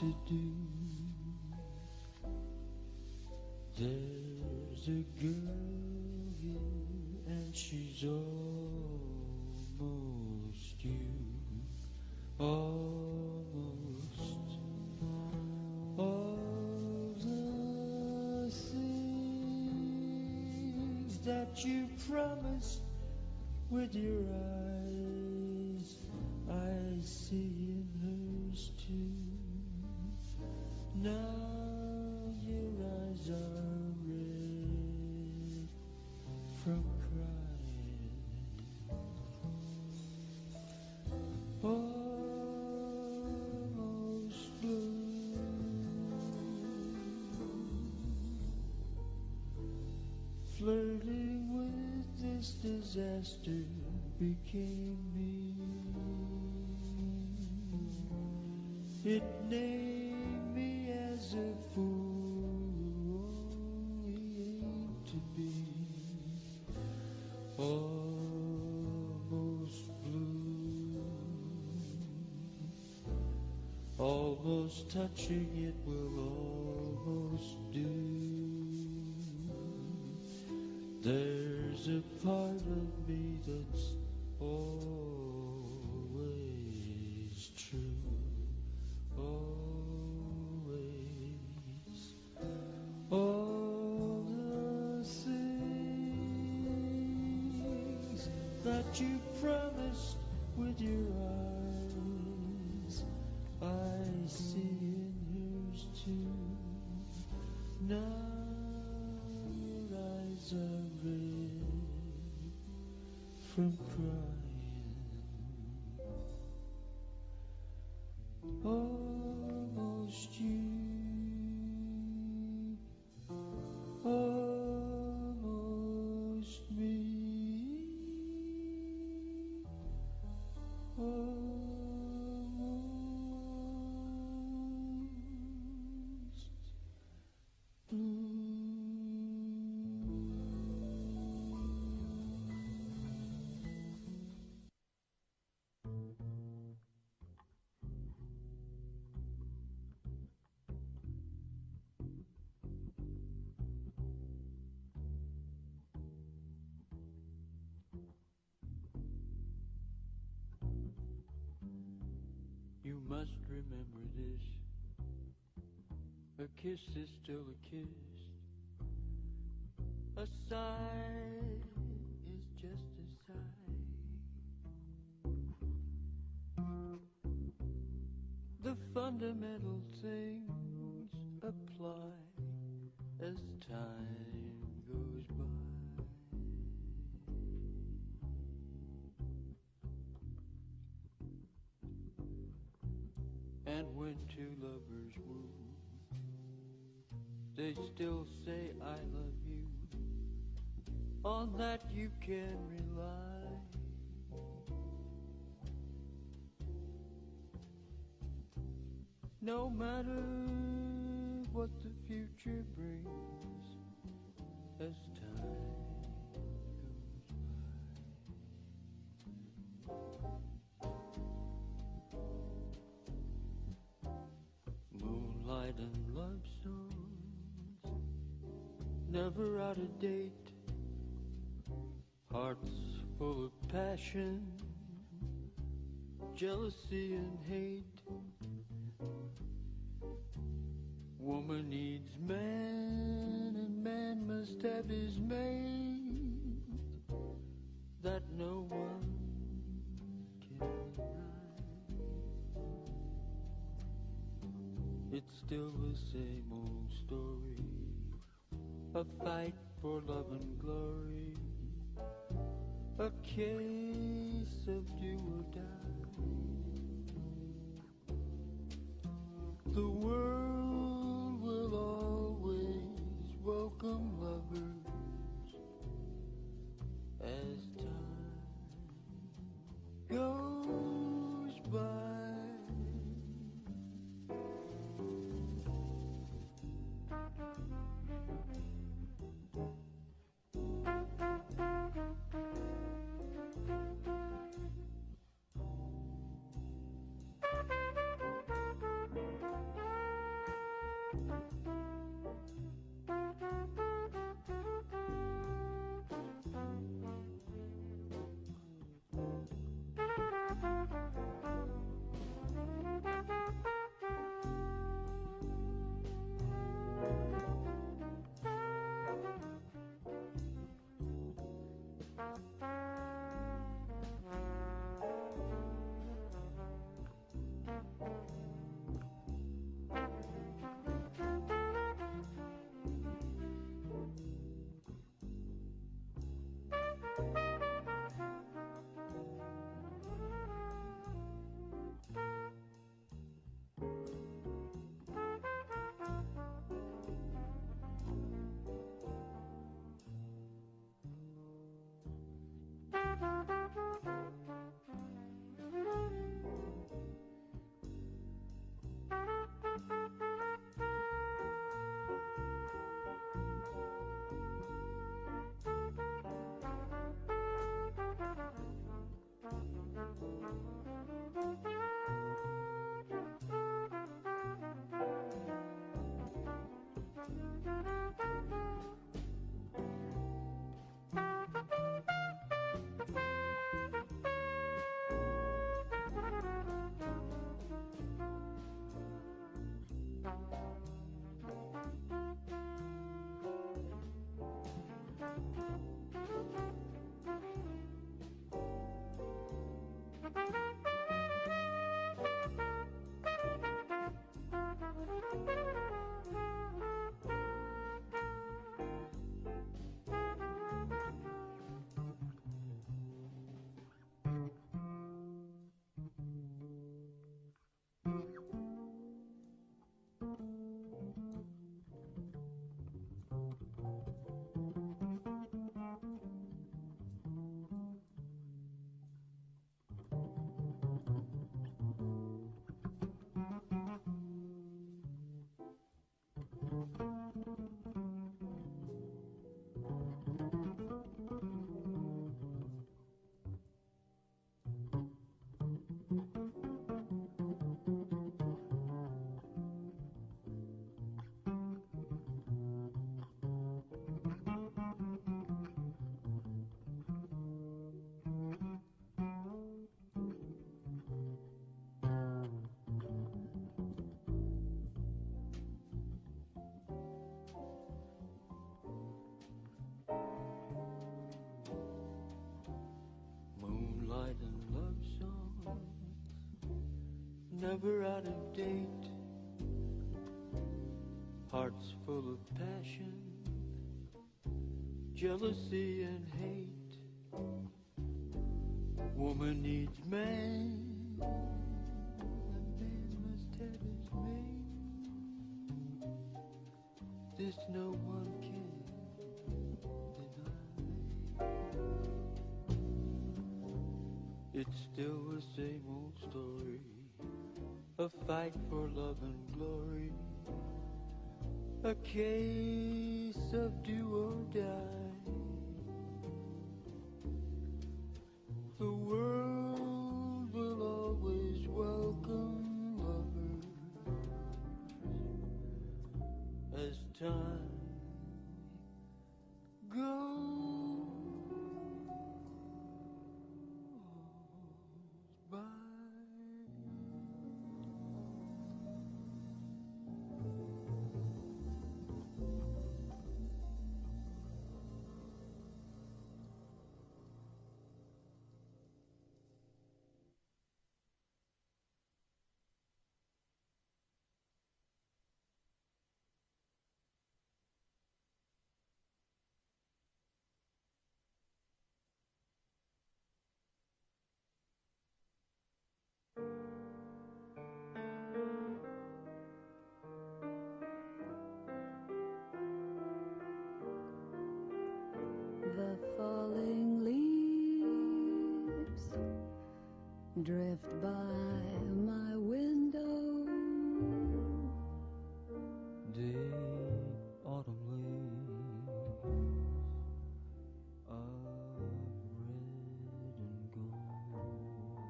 to do. There's a girl here and she's almost you. Almost. All the things that you promised with your eyes, I see in hers too. Now your eyes are red from crying. Almost blue. Flirting with this disaster became me. It named me as a fool only aimed to be. Almost blue. Almost touching it will almost do. There's a part of me that's always true. Always. All the things that you promised with your eyes, I see in hers too. Now your eyes are red from crying. Almost you. Almost me. Almost blue. You must remember this. A kiss is still a kiss. A sigh is just a sigh. The fundamental things apply as time goes by. And when two lovers woo, they still say I love you. On that you can rely. No matter what the future brings as time goes by. Moonlight and love songs, never out of date. Hearts full of passion, jealousy and hate. Woman needs man and man must have his mate. That no one can deny. It's still the same old story, a fight for love and glory, a case of do or die. The world will always welcome lovers as time goes by. never out of date. Hearts full of passion, jealousy and hate. Woman needs man, and man must have his mate. This no one can deny. It's still the same old story, a fight for love and glory, a case of do or die. The world will always welcome lovers as time goes by. The falling leaves drift by my window. Deep autumn leaves of red and gold.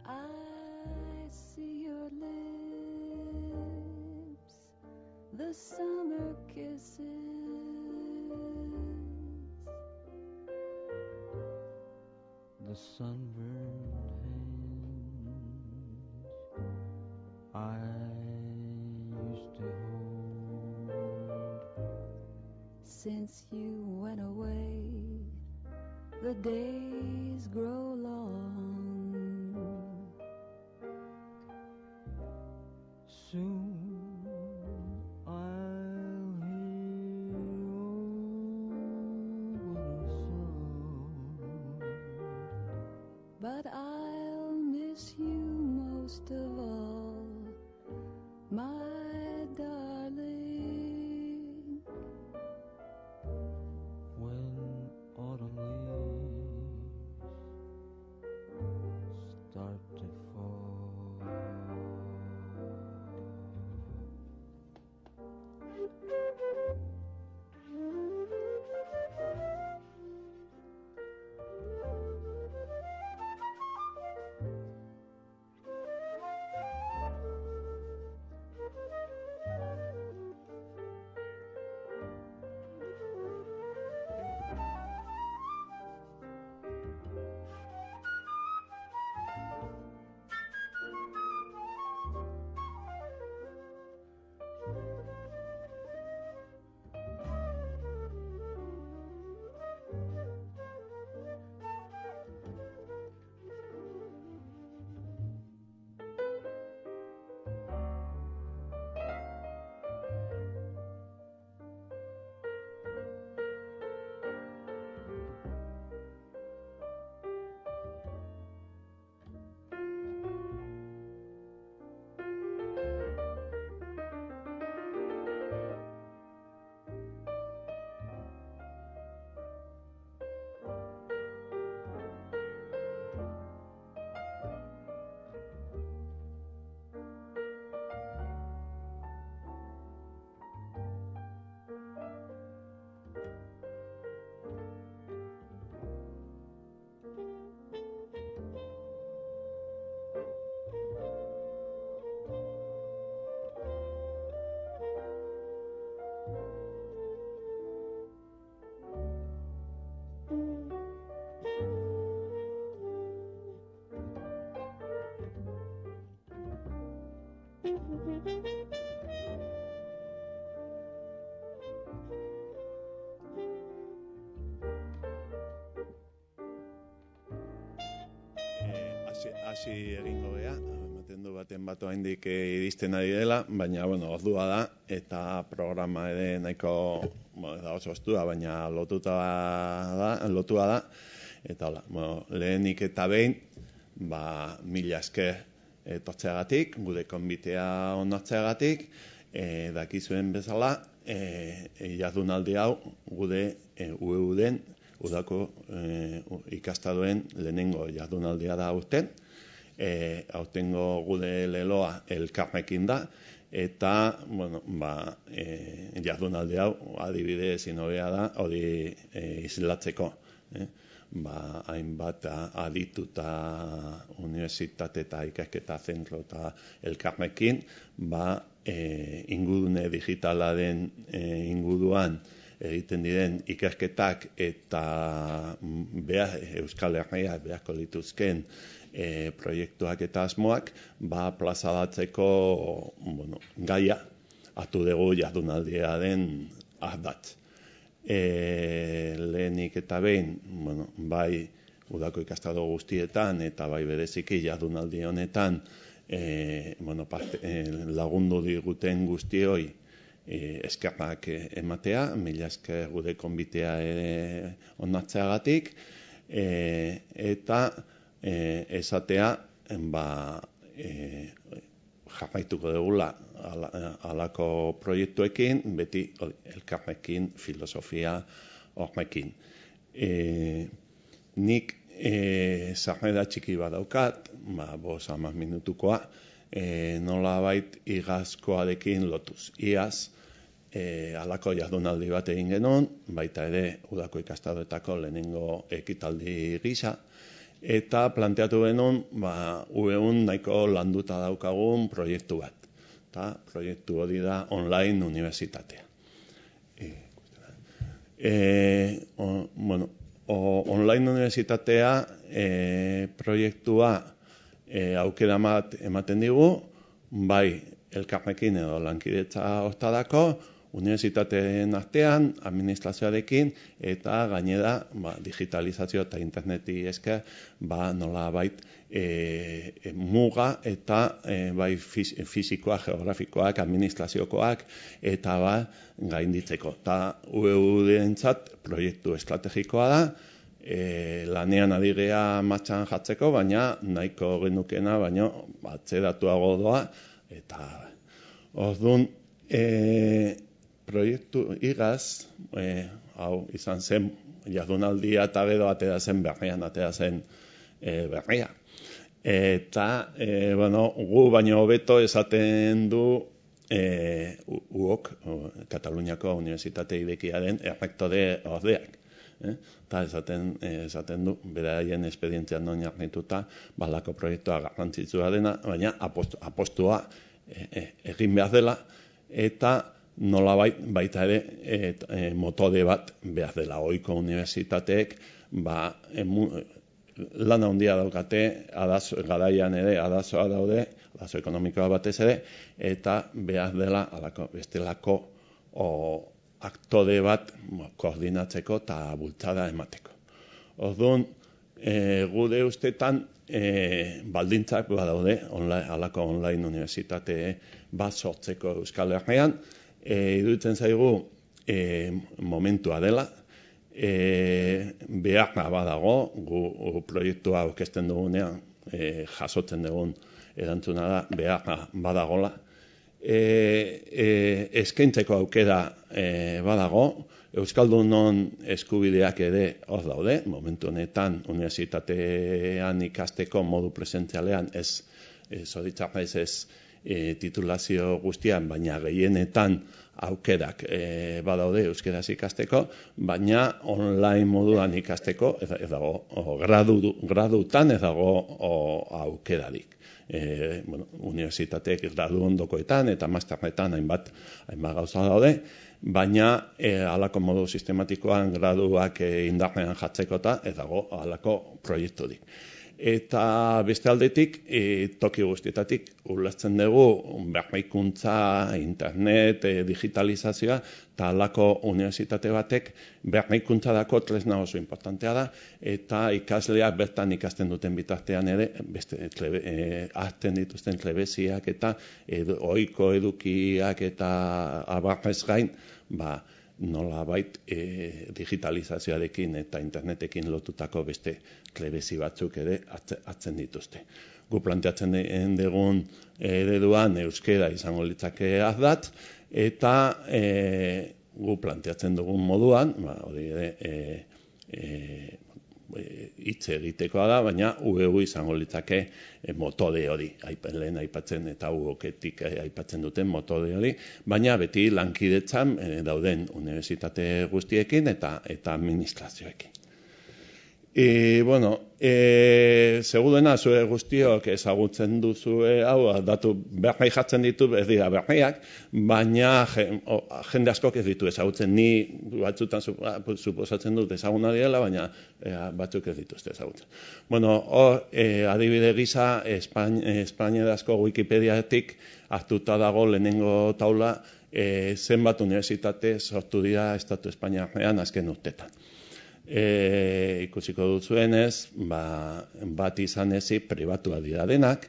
I see your lips, the summer kisses. The sunburned hands I used to hold. Since you went away, the days grow long. Soon I'll hear old song, But I'll miss you most of all, my darling. when autumn leaves start to fall. Hasi egingo gea, egiten du baten bat oraindik iristen ari dela, baina ordua da eta programa ere nahiko da oso estua, baina lotua da eta hola, lehenik eta behin mila esker etortzeagatik, gure konbitea onartzeagatik, dakizuen bezala, jardunaldi hau gure UEU-den udako ikastaroen lehenengo jardunaldia da aurten. Aurtengo gure leloa elkarrekin da, eta jardunaldi hau adibidez inobea da, hori islatzeko. Hainbat adituta unibertsitate eta ikasketa zentro eta elkarrekin, ingurune digitalaren inguruan egiten diren ikerketak eta Euskal Herriak beharko lituzken proiektuak eta asmoak plazaratzeko gaia hartu dugu jardunaldiaren ardatz. Lehenik eta behin, bai udako ikastaro guztietan eta bai bereziki jardunaldi honetan lagundu diguten guztioi eskerrak ematea, mila esker gure konbitea onartzeagatik, eta esatea jarraituko dugula halako proiektuekin, beti elkarrekin, filosofia horrekin. Nik sarrera txiki bat daukat, 5-10 minutukoa, nolabait igazkoarekin lotuz. Iaz, halako jardunaldi bat egin genuen, baita ere udako ikastaroetako lehenengo ekitaldi gisa, eta planteatu genuen UEUn nahiko landuta daukagun proiektu bat. Eta proiektu hori da online unibertsitatea. Online unibertsitatea proiektua aukera ematen digu, bai elkarrekin edo lankidetza hortarako, unibertsitateen artean, administrazioarekin, eta gainera digitalizazio eta interneti esker nolabait muga eta bai fisikoak, geografikoak, administraziokoak eta gainditzeko. Eta UEU-dentzat proiektu estrategikoa da, lanean adigea martxan jartzeko, baina nahiko genukena, baina atzeratuago doa, eta orduan proiektu igaz, hau izan zen jardunaldia eta gero atera zen berrian, berria. Eta, gu baino hobeto esaten du UOK, Kataluniako Unibertsitate Irekiaren errektore ordeak. Eta esaten du, beraien esperientzian oinarrituta, balako proiektua garrantzitsua dena, baina apostua egin behar dela, eta nolabait baita ere motore bat behar dela. Ohiko unibertsitateek lan handia daukate, garaian ere arazoa daude, arazo ekonomikoa batez ere, eta behar dela bestelako aktore bat koordinatzeko eta bultzada emateko. Orduan, gure ustetan baldintzak badaude halako online unibertsitate bat sortzeko Euskal Herrian, iruditzen zaigu momentua dela, beharra badago, gu proiektua aurkezten dugunean, jasotzen dugun erantzuna da, beharra badagola, eskaintzeko aukera badago, Euskaldunon eskubideak ere hor daude, momentu honetan unibertsitatean ikasteko modu presentzialean zoritxarrez ez titulazio guztian, baina gehienetan aukerak badaude euskeraz ikasteko, baina online moduan ikasteko ez dago gradutan ez dago aukerarik. Unibertsitateek gradu ondokoetan eta masterretan hainbat gauza daude, baina halako modu sistematikoan graduak indarrean jatzeko eta ez dago halako proiekturik. eta beste aldetik, toki guztietatik ulertzen dugu berrikuntza, internet, digitalizazioa, eta alako unibertsitate batek berrikuntzarako tresna oso importantea da, eta ikasleak bertan ikasten duten bitartean ere, beste hartzen dituzten trebeziak eta ohiko edukiak eta abarrez gain, nolabait digitalizazioarekin eta internetekin lotutako beste trebezi batzuk ere hartzen dituzte. Gu planteatzen dugun ereduan euskera izango litzake ardatz, eta gu planteatzen dugun moduan, hori ere hitz egitekoa da, baina UEU izango litzake motode hori, lehen aipatzen eta UOKetik aipatzen duten motode hori, baina beti lankidetzan dauden unibertsitate guztiekin eta administrazioekin. Seguruena zure guztiok ezagutzen duzue, datu berri jartzen ditu, ez dira berriak, baina jende askok ez ditu ezagutzen, ni batzutan suposatzen dut ezaguna direla, baina batzuk ez dituzte ezagutzen. Adibide gisa, espainierazko Wikipediatik hartuta dago lehenengo taula zenbat unibertsitate sortu dira Estatu Espainiarrean azken urtetan. Ikusiko duzuenez, bat izan ezik pribatua dira denak,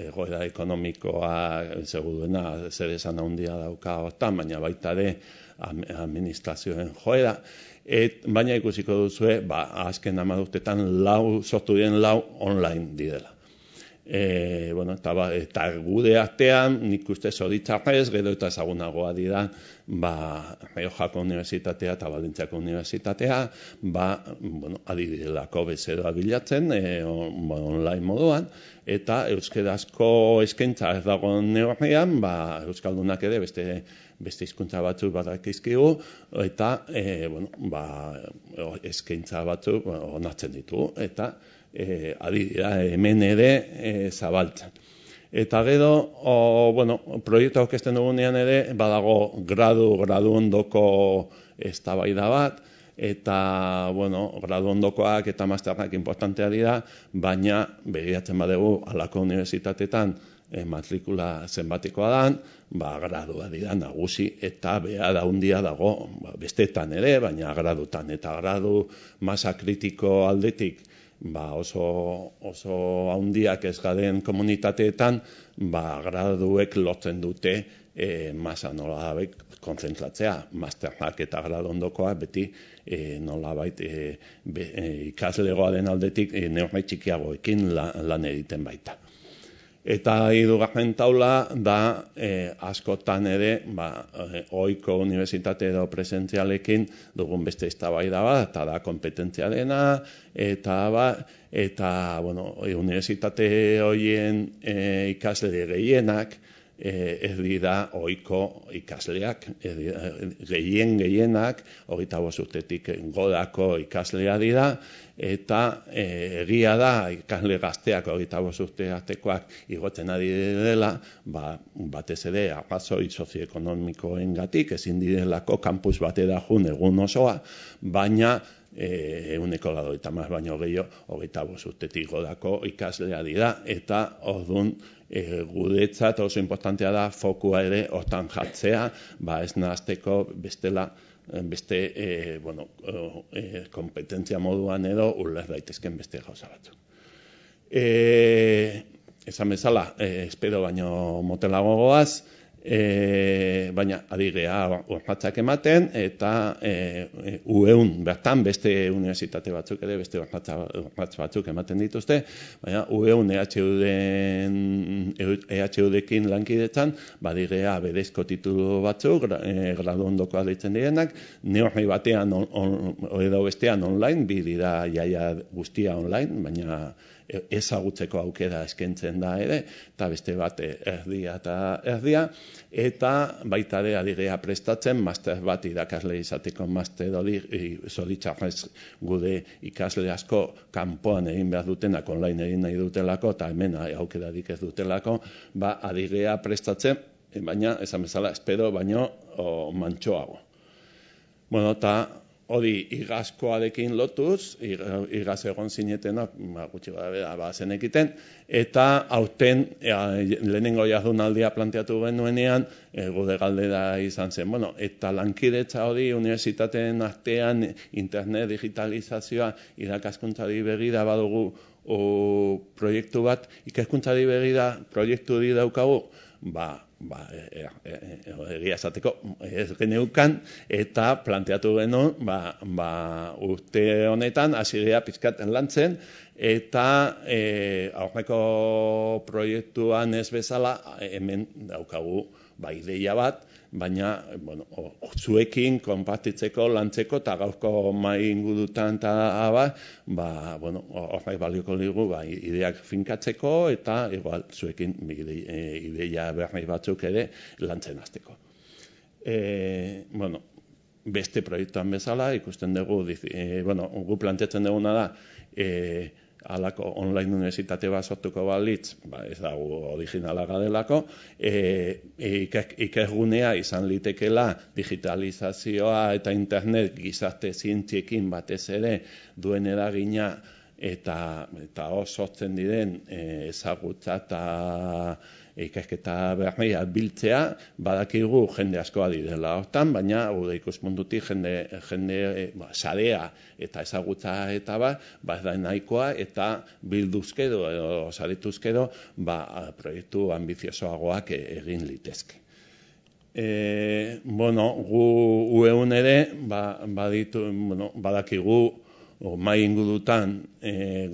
egoera ekonomikoa seguruena zer esan handia dauka hortan, baina baita ere administrazioen joera, baina ikusiko duzue, azken 10 urtetan sortu diren 4 online direla. Eta gude artean, nik uste zoritzarrez, gero eta ezagunagoa dira, Riojako Unibertsitatea eta Valentziako Unibertsitatea, adibidelako bezeroa bilatzen, online moduan, eta euskerazko eskaintza ez dago neurrian, euskaldunak ere beste hizkuntza batzuk badakizkigu, eta eskaintza batzuk onartzen ditugu, eta adibidea hemen ere zabaltzen. Eta gero, proiektu aurkezten dugunean ere, badago gradu ondoko eztabaida bat, eta, gradu ondokoak eta masterrak importantea dira, baina begiratzen badugu halako unibertsitatetan matrikula zenbatekoa dan, gradua dira nagusi eta behar handia dago bestetan ere, baina gradutan. Eta gradu masa kritiko aldetik, oso handiak ez garen komunitateetan, graduek lotzen dute masa nolabait kontzentratzea. Masterrak eta gradu ondokoak beti nolabait ikaslegoaren aldetik neurri txikiagoekin lan egiten baita. Eta hirugarren taula da askotan ere ohiko unibertsitate edo presentzialekin dugun beste eztabaida bat, eta da kompetentziarena, eta unibertsitate horien ikasle gehienak ez dira ohiko ikasleak, gehienak, 25 urtetik gorako ikaslea dira, eta egia da ikasle gazteak 25 urte artekoak igotzen ari dela, batez ere arrazoi sozioekonomikoengatik ezin direlako kampus batera joan egun osoa, baina 150 baino gehiago 25 urtetik gorako ikaslea dira, eta orduan guretzat oso importantea da fokua ere hortan jartzea, ez nahazteko bestela beste kompetentzia moduan edo uler daitezken beste gauza batzuk. Esan bezala, espero baino motelago goaz, baina adigea urratsak ematen, eta UEUn bertan beste unibertsitate batzuk ere, beste urrats batzuk ematen dituzte, baina UEUn EHUdekin lankidetzan, badigea berezko titulu batzuk, gradu ondokoa deitzen direnak, neurri batean edo bestean online, bi dira jaia guztia online, baina ezagutzeko aukera eskaintzen da ere, eta beste bat erdia eta erdia, eta baita ere adigea prestatzen, master bat irakasle izateko master hori, zoritxarrez gude ikasle asko kanpoan egin behar dutenak, online egin nahi dutelako, eta hemen aukerarik ez dutelako, adigea prestatzen, baina, esan bezala, espero, baino mantxoago. Eta hori igazkoarekin lotuz, igaz egon zinetenak, gutxi gara zenekiten, eta aurten lehenengo jardunaldia planteatu genuenean, gure galdera izan zen. Bueno, eta lankidetza hori unibertsitateen artean internet digitalizazioa irakaskuntzari begira badugu proiektu bat, ikerkuntzari begira proiektu hori daukagu, egia esateko ez geneukan, eta planteatu genuen urte honetan hasi gea pizkaten lantzen, eta aurreko proiektuan ez bezala hemen daukagu ideia bat, baina zuekin konpartitzeko, lantzeko, eta gaurko mai ingurutan eta horrek balioko digu ideak finkatzeko, eta igual zuekin ideia berri batzuk ere lantzen hasteko. Beste proiektuan bezala, ikusten dugu, gu planteatzen duguna da, halako online unibertsitate bat sortuko balitz, ez dago originalaga delako, ikergunea izan litekela digitalizazioa eta internet gizarte zientziekin batez ere duen eragina eta hor sortzen diren ezagutza eta ikerketa berria biltzea, badakigu jende askoa direla hortan, baina gure ikuspuntutik jende sarea eta ezagutza eta ez da nahikoa, eta bilduzkedo edo sarituzkedo proiektu ambiziosoagoak egin litezke. Gu ueun ere badakigu mai ingurutan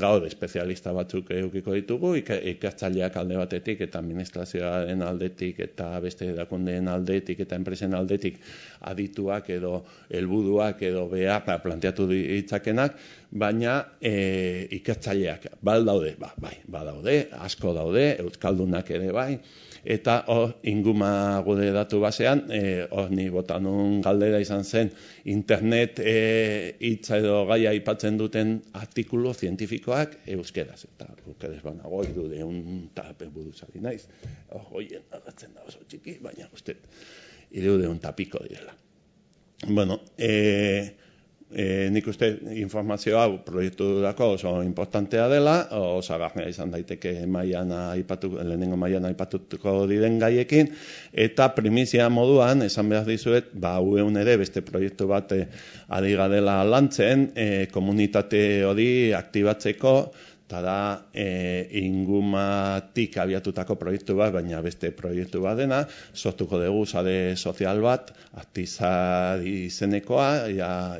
gaur espezialista batzuk edukiko ditugu, ikertzaileak alde batetik eta administrazioaren aldetik eta beste erakundeen aldetik eta enpresen aldetik adituak edo helburuak edo behar planteatu ditzakenak, baina ikertzaileak badaude, asko daude, euskaldunak ere bai, eta hor inguma gure datu basean, hor ni botanun galdera izan zen, internet hitza edo gaia aipatzen duten artikulu zientifikoak euskeraz, eta euskaraz banago irudeun eta buruzari naiz. Hoien agatzen da oso txiki, baina uste irudeun tapiko direla. Nik uste informazio hau proiektu dako oso importantea dela, osagarria izan daiteke lehenengo mailan aipatuko diren gaiekin, eta primizia moduan, esan behar dizuet, ueun ere beste proiektu bat ari garela lantzen, komunitate hori aktibatzeko, eta da ingumatik abiatutako proiektu bat, baina beste proiektu bat dena, sortuko dugu sare sozial bat, Artizar izenekoa,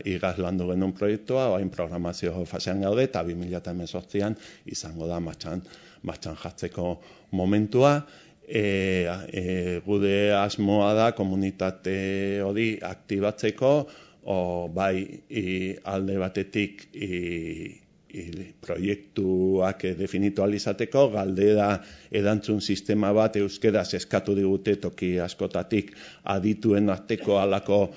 igaz landu genuen proiektua, oain programazio fasean gaude, eta 2018an izango da martxan jartzeko momentua. Gude asmoa da komunitate hori aktibatzeko, alde batetik proiektuak definitu alizateko, galdera erantzun sistema bat euskeraz eskatu digute toki askotatik adituen arteko alako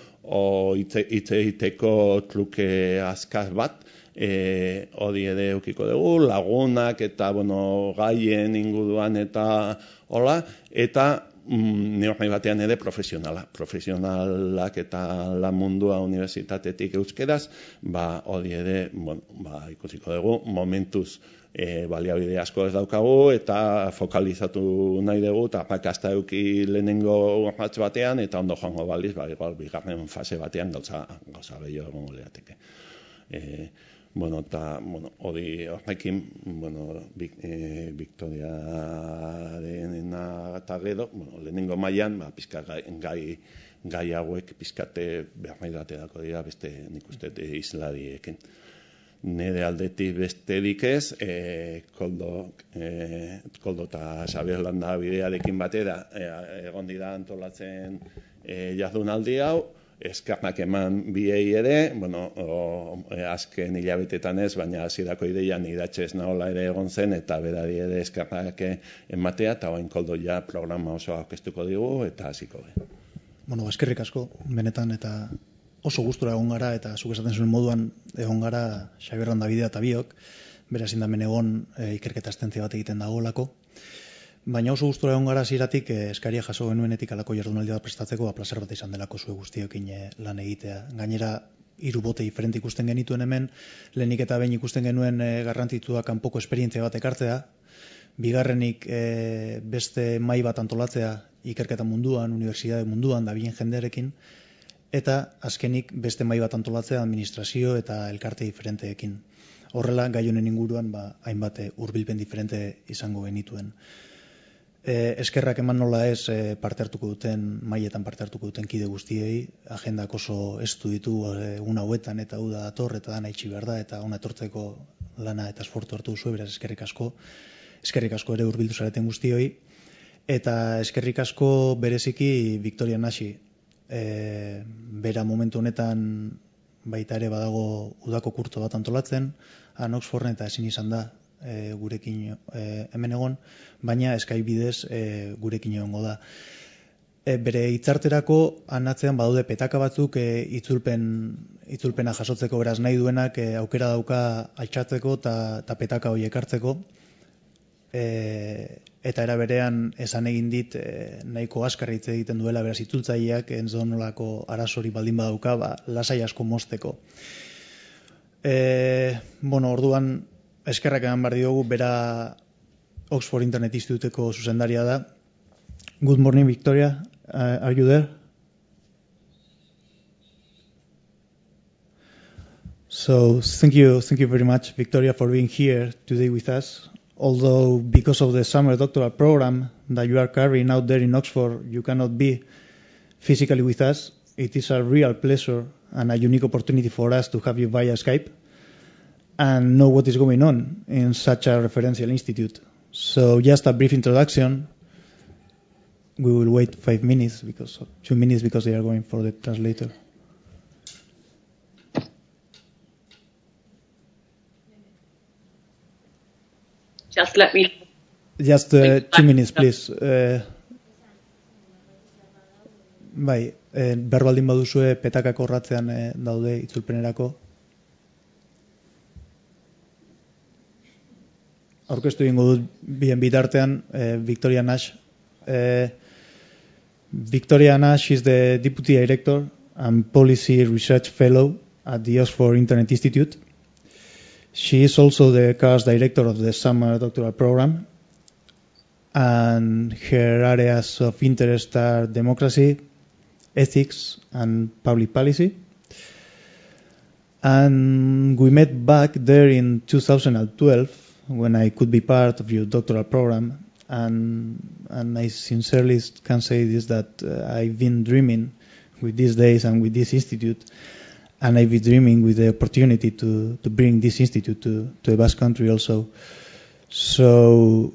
hitz egiteko truke azkar bat, hori ere eukiko dugu, lagunak eta gaien inguruan eta hola, eta neurri batean ere profesionalak eta lan mundua unibertsitatetik euskeraz, hori ere ikusiko dugu, momentuz baliabide asko ez daukagu eta fokalizatu nahi dugu, eta pakasta euki lehenengo urratz batean, eta ondo joango baliz, bigarren fase batean gauza gehiago egongo lehateke. Hori horrekin, Victoriaren eta gero, lehenengo mailan, gai hauek pizkate berraidaterako dira beste nik uste isladiekin. Nire aldetik besterik ez, Koldo eta Xabier Landa bidearekin batera egon dira antolatzen jardunaldi hau, eskernak eman biei ere, azken hilabetetan ez, baina hasierako ideian idatxe ez nahola ere egon zen, eta berari ere eskernak ematea, eta oain Koldo ja programa oso aurkeztuko digu, eta hasiko be. Eskerrik asko, benetan, eta oso gustura egon gara, eta zuk esaten zuen moduan egon gara Xabier Landa bidea eta biok, beraz indamen egon ikerketa astentzia bat egiten dagoelako. Baina oso gustura egon gara hasieratik eskaria jaso genuenetik alako jardunaldi bat prestatzeko plazer bat izan delako zue guztiokin lan egitea. Gainera, hiru bote diferente ikusten genituen hemen, lehenik eta behin ikusten genuen garrantzitsua kanpoko esperientzia bat ekartzea, bigarrenik beste mahai bat antolatzea ikerketa munduan, unibertsitate munduan, da bien jendearekin, eta azkenik beste mahai bat antolatzea administrazio eta elkarte diferenteekin. Horrela, gai honen inguruan hainbat hurbilpen diferente izango genituen. Eskerrak eman nola ez parte hartuko duten, maietan parte hartuko duten kide guztiei, agendak oso estu ditu egun hauetan eta hau da dator eta dana itxi behar da eta ona etortzeko lana eta esfortu hartu duzu, beraz eskerrik asko ere hurbildu zareten guztioi, eta eskerrik asko bereziki Victoria Nashi, bera momentu honetan baita ere badago udako kurtso bat antolatzen, han Oxforden eta ezin izan da gurekin hemen egon, baina Skype bidez gurekin egongo da. Bere hitzarterako anatzean badaude petaka batzuk itzulpena jasotzeko, beraz nahi duenak aukera dauka altxatzeko eta petaka horiek hartzeko. Eta era berean esan egin dit nahiko askar hitz egiten duela, beraz itzultzaileak enzonolako arazori baldin badauka, lasai asko mozteko. Orduan eskerrak eman behar diogu, bera Oxford Internet Instituteko zuzendaria da. Good morning, Victoria. Are you there? So, thank you very much, Victoria, for being here today with us. Although, because of the summer doctoral program that you are carrying out there in Oxford, you cannot be physically with us, it is a real pleasure and a unique opportunity for us to have you via Skype and know what is going on in such a referential institute. So just a brief introduction. We will wait 2 minutes because they are going for the translator. Just let me... Just 2 minutes, please. Berbaldin baduzue petakak orratzean daude itzulpenerako. Aurkeztu egingo dut bien bitartean Victoria Nash. Victoria Nash is the Deputy Director and Policy Research Fellow at the Oxford Internet Institute. She is also the CARS Director of the Summer Doctoral Program, and her areas of interest are democracy, ethics, and public policy. And we met back there in 2012 when I could be part of your doctoral program, and I sincerely can say this, that I've been dreaming with these days and with this institute, and I've been dreaming with the opportunity to bring this institute to a Basque country also. So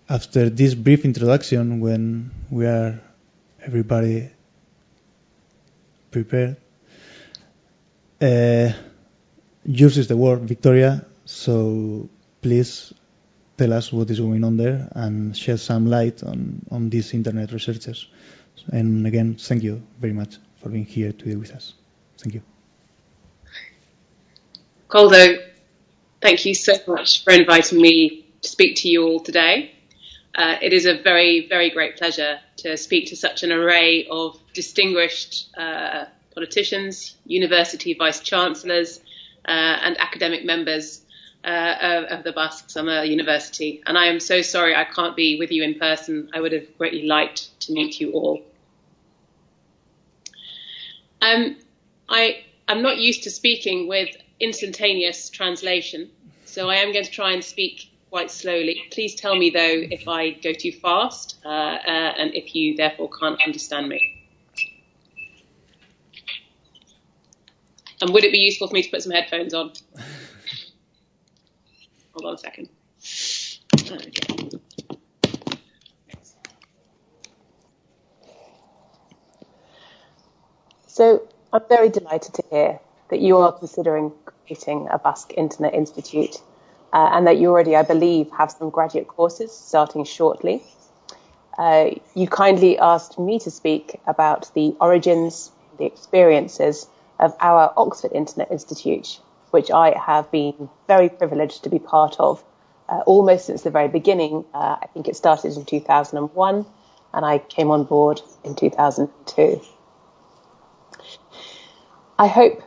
after this brief introduction, when we are everybody prepared, yours is the word, Victoria. So please tell us what is going on there and shed some light on these internet researchers. And again, thank you very much for being here today with us. Thank you. Koldo, thank you so much for inviting me to speak to you all today. It is a very, very great pleasure to speak to such an array of distinguished politicians, university vice-chancellors, and academic members of the Basque Summer University. And I am so sorry I can't be with you in person. I would have greatly liked to meet you all. I am not used to speaking with instantaneous translation, so I am going to try and speak quite slowly. Please tell me, though, if I go too fast and if you therefore can't understand me. And would it be useful for me to put some headphones on? Hold on a second. Okay. So I'm very delighted to hear that you are considering creating a Basque Internet Institute and that you already, I believe, have some graduate courses starting shortly. You kindly asked me to speak about the origins, the experiences of our Oxford Internet Institute, which I have been very privileged to be part of almost since the very beginning. I think it started in 2001 and I came on board in 2002. I hope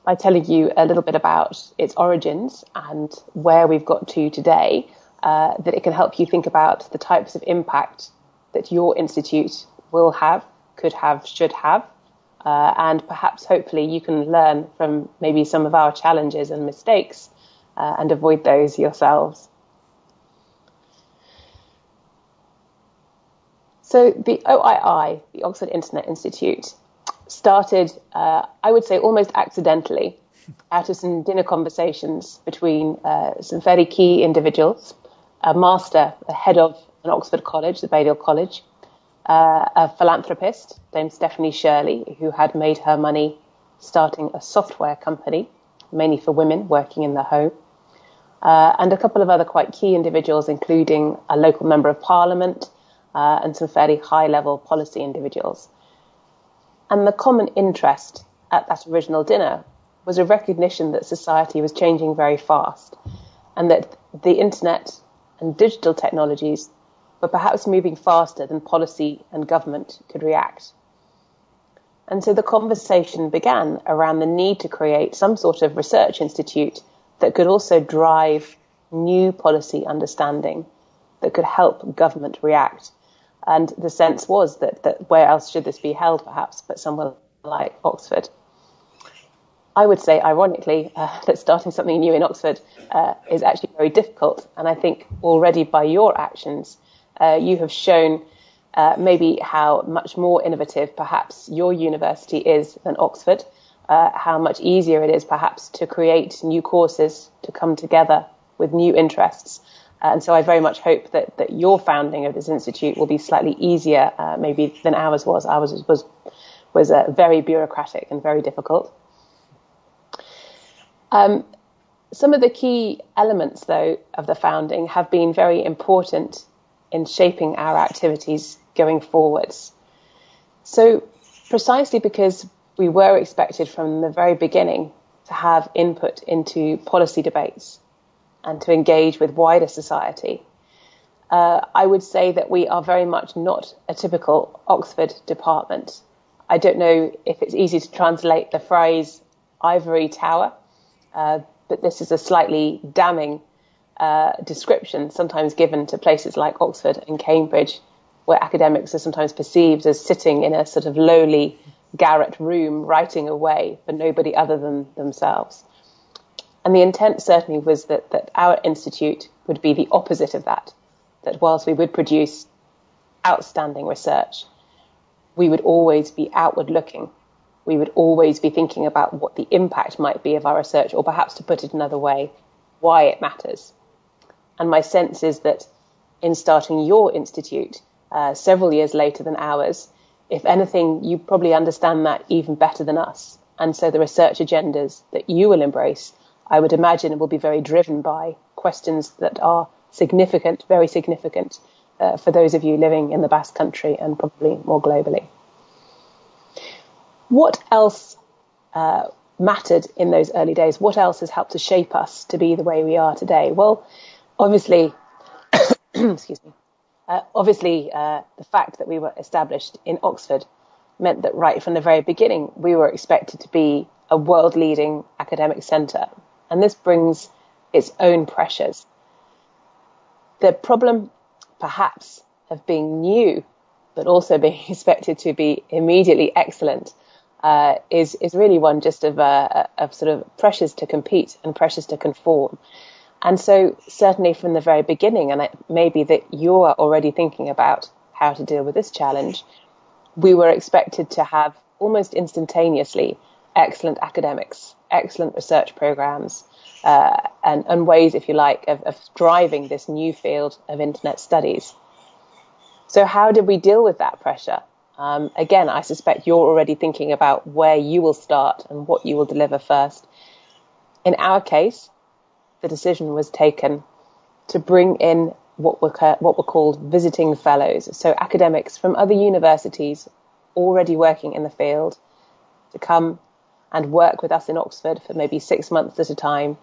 by telling you a little bit about its origins and where we've got to today, that it can help you think about the types of impact that your institute will have, could have, should have, and perhaps hopefully you can learn from maybe some of our challenges and mistakes and avoid those yourselves. So the OII, the Oxford Internet Institute, started, I would say, almost accidentally out of some dinner conversations between some fairly key individuals, a master, the head of an Oxford college, the Balliol College, a philanthropist named Stephanie Shirley, who had made her money starting a software company, mainly for women working in the home, and a couple of other quite key individuals, including a local member of parliament and some fairly high-level policy individuals. And the common interest at that original dinner was a recognition that society was changing very fast and that the internet and digital technologies were perhaps moving faster than policy and government could react. And so the conversation began around the need to create some sort of research institute that could also drive new policy understanding that could help government react. And the sense was that where else should this be held, perhaps, but somewhere like Oxford. I would say, ironically, that starting something new in Oxford is actually very difficult. And I think already by your actions, you have shown maybe how much more innovative perhaps your university is than Oxford, how much easier it is perhaps to create new courses, to come together with new interests. And so I very much hope that your founding of this institute will be slightly easier maybe than ours was. Ours was very bureaucratic and very difficult. Some of the key elements, though, of the founding have been very important in shaping our activities going forwards. So precisely because we were expected from the very beginning to have input into policy debates and to engage with wider society, I would say that we are very much not a typical Oxford department. I don't know if it's easy to translate the phrase ivory tower, but this is a slightly damning description sometimes given to places like Oxford and Cambridge, where academics are sometimes perceived as sitting in a sort of lowly garret room writing away for nobody other than themselves. And the intent certainly was that our institute would be the opposite of that whilst we would produce outstanding research, we would always be outward looking. We would always be thinking about what the impact might be of our research, or perhaps to put it another way, why it matters. And my sense is that in starting your institute several years later than ours, if anything, you probably understand that even better than us. And so the research agendas that you will embrace, I would imagine, will be very driven by questions that are significant, very significant for those of you living in the Basque Country and probably more globally. What else mattered in those early days? What else has helped to shape us to be the way we are today? Well, obviously, excuse me. The fact that we were established in Oxford meant that right from the very beginning, we were expected to be a world-leading academic centre. And this brings its own pressures. The problem, perhaps, of being new, but also being expected to be immediately excellent, is really one just of sort of pressures to compete and pressures to conform. And so certainly from the very beginning, and it may be that you are already thinking about how to deal with this challenge, we were expected to have almost instantaneously excellent academics, excellent research programs, and ways, if you like, of driving this new field of internet studies. So how did we deal with that pressure? Again, I suspect you're already thinking about where you will start and what you will deliver first. In our case, the decision was taken to bring in what were called visiting fellows, so academics from other universities already working in the field, to come and work with us in Oxford for maybe 6 months at a time,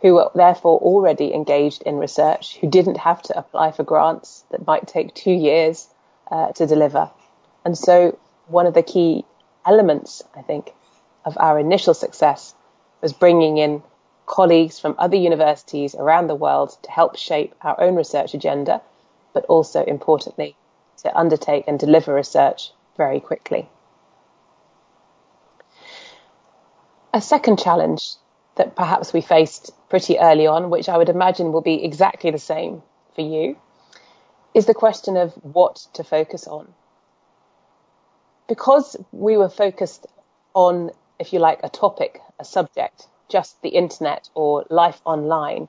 who were therefore already engaged in research, who didn't have to apply for grants that might take 2 years to deliver. And so one of the key elements, I think, of our initial success was bringing in colleagues from other universities around the world to help shape our own research agenda, but also, importantly, to undertake and deliver research very quickly. A second challenge that perhaps we faced pretty early on, which I would imagine will be exactly the same for you, is the question of what to focus on. Because we were focused on, if you like, a topic, a subject, just the internet or life online,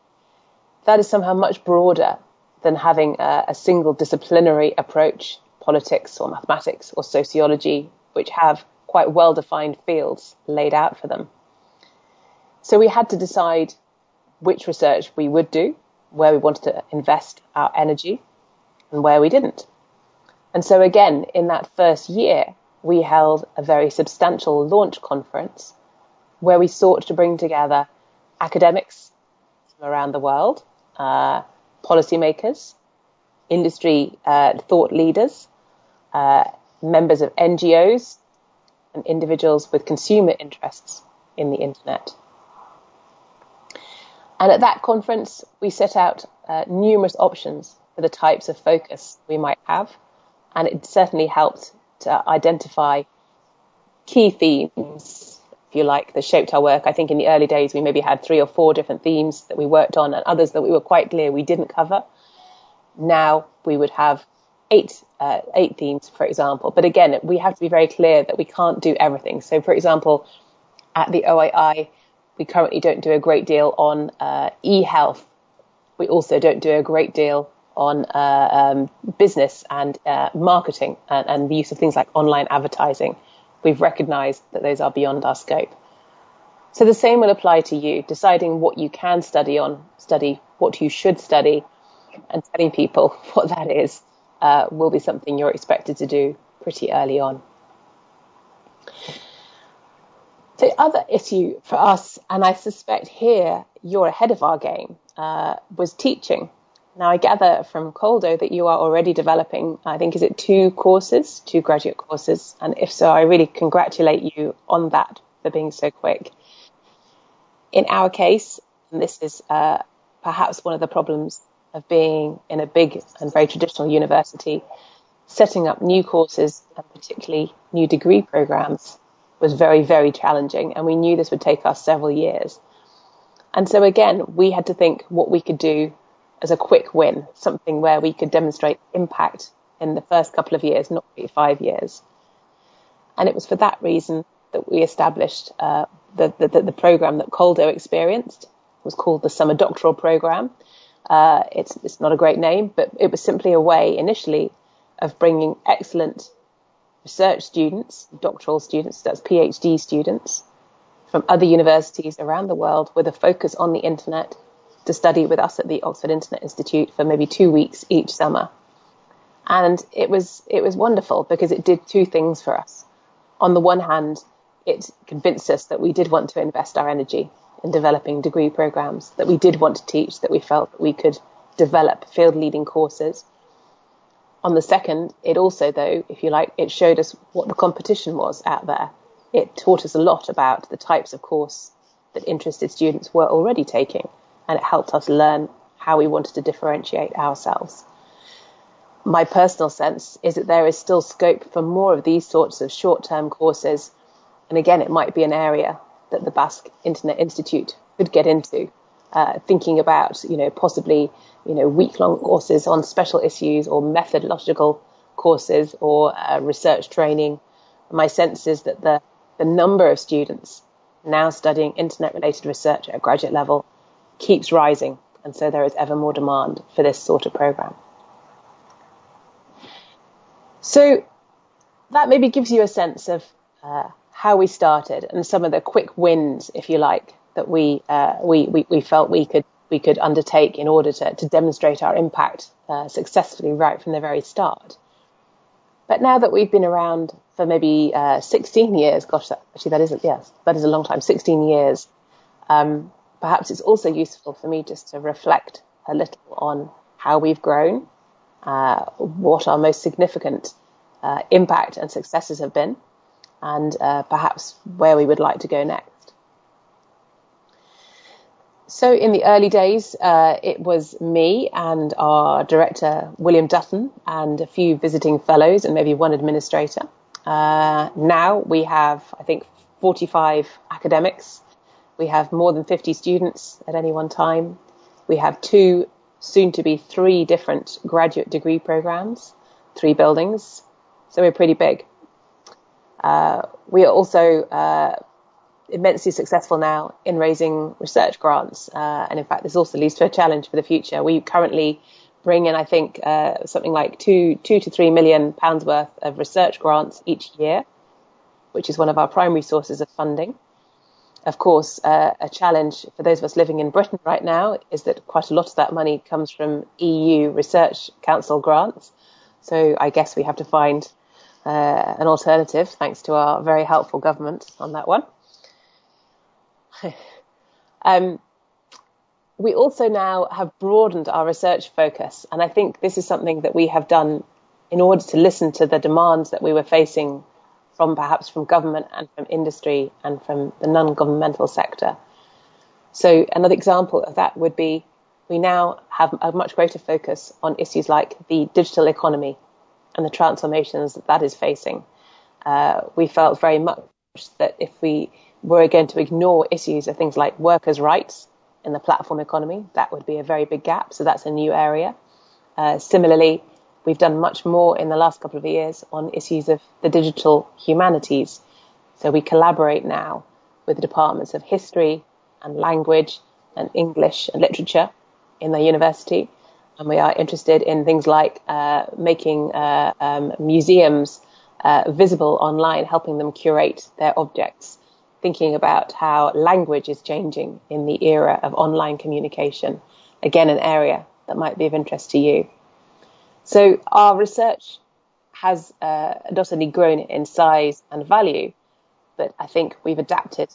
that is somehow much broader than having a single disciplinary approach, politics or mathematics or sociology, which have quite well-defined fields laid out for them. So we had to decide which research we would do, where we wanted to invest our energy, and where we didn't. And so again, in that first year, we held a very substantial launch conference where we sought to bring together academics from around the world, policymakers, industry thought leaders, members of NGOs, and individuals with consumer interests in the internet. And at that conference, we set out numerous options for the types of focus we might have, and it certainly helped to identify key themes, if you like, that shaped our work. I think in the early days, we maybe had 3 or 4 different themes that we worked on, and others that we were quite clear we didn't cover. Now we would have 8 themes, for example. But again, we have to be very clear that we can't do everything. So, for example, at the OII, we currently don't do a great deal on e-health. We also don't do a great deal on business and marketing and the use of things like online advertising. We've recognized that those are beyond our scope. So the same will apply to you, deciding what you can study, what you should study, and telling people what that is will be something you're expected to do pretty early on. The other issue for us, and I suspect here you're ahead of our game, was teaching. Now, I gather from Coldo that you are already developing, I think, is it 2 graduate courses? And if so, I really congratulate you on that for being so quick. In our case, and this is perhaps one of the problems of being in a big and very traditional university, setting up new courses and particularly new degree programs was very, very challenging. And we knew this would take us several years. And so again, we had to think what we could do as a quick win, something where we could demonstrate impact in the first couple of years, not 5 years. And it was for that reason that we established the program that Coldo experienced. It was called the Summer Doctoral Program. It's not a great name, but it was simply a way initially of bringing excellent research students, doctoral students, that's PhD students, from other universities around the world with a focus on the internet to study with us at the Oxford Internet Institute for maybe 2 weeks each summer. And it was wonderful because it did 2 things for us. On the one hand, it convinced us that we did want to invest our energy in developing degree programs, that we did want to teach, that we felt that we could develop field-leading courses. On the second, it also, though, if you like, it showed us what the competition was out there. It taught us a lot about the types of course that interested students were already taking, and it helped us learn how we wanted to differentiate ourselves. My personal sense is that there is still scope for more of these sorts of short-term courses, and again, it might be an area that the Basque Internet Institute could get into, thinking about, possibly, week-long courses on special issues or methodological courses or research training. My sense is that the number of students now studying internet-related research at a graduate level keeps rising, and so there is ever more demand for this sort of program. So that maybe gives you a sense of how we started and some of the quick wins, if you like, that we felt we could undertake in order to demonstrate our impact successfully right from the very start. But now that we've been around for maybe 16 years, that is a long time, 16 years, perhaps it's also useful for me just to reflect a little on how we've grown, what our most significant impact and successes have been, and perhaps where we would like to go next. So in the early days, it was me and our director, William Dutton, and a few visiting fellows and maybe one administrator. Now we have, I think, 45 academics. We have more than 50 students at any one time. We have 2, soon to be 3 different graduate degree programs, 3 buildings. So we're pretty big. We are also immensely successful now in raising research grants. And in fact, this also leads to a challenge for the future. We currently bring in, I think, something like £2 to £3 million worth of research grants each year, which is one of our primary sources of funding. Of course, a challenge for those of us living in Britain right now is that quite a lot of that money comes from EU Research Council grants. So I guess we have to find an alternative, thanks to our very helpful government on that one. We also now have broadened our research focus, and I think this is something that we have done in order to listen to the demands that we were facing from government and from industry and from the non-governmental sector. So another example of that would be we now have a much greater focus on issues like the digital economy and the transformations that is facing. We felt very much that if we were going to ignore issues of things like workers' rights in the platform economy, that would be a very big gap. So that's a new area. Similarly, we've done much more in the last couple of years on issues of the digital humanities. So we collaborate now with the departments of history and language and English and literature in the university. And we are interested in things like making museums visible online, helping them curate their objects, thinking about how language is changing in the era of online communication. Again, an area that might be of interest to you. So our research has not only grown in size and value, but I think we've adapted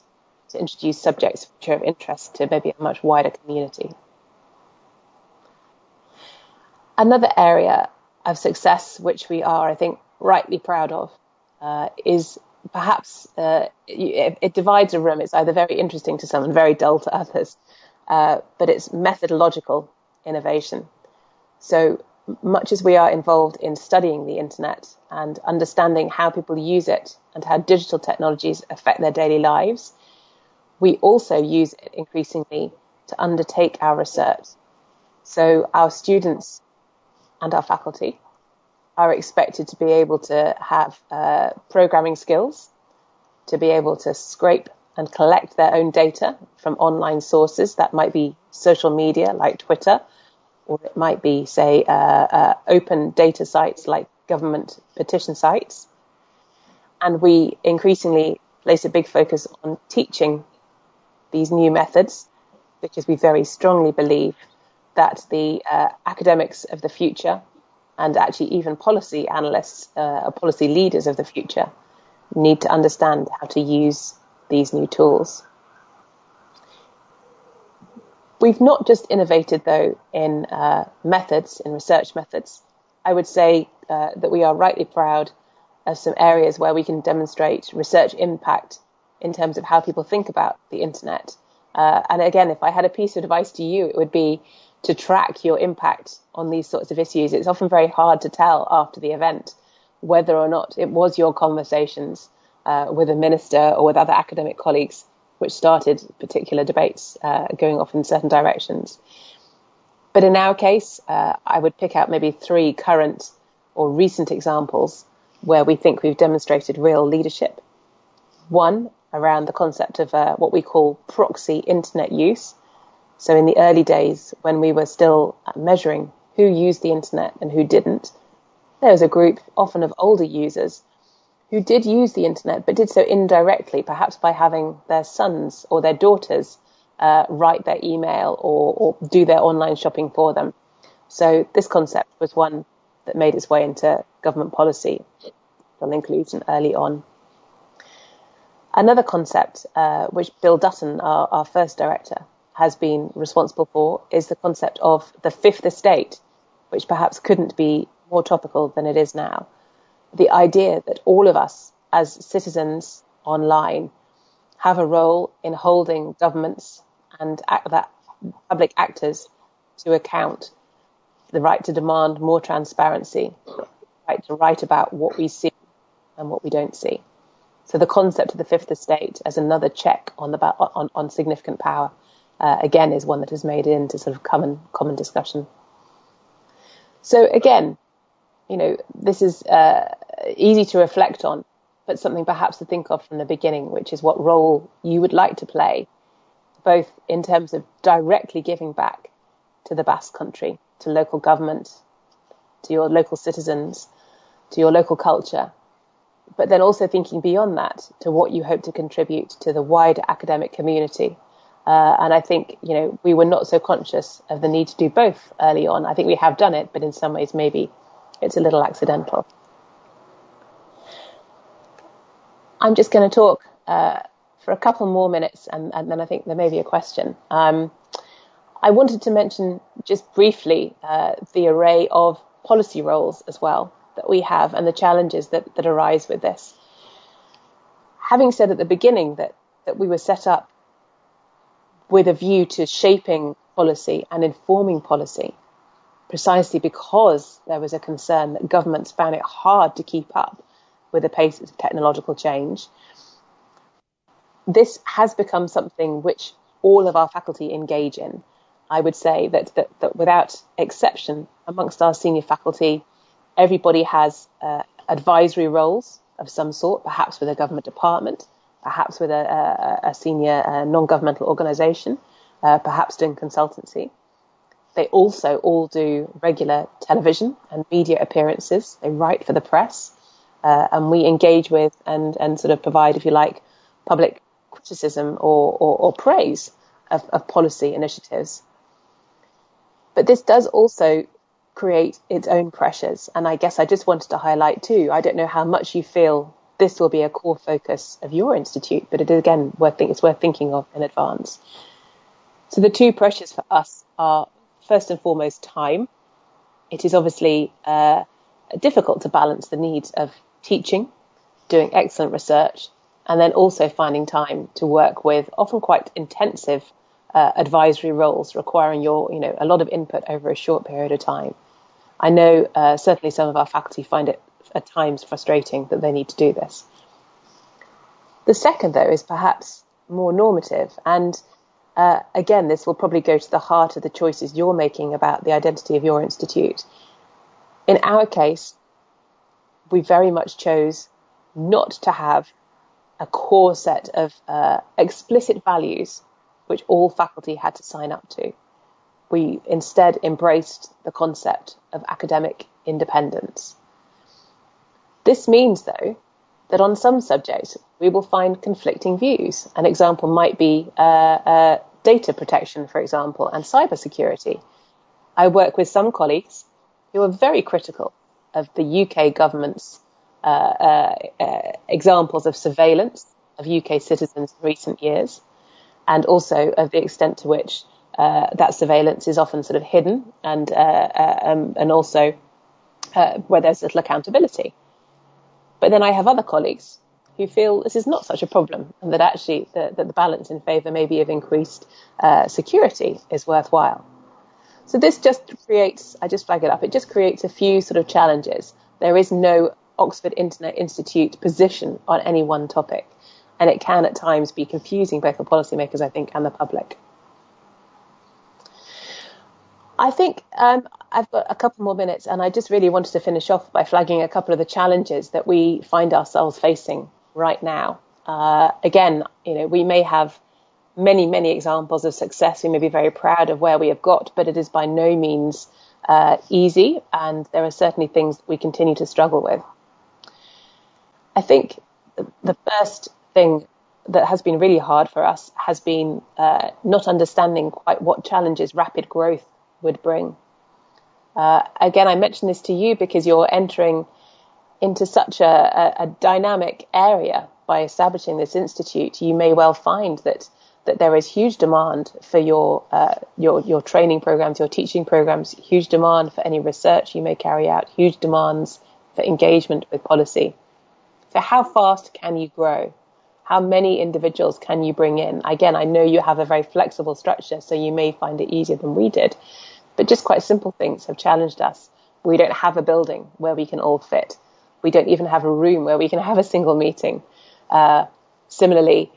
to introduce subjects which are of interest to maybe a much wider community. Another area of success, which we are, I think, rightly proud of, is perhaps it divides a room. It's either very interesting to some and very dull to others, but it's methodological innovation. So much as we are involved in studying the internet and understanding how people use it and how digital technologies affect their daily lives, we also use it increasingly to undertake our research. So our students and our faculty are expected to be able to have programming skills, to be able to scrape and collect their own data from online sources. That might be social media like Twitter, or it might be, say, open data sites like government petition sites. And we increasingly place a big focus on teaching these new methods, because we very strongly believe that the academics of the future, and actually even policy analysts, policy leaders of the future, need to understand how to use these new tools. We've not just innovated, though, in methods, in research methods. I would say that we are rightly proud of some areas where we can demonstrate research impact in terms of how people think about the internet. And again, if I had a piece of advice to you, it would be to track your impact on these sorts of issues. It's often very hard to tell after the event whether or not it was your conversations with a minister or with other academic colleagues which started particular debates going off in certain directions. But in our case, I would pick out maybe 3 current or recent examples where we think we've demonstrated real leadership. One, around the concept of what we call proxy internet use. So in the early days, when we were still measuring who used the internet and who didn't, there was a group often of older users who did use the internet, but did so indirectly, perhaps by having their sons or their daughters write their email or do their online shopping for them. So this concept was one that made its way into government policy on inclusion early on. Another concept, which Bill Dutton, our first director, has been responsible for, is the concept of the fifth estate, which perhaps couldn't be more topical than it is now. The idea that all of us as citizens online, have a role in holding governments and that public actors to account. The right to demand more transparency, the right to write about what we see and what we don't see. So the concept of the fifth estate as another check on significant power, again, is one that is made into sort of common discussion. So again, this is easy to reflect on, but something perhaps to think of from the beginning, which is what role you would like to play, both in terms of directly giving back to the Basque Country, to local government, to your local citizens, to your local culture, but then also thinking beyond that to what you hope to contribute to the wider academic community. And I think, we were not so conscious of the need to do both early on. I think we have done it, but in some ways maybe it's a little accidental. I'm just going to talk for a couple more minutes, and then I think there may be a question. I wanted to mention just briefly the array of policy roles as well that we have and the challenges that arise with this. Having said at the beginning that we were set up with a view to shaping policy and informing policy, precisely because there was a concern that governments found it hard to keep up with the pace of technological change, this has become something which all of our faculty engage in. I would say that without exception, amongst our senior faculty, everybody has advisory roles of some sort, perhaps with a government department, perhaps with a senior non-governmental organisation, perhaps doing consultancy. They also all do regular television and media appearances. They write for the press, and we engage with and sort of provide, if you like, public criticism or praise of policy initiatives. But this does also create its own pressures. And I guess I just wanted to highlight too, I don't know how much you feel this will be a core focus of your institute, but it is, again, it's worth thinking of in advance. So the two pressures for us are, first and foremost, time. It is obviously difficult to balance the needs of teaching, doing excellent research, and then also finding time to work with often quite intensive advisory roles requiring a lot of input over a short period of time. I know certainly some of our faculty find it at times frustrating that they need to do this. The second, though, is perhaps more normative. And again, this will probably go to the heart of the choices you're making about the identity of your institute. In our case, we very much chose not to have a core set of explicit values which all faculty had to sign up to. We instead embraced the concept of academic independence. This means, though, that on some subjects we will find conflicting views. An example might be data protection, for example, and cybersecurity. I work with some colleagues who are very critical of the UK government's examples of surveillance of UK citizens in recent years, and also of the extent to which that surveillance is often sort of hidden and also where there's little accountability. But then I have other colleagues who feel this is not such a problem, and that actually the balance in favour maybe of increased security is worthwhile. So this just creates, I just flag it up, it just creates a few sort of challenges. There is no Oxford Internet Institute position on any one topic, and it can at times be confusing both for policymakers, I think, and the public. I think I've got a couple more minutes, and I just really wanted to finish off by flagging a couple of the challenges that we find ourselves facing right now. Again, we may have many, many examples of success. We may be very proud of where we have got, but it is by no means easy, and there are certainly things that we continue to struggle with. I think the first thing that has been really hard for us has been not understanding quite what challenges rapid growth would bring. Again, I mention this to you because you're entering into such a dynamic area by establishing this institute. You may well find that there is huge demand for your training programs, your teaching programs, huge demand for any research you may carry out, huge demands for engagement with policy. So how fast can you grow? How many individuals can you bring in? Again, I know you have a very flexible structure, so you may find it easier than we did. But just quite simple things have challenged us. We don't have a building where we can all fit. We don't even have a room where we can have a single meeting. Similarly,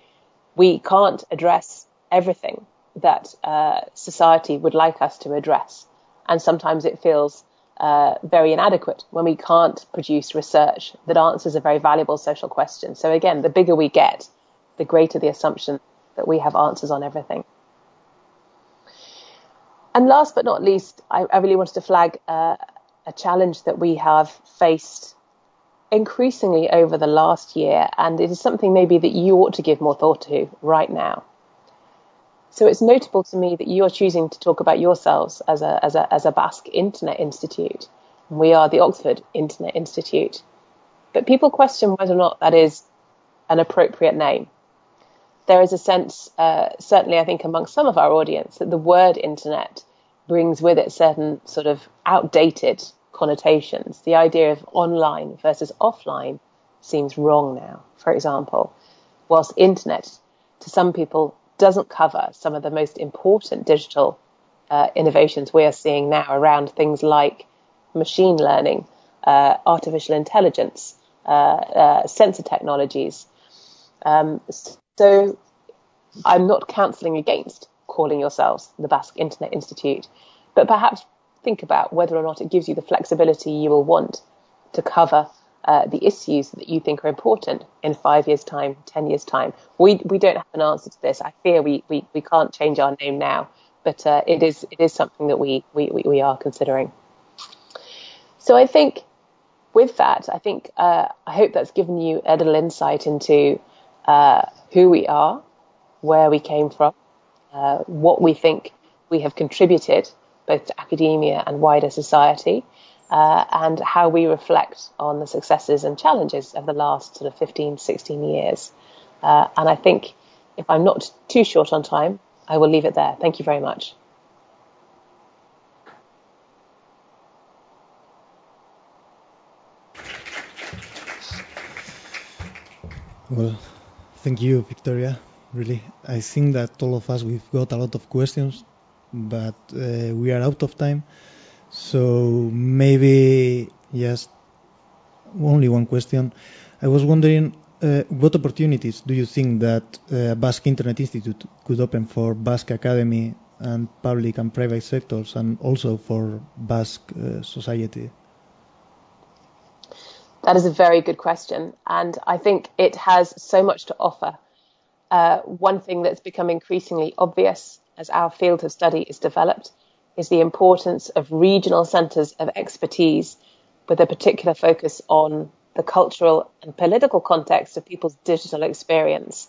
we can't address everything that society would like us to address. And sometimes it feels very inadequate when we can't produce research that answers a very valuable social question. So again, the bigger we get, the greater the assumption that we have answers on everything. And last but not least, I really wanted to flag a challenge that we have faced increasingly over the last year, and it is something maybe that you ought to give more thought to right now. So it's notable to me that you're choosing to talk about yourselves as a Basque Internet Institute. We are the Oxford Internet Institute. But people question whether or not that is an appropriate name. There is a sense, certainly I think amongst some of our audience, that the word internet brings with it certain sort of outdated connotations. The idea of online versus offline seems wrong now, for example, whilst internet to some people doesn't cover some of the most important digital innovations we are seeing now around things like machine learning, artificial intelligence, sensor technologies. So I'm not counselling against calling yourselves the Basque Internet Institute, but perhaps think about whether or not it gives you the flexibility you will want to cover the issues that you think are important in 5 years' time, 10 years' time. We don't have an answer to this. I fear we can't change our name now, but it is something that we are considering. So I think with that, I hope that's given you a little insight into who we are, where we came from, what we think we have contributed both to academia and wider society, and how we reflect on the successes and challenges of the last sort of 15, 16 years. And I think if I'm not too short on time, I will leave it there. Thank you very much. Well, thank you, Victoria. Really, I think that all of us, we've got a lot of questions, but we are out of time. So maybe just only one question. I was wondering, what opportunities do you think that Basque Internet Institute could open for Basque Academy and public and private sectors, and also for Basque society? That is a very good question, and I think it has so much to offer. One thing that's become increasingly obvious as our field of study is developed is the importance of regional centres of expertise with a particular focus on the cultural and political context of people's digital experience.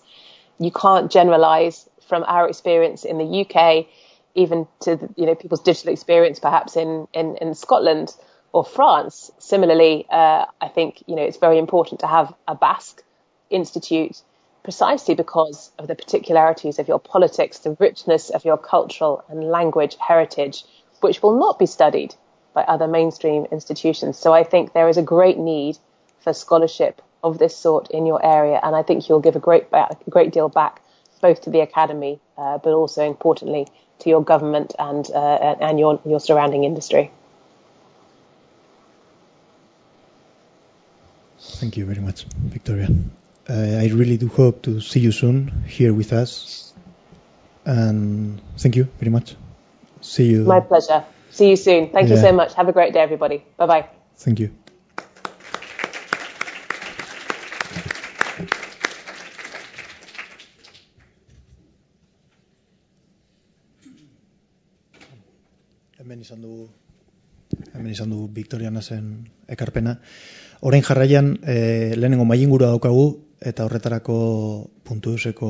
You can't generalise from our experience in the UK even to people's digital experience perhaps in Scotland or France. Similarly, I think it's very important to have a Basque institute precisely because of the particularities of your politics, the richness of your cultural and language heritage, which will not be studied by other mainstream institutions. So I think there is a great need for scholarship of this sort in your area, and I think you'll give a great deal back both to the academy, but also importantly to your government and your surrounding industry. Thank you very much, Victoria. I really do hope to see you soon here with us. And thank you very much. See you. My pleasure. See you soon. Thank you so much. Have a great day, everybody. Bye-bye. Thank you. Hemen izan du Victoria Nasen ekarpena. Orain jarraian, lehenengo mailingurua daukagu, eta horretarako Puntueuseko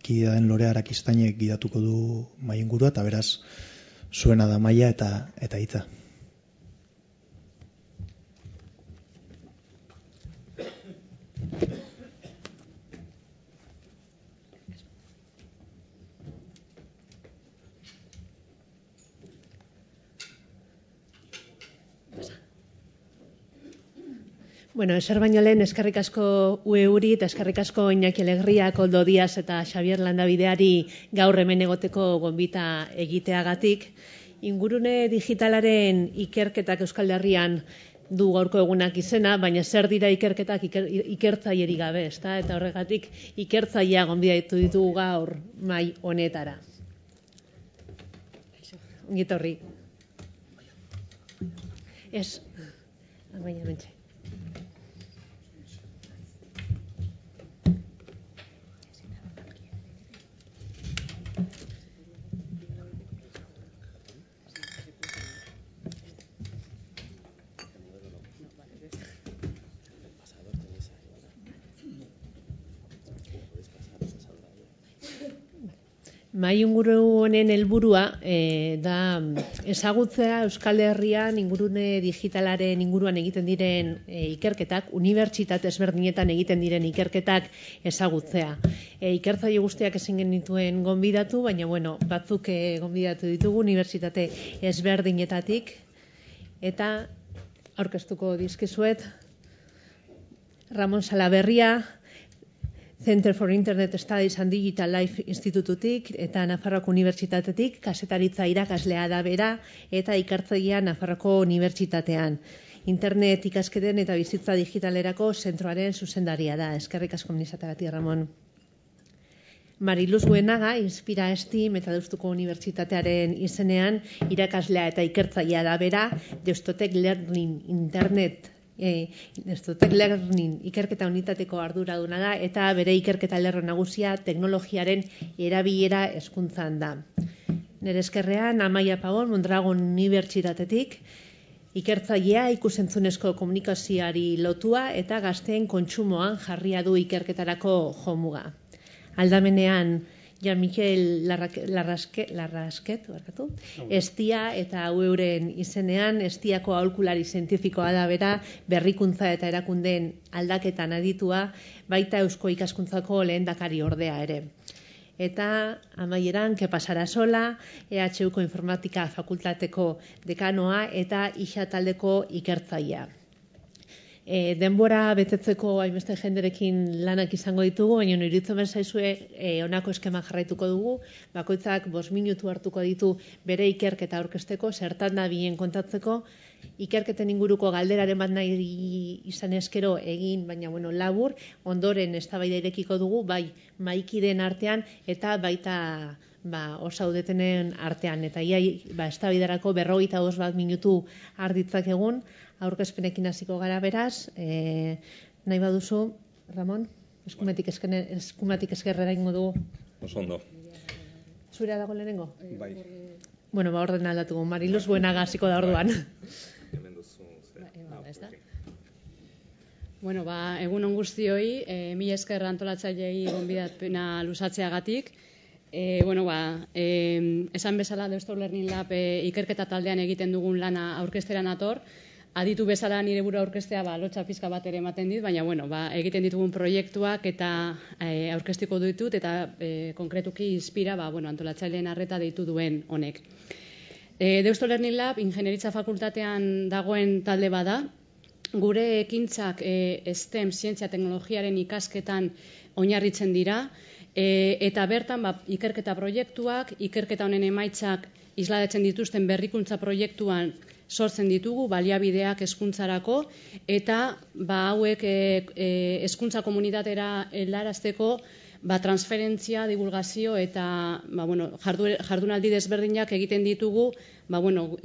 kideen Lorea Arakistainek gidatuko du mailingurua, eta beraz, zuena da maila eta hitza. Bueno, eser baino lehen eskerrik asko Ueuri eta eskerrik asko Iñaki Alegria, Koldo Diaz eta Xabier Landabideari gaur hemen egoteko gonbita egiteagatik. Ingurune digitalaren ikerketak Euskal Herrian du gaurko egunak izena, baina zer dira ikerketak ikertzailerik gabe, ezta? Eta horregatik ikertzailea gonbidatu ditugu gaur mahai honetara. Ongi etorri. Ez, baina mentxe. Mahai inguru honen helburua da ezagutzea Euskal Herrian ingurune digitalaren inguruan egiten diren ikerketak, unibertsitate ezberdinetan egiten diren ikerketak ezagutzea. Ikertzaile guztiak ezin genituen gonbidatu, baina batzuk gonbidatu ditugu unibertsitate ezberdinetatik eta aurkeztuko dizkizuet Ramon Salaberria, Center for Internet Studies and Digital Life Institututik eta Nafarroako Unibertsitatetik, kazetaritza irakaslea da bera eta ikertzailea Nafarroako Unibertsitatean. Internet ikasketen eta bizitza digitalerako zentroaren zuzendaria da. Eskerrik asko minizatagatik, Ramon. Mariluz Buenaga, Inspira Estim eta Deustuko Unibertsitatearen izenean, irakaslea eta ikertzailea da bera, Deustotek Learning Internet Deustotek Learning ikerketa unitateko arduraduna da eta bere ikerketa lerro nagusia teknologiaren erabilera hezkuntzan da. Nere eskerrean, Amaia Pabon, Mondragon Unibertsitatetik, ikertzailea ikusentzunezko komunikazioari lotua eta gazteen kontsumoan jarria du ikerketarako jomuga. Aldamenean, Jean-Michel Larrasket, Estia eta euren izenean, Estiako aholkulari zientifikoa da bera, berrikuntza eta erakundeen aldaketan aditua, baita Eusko Ikaskuntzako lehendakari ordea ere. Eta amaieran, Kepa Sarasola, EHUko Informatika Fakultateko dekanoa eta IXA taldeko ikertzailea. Denbora betetzeko hainbeste jenderekin lanak izango ditugu, baina iruditzen zaizue honako eskema jarraituko dugu, bakoitzak 5 minutu hartuko ditu bere ikerketa aurkezteko, zertan da bien kontatzeko, ikerketen inguruko galderaren bat nahi izan eskero egin, baina labur, ondoren eztabaida irekiko dugu, bai mahaikideen artean eta baita osaudetenen artean. Eta eztabaidarako 51 minutu arditzak egun, aurkezpenekin hasiko gara beraz, nahi baduzu, Ramon, eskumetik eskerrera ingo dugu. Oso ondo. Zurea dago lehenengo? Bai. Orden aldatugu, Mariluz Buenaga hasiko da orduan. Hemen duzu. Egun on guztioi, mila esker antolatzaileei gonbidapena luzatzeagatik. Esan bezala Deusto Learning Lab ikerketa taldean egiten dugun lana aurkezteran ator. Aditu bezala nire buru aurkeztea lotxa pizka bat ere ematen dit, baina egiten ditugun proiektuak eta aurkeztiko ditut eta konkretuki Inspira antolatzaileen arreta deitu duen honek. Deusto Learning Lab Ingenieritza Fakultatean dagoen talde bada. Gure ekintzak STEM zientzia teknologiaren ikasketan oinarritzen dira eta bertan ikerketa proiektuak, ikerketa honen emaitzak islatzen dituzten berrikuntza proiektuan sortzen ditugu, baliabideak hezkuntzarako eta hauek hezkuntza komunitatera helarazteko transferentzia, divulgazio eta jardunaldi desberdinak egiten ditugu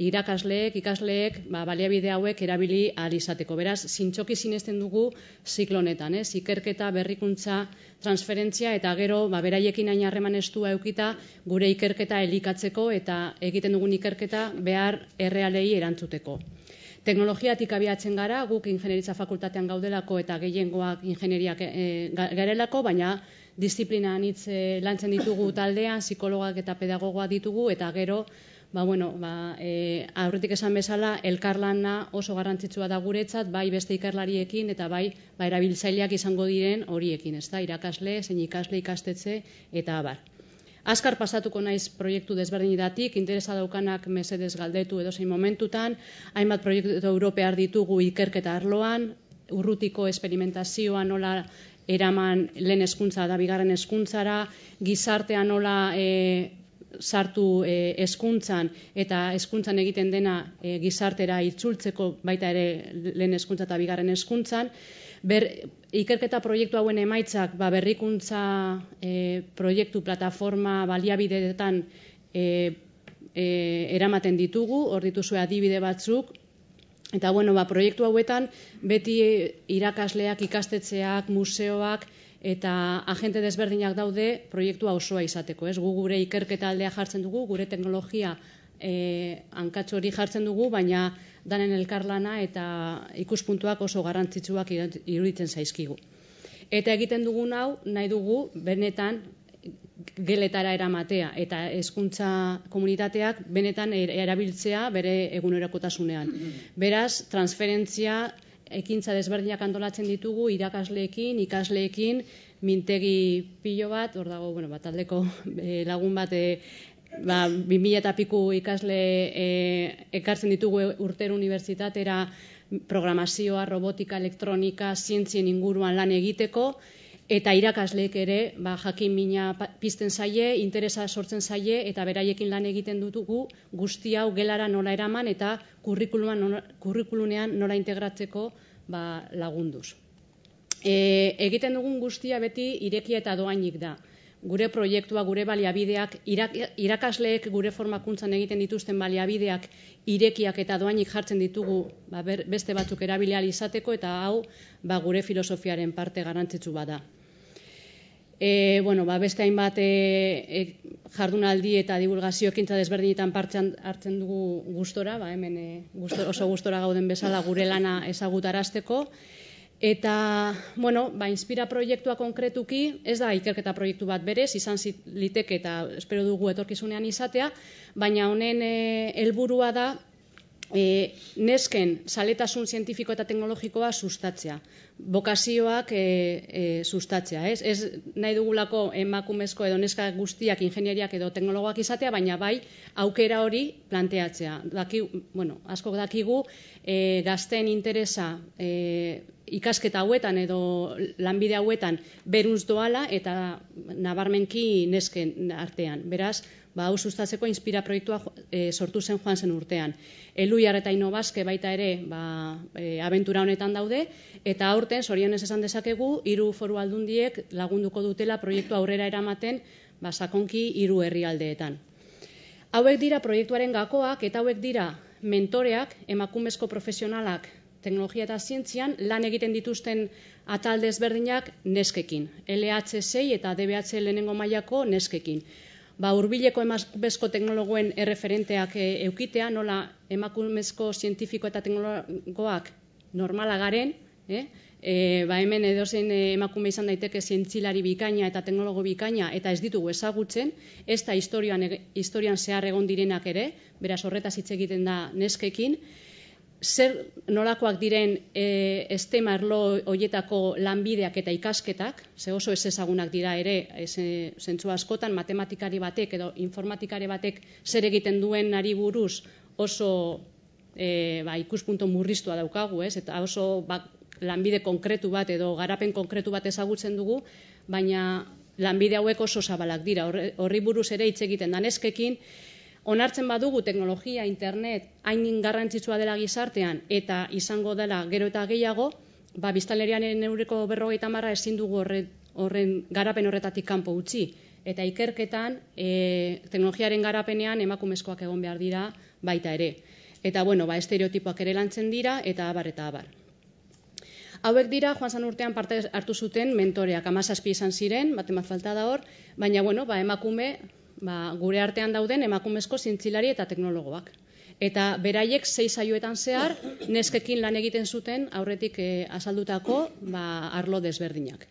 irakasleek, ikasleek baliabide hauek erabili ahal izateko. Beraz, zintzoki sinesten dugu ziklo honetan, ikerketa, berrikuntza, transferentzia eta gero beraiekin hain harreman estua eukita gure ikerketa elikatzeko eta egiten dugun ikerketa behar errealei erantzuteko. Teknologiatik abiatzen gara, guk Ingenieritza Fakultatean gaudelako eta gehiengoak ingenieriak garelako, baina disiplina anitz lantzen ditugu taldean, psikologak eta pedagogoak ditugu, eta gero, aurretik esan bezala, elkarlana oso garrantzitsua da guretzat, bai beste ikerlariekin eta bai erabiltzaileak izango diren horiekin, irakasle, zein ikasle ikastetxe eta abar. Azkar pasatuko naiz proiektu desberdinetatik, interesa daukanak mesedez galdetu edozein momentutan, hainbat proiektu europear ditugu ikerketa arloan, urrutiko esperimentazioa nola eraman lehen hezkuntza da bigarren hezkuntzara, gizartea nola sartu hezkuntzan eta hezkuntzan egiten dena gizartera itzultzeko baita ere lehen hezkuntza eta bigarren hezkuntzan. Ikerketa proiektu hauen emaitzak berrikuntza proiektu plataforma baliabideetan eramaten ditugu, hor dituzue adibide batzuk. Eta proiektu hauetan beti irakasleak, ikastetxeak, museoak eta agente desberdinak daude proiektua osoa izateko. Gu gure ikerketa aldea jartzen dugu, gure teknologia hankatxo hori jartzen dugu, baina danen elkarlana eta ikuspuntuak oso garrantzitsuak iruditzen zaizkigu. Eta egiten dugun hau nahi dugu benetan geletara eramatea eta hezkuntza komunitateak benetan erabiltzea bere egunerokotasunean. Beraz, transferentzia ekintza desberdinak antolatzen ditugu irakasleekin, ikasleekin, mintegi pilo bat, hor dago, taldeko lagun bat 2000 eta piku ikasle ekartzen ditugu urtero unibertsitatera programazioa, robotika, elektronika, zientzien inguruan lan egiteko, eta irakasleek ere jakin mina pizten zaie, interesa sortzen zaie, eta beraiekin lan egiten dutugu guzti hau gelara nola eraman eta kurrikulunean nola integratzeko lagunduz. Egiten dugun guztia beti irekia eta doainik da. Gure proiektua, gure baliabideak, irakasleek gure formakuntzan egiten dituzten baliabideak irekiak eta doainik jartzen ditugu beste batzuk erabili ahal izateko, eta hau gure filosofiaren parte garrantzitsu bada. Beste hainbat jardunaldi eta divulgazio ekintza desberdinetan parte hartzen dugu gustora, hemen oso gustora gauden bezala gure lana ezagutarazteko. Eta, Inspira proiektua konkretuki, ez da ikerketa proiektu bat berez, izan liteke eta espero dugu etorkizunean izatea, baina honen helburua da nesken zaletasun zientifiko eta teknologikoa sustatzea, bokazioak sustatzea. Ez nahi dugulako emakumezko edo neska guztiak ingenieriak edo teknologoak izatea, baina bai aukera hori planteatzea. Askok dakigu gazteen interesa ikasketa hauetan edo lanbide hauetan beruntz doala eta nabarmenki nesken artean. Beraz, hau sustatzeko Inspira proiektua sortu zen joan zen urtean. Eluiar eta Inobazke baita ere abentura honetan daude, eta aurten, zorionez esan dezakegu, 3 foru aldundiek lagunduko dutela proiektua aurrera eramaten sakonki 3 herrialdeetan. Hauek dira proiektuaren gakoak eta hauek dira mentoreak, emakumezko profesionalak teknologia eta zientzian lan egiten dituzten atal desberdinak neskekin. LH6 eta DBH lehenengo mailako neskekin. Hurbileko emakumezko teknologoen erreferenteak eukitea, nola emakumezko zientifiko eta teknologoak normala garen, hemen edozein emakume izan daiteke zientzilari bikaina eta teknologo bikaina eta ez ditugu ezagutzen, ez da historian zehar egon direnak ere, beraz horretaz hitz egiten da neskekin. Zer nolakoak diren STEM arlo horietako lanbideak eta ikasketak, ze oso ez ezagunak dira ere, zentzu askotan matematikari batek edo informatikari batek zer egiten duenari buruz oso ikuspuntu murriztua daukagu, eta oso lanbide konkretu bat edo garapen konkretu bat ezagutzen dugu, baina lanbide hauek oso zabalak dira, horri buruz ere hitz egiten da neskekin. Onartzen badugu teknologia, internet, hain garrantzitsua dela gizartean eta izango dela gero eta gehiago, biztanleriaren ehuneko 50% ezin dugu horren garapen horretatik kanpo utzi. Eta ikerketan, teknologiaren garapenean emakumezkoak egon behar dira baita ere. Eta, estereotipoak ere lantzen dira eta abar eta abar. Hauek dira, joan zan urtean parte hartu zuten mentoreak, 17 izan ziren, bat falta da hor, baina, emakume, gure artean dauden emakumezko zientzilari eta teknologoak. Eta beraiek 6 saioetan zehar neskekin lan egiten zuten aurretik azaldutako arlo desberdinak.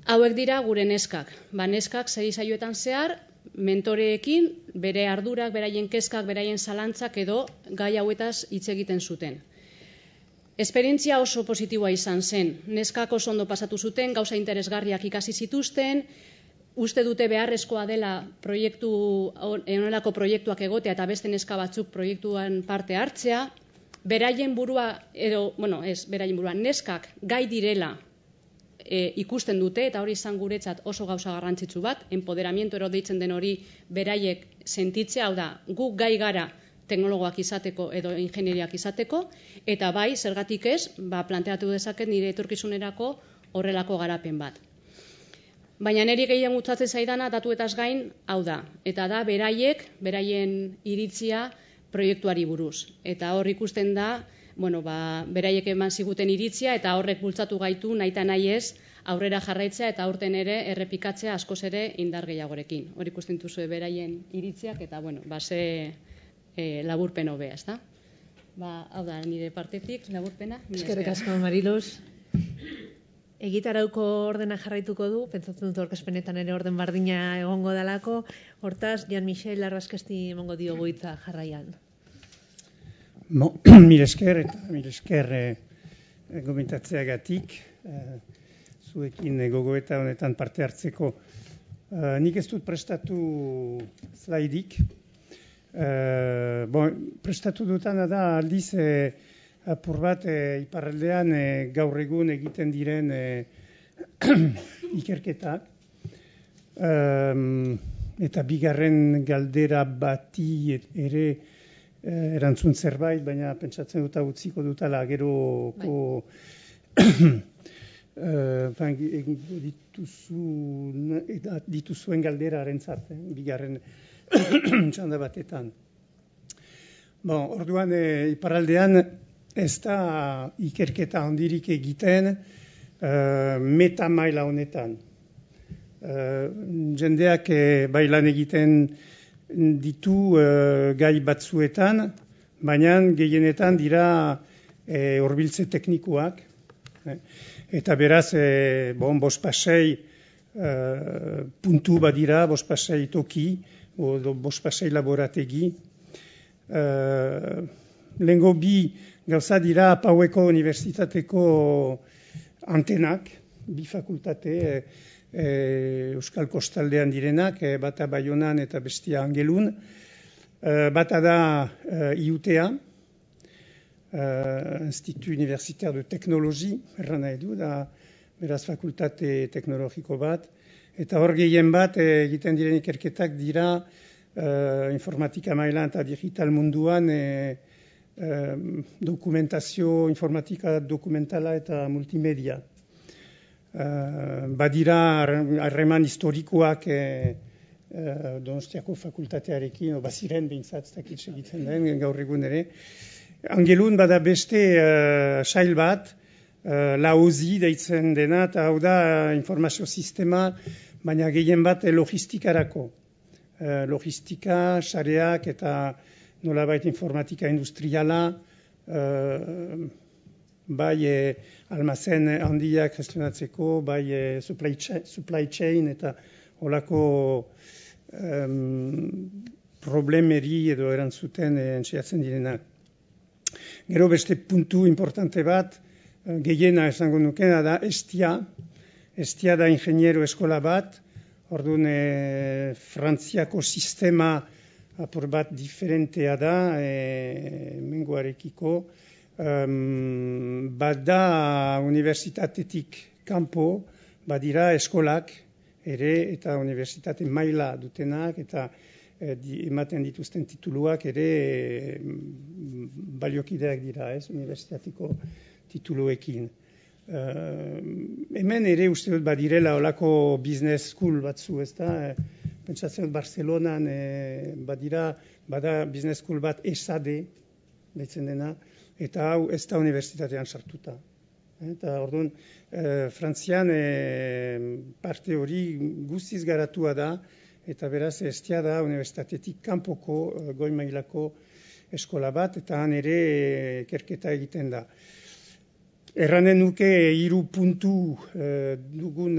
Hauek dira gure neskak. Neskak 6 saioetan zehar mentoreekin bere ardurak, beraien kezkak, beraien zalantzak edo gai hauetaz hitz egiten zuten. Esperientzia oso positiboa izan zen. Neskak oso ondo pasatu zuten, gauza interesgarriak ikasi zituzten, uste dute beharrezkoa dela honelako proiektuak egotea eta beste neska batzuk proiektuan parte hartzea, beraien burua, beraien burua, neskak gai direla ikusten dute, eta hori izan guretzat oso gauza garrantzitsu bat, empoderamiento deitzen den hori beraiek sentitzea, hau da, gu gai gara teknologoak izateko edo ingenieriak izateko, eta bai, zergatik ez, planteatu dezaket nire etorkizunerako horrelako garapen bat. Baina niri gehien gustatzen zaidana datuetaz gain, hau da, eta da beraien iritzia proiektuari buruz. Eta hor ikusten da, beraiek eman ziguten iritzia, eta horrek bultzatu gaitu nahita nahi ez aurrera jarraitzea eta aurten ere errepikatzea askoz ere indar gehiagorekin. Hor ikusten duzu beraien iritziak, eta ze laburpen hobea, ezta? Hau da, nire partetik, laburpena. Eskerrik asko, Mariluz. Egitarauko ordena jarraituko du, pentsatzen dut aurkezpenetan ere orden bardina egongo dalako, hortaz, Jean-Michel Arraskesti emango diogu hitza jarraian. Mil esker gomentatzeagatik, zuekin gogoeta honetan parte hartzeko. Nik ez dut prestatu slaidik. Prestatu dutana da aldiz apur bat iparraldean gaur egun egiten diren ikerketak. Eta bigarren galdera bati ere erantzun zerbait, baina pentsatzen dut utziko dutala geroko egingo dituzuen galderarentzat, bigarren txanda batetan. Orduan iparraldean ez da ikerketa handirik egiten meta maila honetan. Jendeak bailan egiten ditu gai batzuetan, baina gehienetan dira hurbiltze teknikoak. Eta beraz, bospasei puntu badira, bospasei toki, bospasei laborategi. Lehengo bi gauza dira Paueko Unibertsitateko antenak, bi fakultate Euskal Kostaldean direnak, bata Baionan eta bestia Angelun. Bata da IUTA, Institut Universitaire de Teknologi, erran nahi du, da beraz fakultate teknologiko bat. Eta hor gehien bat egiten diren ikerketak dira informatika mailan eta digital munduan dokumentazio, informatika dokumentala eta multimedia. Badira harreman historikoak Donostiako fakultatearekin, baziren behintzat, ez dakit segitzen den, gaur egun ere. Angelun bada beste sail bat, LAOSI deitzen dena, eta hau da informazio sistema, baina gehien bat logistikarako. Logistika, sareak eta nolabait informatika industriala, bai almazen handiak gestionatzeko, bai supply chain eta holako problemeri edo erantzuten entxeatzen direnak. Gero beste puntu importante bat, gehiena esango nukena da Estia. Estia da ingeniero eskola bat, orduan Frantziako sistema apur bat diferentea da, mengoarekiko. Bada unibertsitatetik kanpo, badira eskolak ere eta unibertsitate maila dutenak eta ematen dituzten tituluak ere baliokideak dira, unibertsitateko tituluekin. Hemen ere uste dut badirela olako business school batzu, ez da? Pentsatzen dut Barcelonan bada business school bat ESADE, deitzen dena, eta hau ez da unibertsitatean sartuta. Eta orduan, Frantzian parte hori guztiz garatua da, eta beraz Estia da unibertsitatetik kanpoko goi mailako eskola bat, eta han ere ikerketa egiten da. Erranen nuke 3 puntu dugun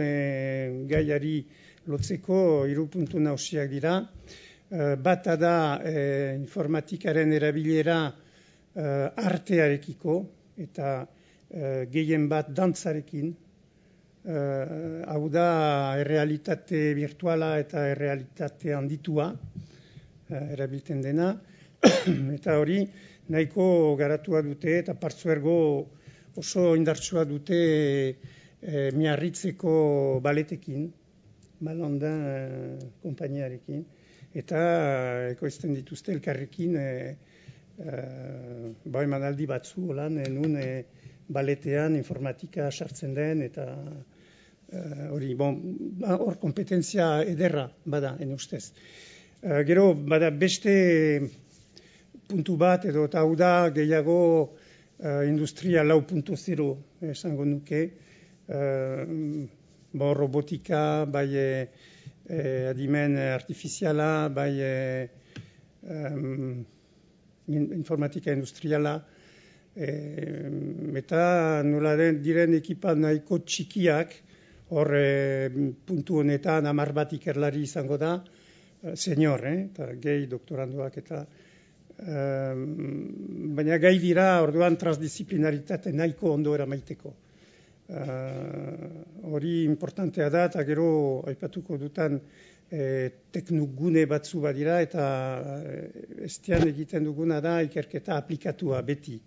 gaiari lotzeko 3 puntu nagusiak dira. Bata da informatikaren erabilera artearekiko eta gehien bat dantzarekin. Hau da errealitate virtuala eta errealitate handitua erabiltzen dena. Eta hori nahiko garatua dute eta partzuergo oso indartsua dute Miarritzeko baletekin, Malondin konpainiarekin, eta ekoizten dituzte elkarrekin emanaldi batzu, holan, nun baletean informatika sartzen den, eta hori, hor kompetentzia ederra bada, ustez. Gero, bada beste puntu bat, edo eta hau da gehiago industria 4.0 esango nuke, robotika, bai adimen artifiziala, bai informatika industriala, eta nola diren ekipa nahiko txikiak, hor puntu honetan 10 bat ikerlari izango da, senior, eta gehi doktorandoak eta baina gai dira orduan transdisciplinaritate nahiko ondo eramaiteko. Hori importantea da, eta gero aipatuko dutan teknogune batzu badira, eta estian egiten duguna da ikerketa aplikatua beti,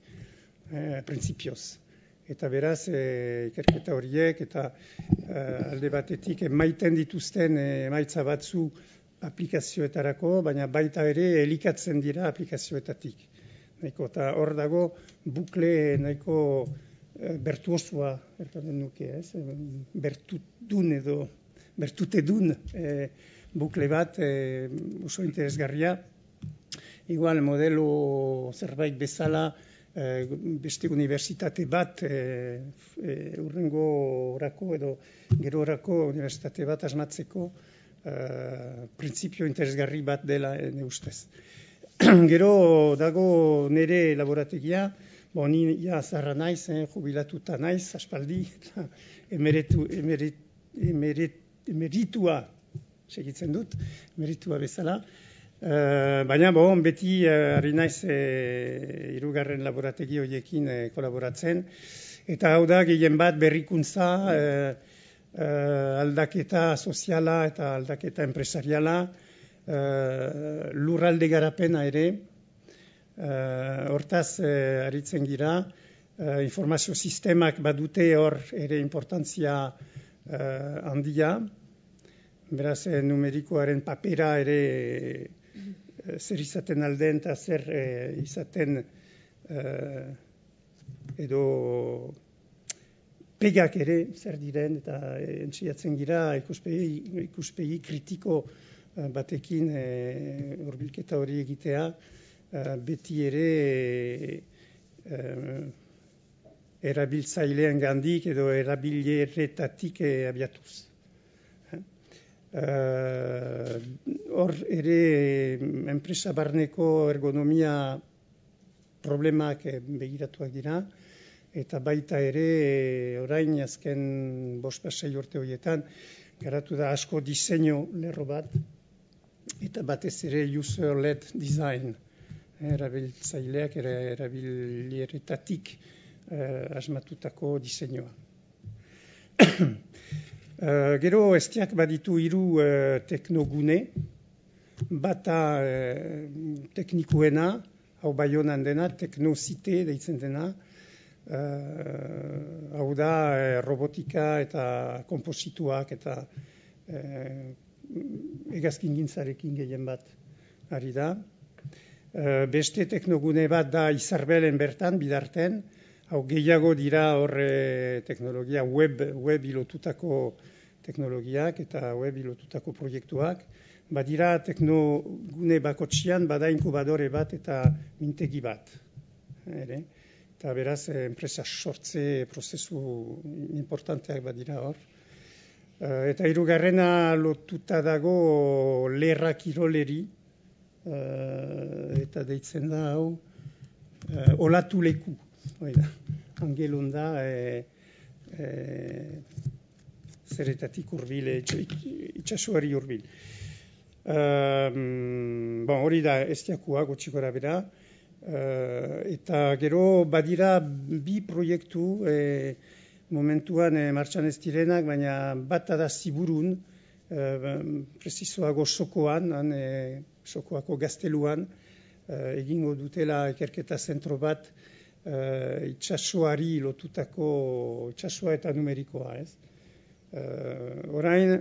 printzipioz. Eta beraz, ikerketa horiek, eta alde batetik emaiten dituzten emaitza batzu aplikazioetarako, baina baita ere elikatzen dira aplikazioetatik. Eta hor dago bukle nahiko bertuosua, ertanen nuke, bertutedun bukle bat oso interesgarria. Igual modelo zerbait bezala beste unibertsitate bat urrengo orako edo gero orako unibertsitate bat asmatzeko printzipio interesgarri bat dela ustez. Gero dago nire laborategia, ni zaharra naiz, jubilatuta naiz, aspaldi, emeritua segitzen dut, emeritua bezala. Baina beti ari naiz hirugarren laborategi horiekin kolaboratzen. Eta hau da gehien bat berrikuntza, aldaketa soziala eta aldaketa enpresariala, lurralde garapena ere, hortaz aritzen gira, informazio sistemak badute hor ere importantzia handia, beraz numerikoaren papera ere zer izaten alden eta zer izaten edo pegak ere zer diren, eta entziatzen gira ikuspegi kritiko batekin hurbilketa hori egitea, beti ere erabiltzailean gandik edo erabileretatik abiatuz. Hor ere enpresa barneko ergonomia problemak begiratuak dira, eta baita ere orain azken 5-6 urte horietan garatu da asko diseinu lerro bat, eta batez ere user-led design, erabiltzaileak erabileretatik asmatutako diseinua. Gero estiak baditu 3 teknogune, bata teknikuena, hau Baionan dena, teknozite deitzen dena, hau da robotika eta konposituak eta hegazkingintzarekin gehien bat ari da. Beste teknogune bat da Izarbelen bertan, bidarten, hau gehiago dira hor teknologia web ilotutako teknologiak eta web ilotutako proiektuak. Badira teknogune bakotxian bada inkubadore bat eta mintegi bat. Eta beraz, enpresa sortze prozesu importanteak badira hor. Eta hirugarrena lotuta dago lerra kiroleri, eta deitzen da hau olatu leku. Angelun da zeretatik urbil, itxasuari urbil. Hori da estiakua gutxi gora bera. Eta gero badira 2 proiektu momentuan martxan ez direnak, baina bat da Ziburun, presizoago Sokoan, Sokoako gazteluan, egingo dutela ikerketa zentro bat itsasoari lotutako itsasoa eta numerikoa, ez? Orain,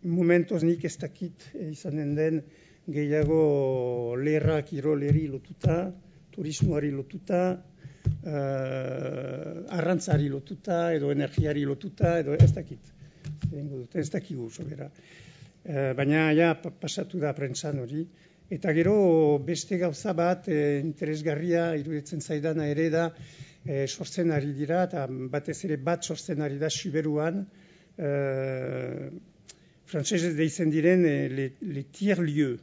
momentoz nik ez dakit izanen den gehiago lerra kiroleri lotuta, turismoari lotuta, arrantzari lotuta, edo energiari lotuta, edo ez dakit. Ez dakigu, sobera. Baina ja pasatu da prentsan hori. Eta gero beste gauza bat interesgarria iruditzen zaidana ere da sortzen ari dira, eta batez ere bat sortzen ari da Siberuan, frantsesez deitzen diren le tiers-lieux,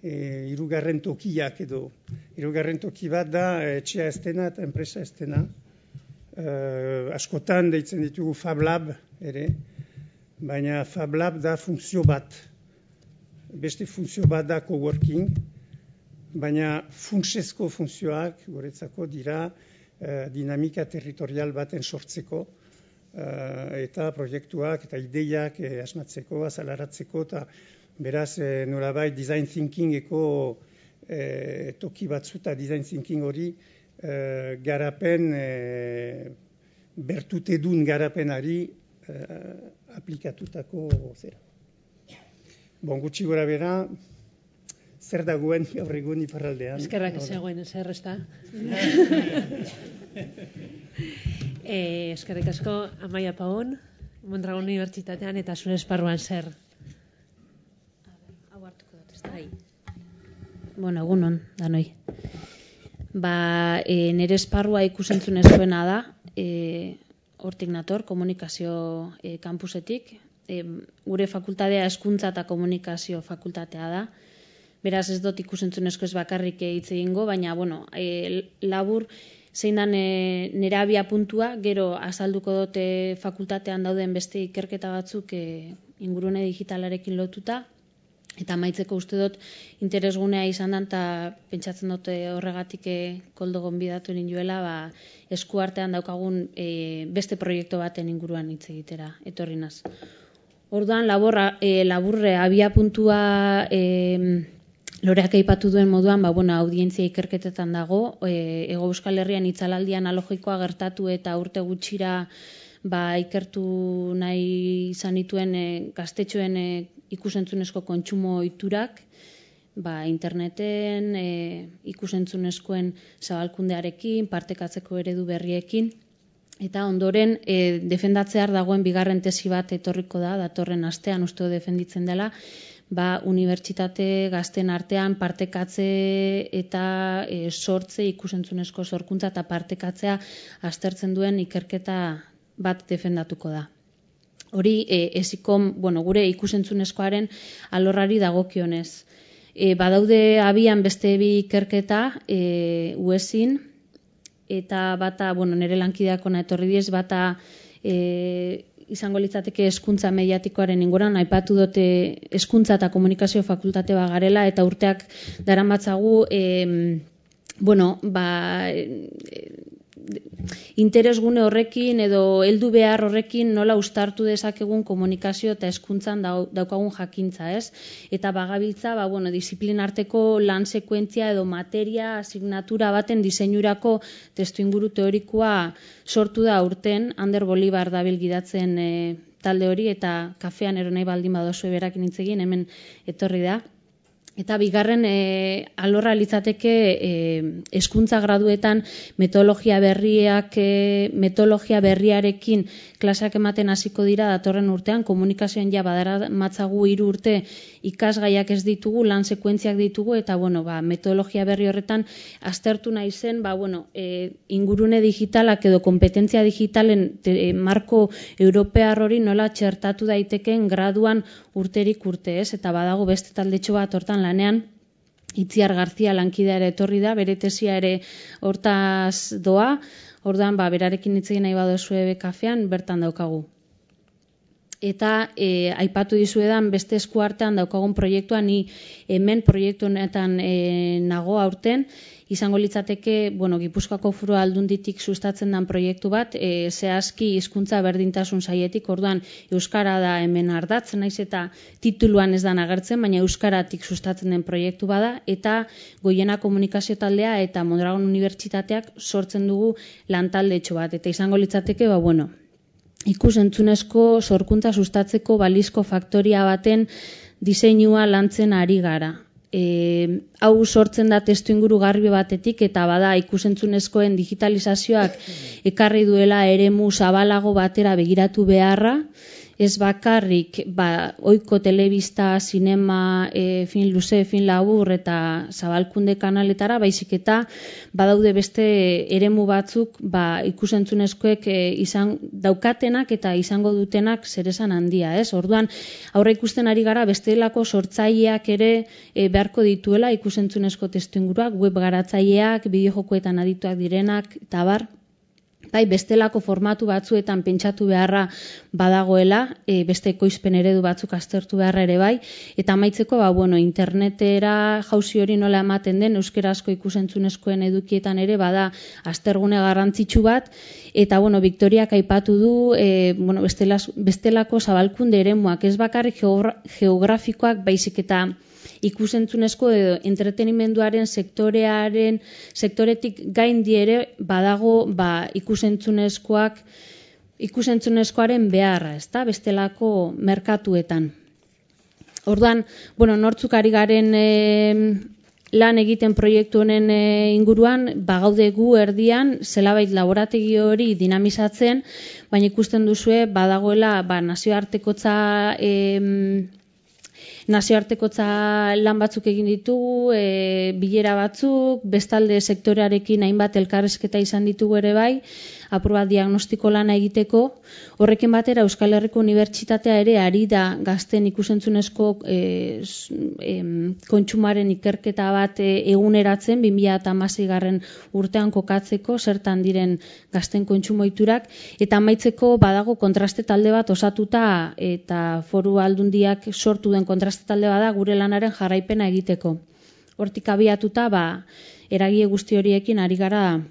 hirugarren tokiak edo. Hirugarren toki bat da etxea ez dena eta enpresa ez dena. Askotan deitzen ditugu Fab Lab ere, baina Fab Lab da funtzio bat. Beste funtzio bat da coworking, baina funtsezko funtzioak guretzako dira dinamika territorial baten sortzeko eta proiektuak eta ideiak asmatzeko, azalaratzeko, eta beraz nolabait design thinkingeko toki batzuta design thinking hori garapen, bertutedun garapenari aplikatutako zera. Bon, gutxi gora bera, zer dagoen gaur egun iparraldean. Eskerrak zegoen, zer ez da. Eskerrik asko, Amaia Paon, Mondragon Unibertsitatean eta zure esparruan zer. Hau hartuko dut, ez da gai. Bueno, egunon, danoi. Nire esparrua ikusentzunezkoena da, hortik nator, komunikazio kampusetik. Gure fakultatea hezkuntza eta komunikazio fakultatea da. Beraz ez dut ikusentzunezko ez bakarrik hitz egingo, baina labur zein da nire abia puntua, gero azalduko dut fakultatean dauden beste ikerketa batzuk ingurune digitalarekin lotuta, eta amaitzeko uste dut interesgunea izan da, eta pentsatzen dut horregatik koldo gonbidatu ninduela, eskuartean daukagun beste proiektu baten inguruan hitz egitera, etorri naz. Orduan, laburre abia puntua loreak aipatu duen moduan, audientzia ikerketetan dago, Hego Euskal Herrian itzalaldi analogikoa gertatu eta urte gutxira ikertu nahi izan dituen gaztetxoen ikusentzunezko kontsumo ohiturak, interneten, ikusentzunezkoen zabalkundearekin, partekatzeko eredu berriekin. Eta ondoren, defendatzear dagoen bigarren tesi bat etorriko da, datorren astean uste defenditzen dela, unibertsitate gazten artean partekatze eta sortze ikusentzunezko sorkuntza eta partekatzea aztertzen duen ikerketa bat defendatuko da. Hori, gure ikusentzunezkoaren alorrari dagokionez. Badaude abian beste bi ikerketa, UESin, eta nire lankideak ona etorri diez, izango litzateke hezkuntza mediatikoaren inguruan, aipatu dute hezkuntza eta komunikazio fakultate garela, eta urteak daramatzagu, interesgune horrekin edo heldu behar horrekin nola uztartu dezakegun komunikazio eta hezkuntzan daukagun jakintza, ez? Eta bagabiltza, disiplinarteko lan sekuentzia edo materia, asignatura baten diseinurako testuinguru teorikoa sortu da urten, Ander Bolibar dabil gidatzen talde hori, eta kafean ero nahi baldin badozue berakin hitz egin, hemen etorri da. Eta bigarren alorra litzateke hezkuntza graduetan metodologia berriarekin klaseak ematen hasiko dira datorren urtean, komunikazioan badaramatzagu 3 urte ikasgaiak ez ditugu, lan sekuentziak ditugu, eta metodologia berri horretan aztertu nahi zen, ingurune digitalak edo kompetentzia digitalen marko europear hori nola txertatu daitekeen graduan urterik urte, ez? Eta badago beste taldetxo bat hortan lanean, Itziar Garzia lankidea ere etorri da, bere tesia ere hortaz doa, orduan berarekin hitz egin nahi badozue kafean bertan daukagu. Eta aipatu dizuedan beste eskuartean daukagun proiektua, ni hemen proiektu honetan nago aurten, izango litzateke, Gipuzkoako Foru Aldunditik sustatzen den proiektu bat, zehazki hizkuntza berdintasun saietik, orduan euskara da hemen ardatz, naiz eta tituluan ez da agertzen, baina euskaratik sustatzen den proiektu bada, eta Goiena Komunikazio Taldea eta Mondragon Unibertsitateak sortzen dugu lantaldetxo bat, eta izango litzateke, ikus-entzunezko sorkuntza sustatzeko balizko faktoria baten diseinua lantzen ari gara. Hau sortzen da testuinguru garbi batetik, eta bada ikus-entzunezkoen digitalizazioak ekarri duela eremu zabalago batera begiratu beharra, ez bakarrik ohiko telebista, sinema, film luze, film labur eta zabalkunde kanaletara, baizik eta badaude beste eremu batzuk ikusentzunezkoek izan daukatenak eta izango dutenak zeresan handia, ez? Orduan, aurre ikusten ari gara bestelako sortzaileak ere beharko dituela ikusentzunezko testuinguruak, web garatzaileak, bideojokoetan adituak direnak, eta bar. Bestelako formatu batzuetan pentsatu beharra badagoela, beste ekoizpen eredu batzuk aztertu beharra ere bai, eta amaitzeko, internetera jauzi hori nola ematen den, euskerazko ikusentzunezkoen edukietan ere bada aztergune garrantzitsu bat, eta, Victoriak aipatu du, bestelako zabalkunde eremuak, ez bakarrik geografikoak, baizik eta ikusentzunezko edo entretenimenduaren sektoretik gaindi ere badago ikusentzunezkoaren beharra, ezta, bestelako merkatuetan. Orduan, nortzuk ari garen lan egiten proiektu honen inguruan, bagaude gu erdian, zelabait laborategi hori dinamizatzen, baina ikusten duzue badagoela nazioartekotza lan batzuk egin ditugu, bilera batzuk, bestalde sektorearekin hainbat elkarrizketa izan ditugu ere bai, apur bat diagnostiko lana egiteko. Horrekin batera Euskal Herriko Unibertsitatea ere ari da gazten ikusentzunezko kontsumaren ikerketa bat eguneratzen, 2016 urtean kokatzeko, zertan diren gazten kontsumo ohiturak, eta amaitzeko badago kontraste talde bat osatuta, eta Foru Aldundiak sortu den kontraste talde bada gure lanaren jarraipena egiteko. Hortik abiatuta, eragile guzti horiekin ari gara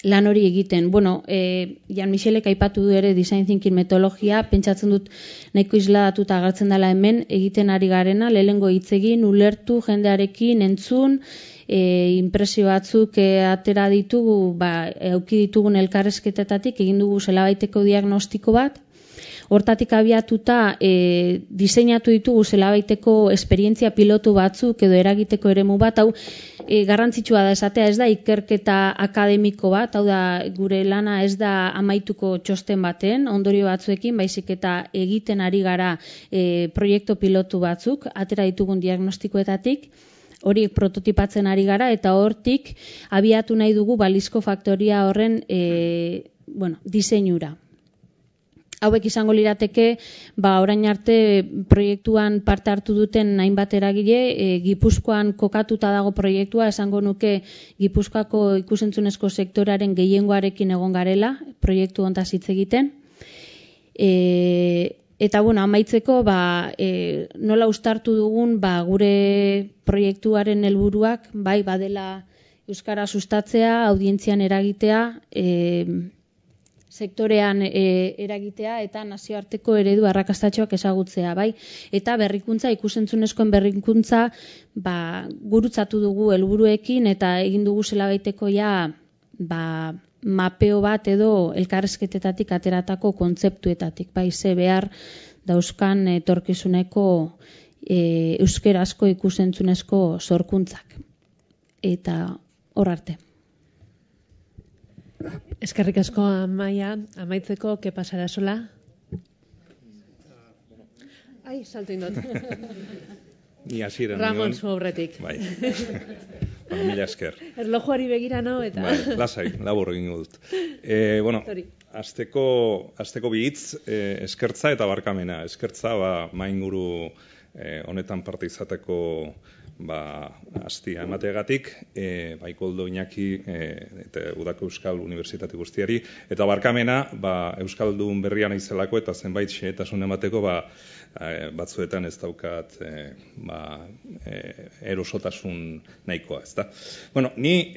lan hori egiten. Jan Michelek aipatu du ere design thinking metodologia, pentsatzen dut nahiko isladatuta agertzen dela hemen, egiten ari garena, lehengo hitz egin, ulertu, jendearekin, entzun, inpresio batzuk atera ditugu, eduki ditugun elkarrezketetatik, egin dugu zelabaiteko diagnostiko bat, hortatik abiatuta diseinatu ditugu zelabaiteko esperientzia pilotu batzuk edo eragiteko eremu bat, hau garrantzitsua da esatea, ez da ikerketa akademiko bat, hau da gure lana ez da amaituko txosten baten, ondorio batzuekin, baizik eta egiten ari gara proiektu pilotu batzuk, atera ditugun diagnostikoetatik, horiek prototipatzen ari gara, eta hortik abiatu nahi dugu balizko faktoria horren diseinura. Hauek izango lirateke, orain arte proiektuan parte hartu duten hainbat eragile, Gipuzkoan kokatuta dago proiektua, esango nuke Gipuzkoako ikusentzunezko sektorearen gehiengoarekin egon garela, proiektu hontaz hitz egiten. Eta, amaitzeko, nola uztartu dugun, gure proiektuaren helburuak, badela euskara sustatzea, audientzian eragitea, sektorean eragitea eta nazioarteko eredu arrakastatxoak ezagutzea, eta berrikuntza, ikusentzunezkoen berrikuntza gurutzatu dugu helburuekin eta egin dugu zelabaiteko mapeo bat edo elkarrezketetatik ateratako kontzeptuetatik, ze behar dauzkan etorkizuneko euskerazko ikusentzunezko sorkuntzak. Eta hor arte. Eskerrik asko, Amaia. Amaitzeko, ke pasara sola? Ai, salto indot. Ni hasieran Ramon zu aurretik. Bai. Mila esker. Erlojuari begira nao eta... Lasai, labur egingo dut. Asteko bi hitz, eskertza eta barkamena. Eskertza, mainguru honetan parte izateko astia emateagatik, Ikoldo Iñaki eta Udako Euskal Unibertsitate guztiari, eta barkamena Euskaldun berria naizelako eta zenbait xehetasun emateko batzuetan ez daukat erosotasun nahikoa, ezta? Bueno, ni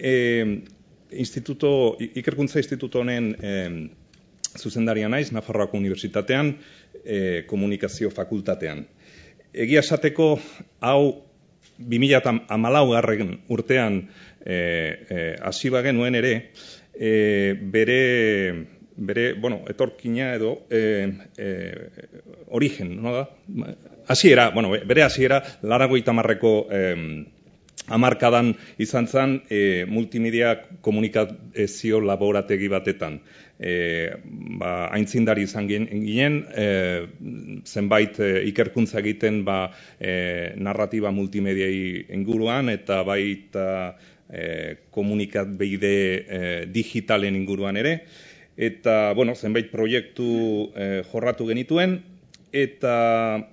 Ikerkuntza Instituto honen zuzendaria naiz, Nafarroako Unibertsitatean, komunikazio fakultatean. Egia esateko, hau 2014 urtean hasi bagenuen ere, bere etorkina edo origen, no da? Hasiera, bere hasiera 80ko hamarkadan izan zen multimedia komunikazio laborategi batetan. Aintzindari izan ginen, zenbait ikerkuntza egiten narratiba multimediai inguruan eta baita komunikabide digitalen inguruan ere. Eta, zenbait proiektu jorratu genituen, eta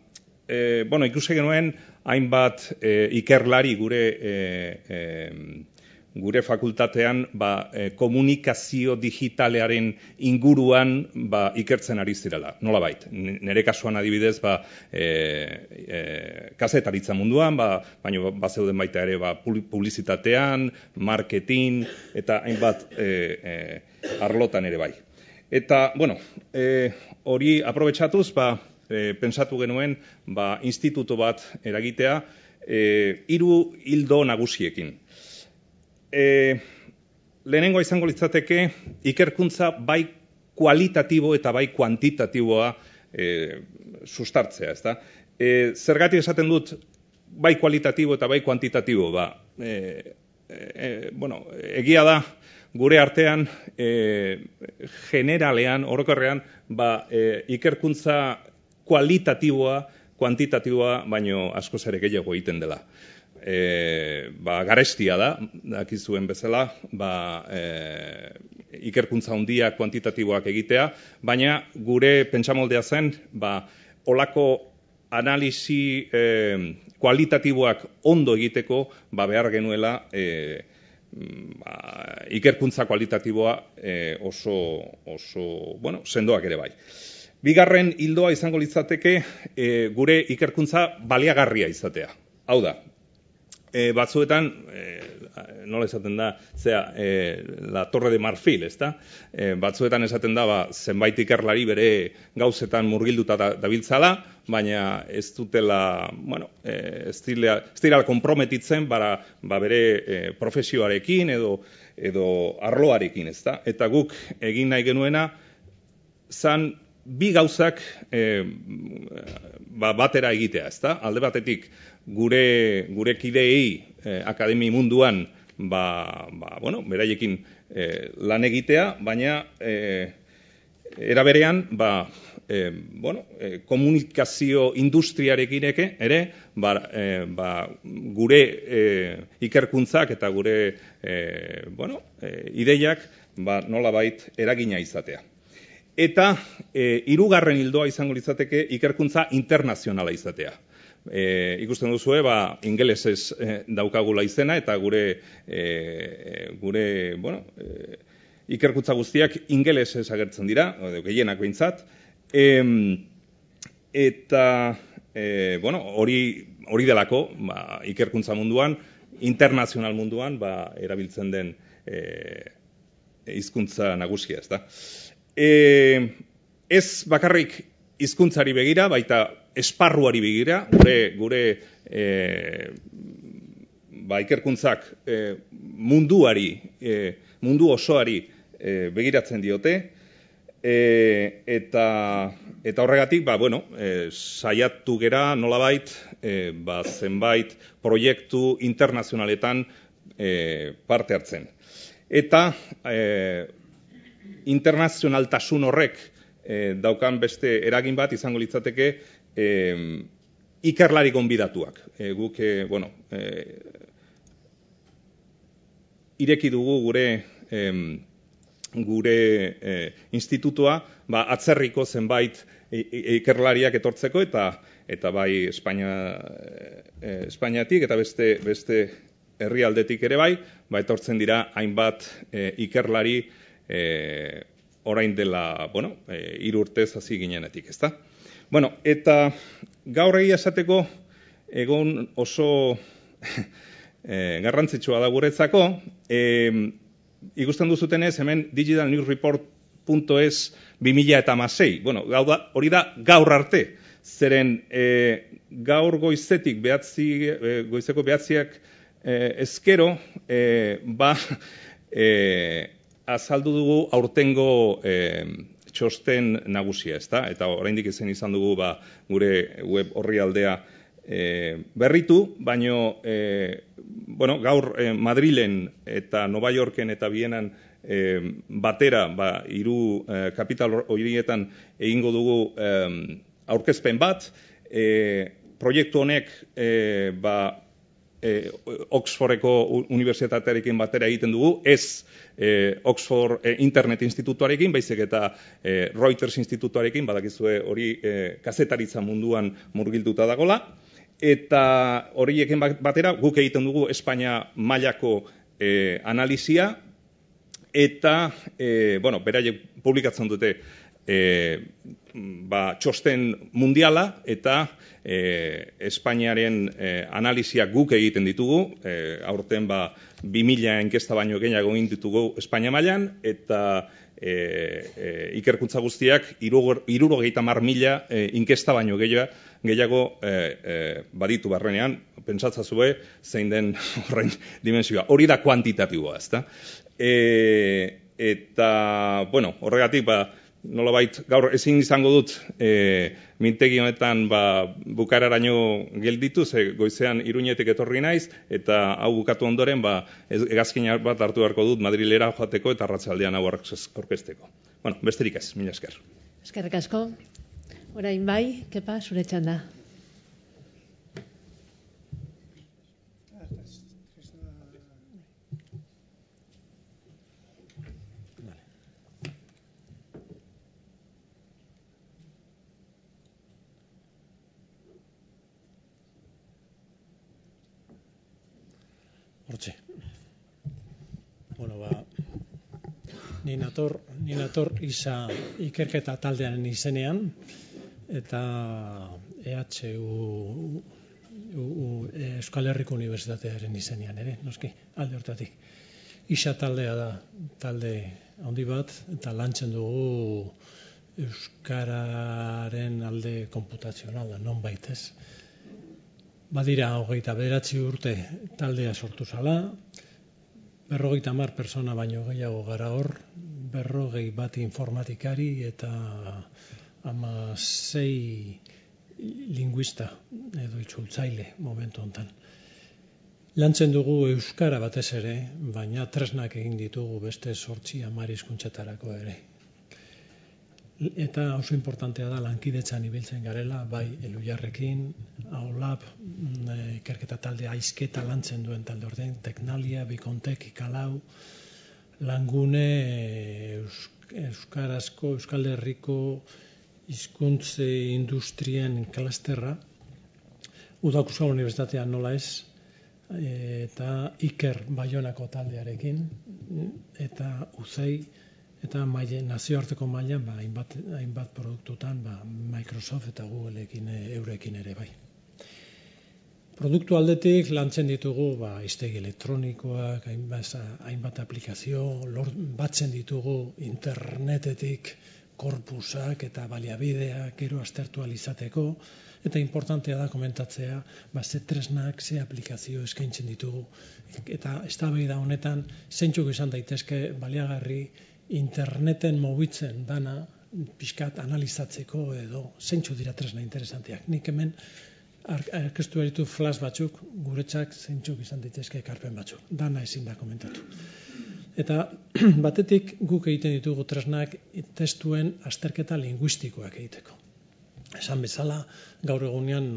ikusi genuen hainbat ikerlari gure fakultatean komunikazio digitalearen inguruan ikertzen ari zirela, nolabait. Nire kasuan adibidez, kazetaritza munduan, baina bazeuden baita ere publizitatean, marketing, eta hainbat arlotan ere bai. Eta, hori aprobetxatuz, pentsatu genuen instituto bat eragitea 3 ildo nagusiekin. Lehenengoa izango litzateke ikerkuntza bai kualitatibo eta bai kuantitatiboa sustartzea, ezta? Zergatik esaten dut bai kualitatibo eta bai kuantitatibo, egia da gure artean generalean, orokorrean, ikerkuntza kualitatiboa, kuantitatiboa, baino askoz ere gehiago egiten dela. Garestia da, dakizuen bezala, ikerkuntza handia kuantitatiboak egitea, baina gure pentsamoldea zen, olako analisi kualitatiboak ondo egiteko, behar genuela ikerkuntza kualitatiboa oso sendoak ere bai. Bigarren ildoa izango litzateke gure ikerkuntza baliagarria izatea. Hau da, batzuetan, nola esaten da, la Torre de Marfil, ezta? Batzuetan esaten da, zenbait ikerlari bere gauzetan murgilduta dabiltzala, baina ez dutela, ez dira konprometitzen bere profesioarekin edo arloarekin, ezta? Eta guk egin nahi genuena, zan bi gauzak batera egitea, ezta? Alde batetik, gure kideei akademi munduan beraiekin lan egitea, baina era berean komunikazio industriarekin ere gure ikerkuntzak eta gure ideiak nolabait eragina izatea. Eta hirugarren ildoa izango litzateke ikerkuntza internazionala izatea. Ikusten duzue, ingelesez daukagula izena, eta gure ikerkuntza guztiak ingelesez agertzen dira, gehienak behintzat. Eta hori delako, ikerkuntza munduan, internazional munduan, erabiltzen den hizkuntza nagusia, ezta? Ez bakarrik hizkuntzari begira, baita esparruari begira, gure ikerkuntzak mundu osoari begiratzen diote, eta horregatik, saiatu gera nolabait, zenbait proiektu internazionaletan parte hartzen. Eta internazionaltasun horrek daukan beste eragin bat izango litzateke ikerlari gonbidatuak. Guk, ireki dugu gure gure institutua atzerriko zenbait ikerlariak etortzeko eta bai Espainiatik eta beste herrialdetik ere bai, etortzen dira hainbat ikerlari orain dela, 3 urtez hasi ginenetik, ezta? Bueno, eta gaur egia esateko egon oso garrantzitsua da guretzako, ikusten duzutenez, hemen digitalnewsreport.es 2016. Bueno, hori da gaur arte. Zeren gaur goizetik goizeko 9:00 ezkero azaldu dugu aurtengo txosten nagusia, ezta? Eta oraindik ezin izan dugu gure web orrialdea berritu, baino gaur Madrilen eta Nova Yorken eta Vienan batera, 3 kapital horietan egingo dugu aurkezpen bat. Proiektu honek Oxfordeko unibertsitatearekin batera egiten dugu, ez Oxford Internet Institutuarekin, baizik eta Reuters Institutuarekin, badakizue hori kazetaritza munduan murgilduta dagola, eta horiekin batera guk egiten dugu Espainia mailako analisia, eta beraiek publikatzen dute txosten mundiala, eta Espainiaren analisia guk egiten ditugu, aurten 2000 enkesta baino gehiago egin ditugu Espainia mailan, eta ikerkuntza guztiak 70.000 inkesta baino gehiago baditu barrenean, pentsatzazue zein den horren dimensioa. Hori da kuantitatiboa, ezta? Eta, horregatik, nolabait, gaur ezin izango dut mintegi honetan bukararaino gelditu, ze goizean Iruñetik etorri naiz, eta hau bukatu ondoren hegazkin bat hartu beharko dut Madrilera joateko eta arratsaldean hau aurkezteko. Besterik ez, mila esker. Eskerrik asko. Orain bai, Kepa, zure txanda. Hortxe. Ni nator ISA ikerketa taldearen izenean, eta EHU Euskal Herriko Unibertsitatearen izenean ere, noski, alde hortatik. ISA taldea da talde handi bat, eta lantzen dugu Euskararen alde konputazionala, non baitez. Badira 29 urte taldea sortu zala, 50 persona baino gehiago gara hor, 41 informatikari eta 16 linguista edo itzultzaile momentu honetan. Lantzen dugu euskara batez ere, baina tresnak egin ditugu beste 8-10 hizkuntzetarako ere. Eta oso importantea da lankidetzan ibiltzen garela, bai Elujarrekin, AOLAB, ikerketa talde aizketa lantzen duen talde orden, Teknalia, Bikontek, Ikalau, Langune, Euskal Herriko hizkuntze industrien klasterra, Udako Unibertsitatean nola ez, eta Iker Baionako taldearekin, eta UCEI, eta nazioarteko mailan hainbat produktutan Microsoft eta Googleekin eurekin ere bai. Produktu aldetik lantzen ditugu hiztegi elektronikoak, hainbat aplikazio, batzen ditugu internetetik korpusak eta baliabideak gero aztertu alizateko, eta importantea da komentatzea, ze tresnak, ze aplikazio eskaintzen ditugu, eta eztabaida honetan zeintzuk izan daitezke baliagarri interneten mugitzen dana pixkat analizatzeko edo zeintzu dira tresna interesanteak. Nik hemen aurkeztu beritu flash batzuk, guretzak zeintzuk izan daitezke ekarpen batzuk. Dana ezin da komentatu. Eta batetik guk egiten ditugu tresnak testuen azterketa linguistikoak egiteko. Esan bezala, gaur egunean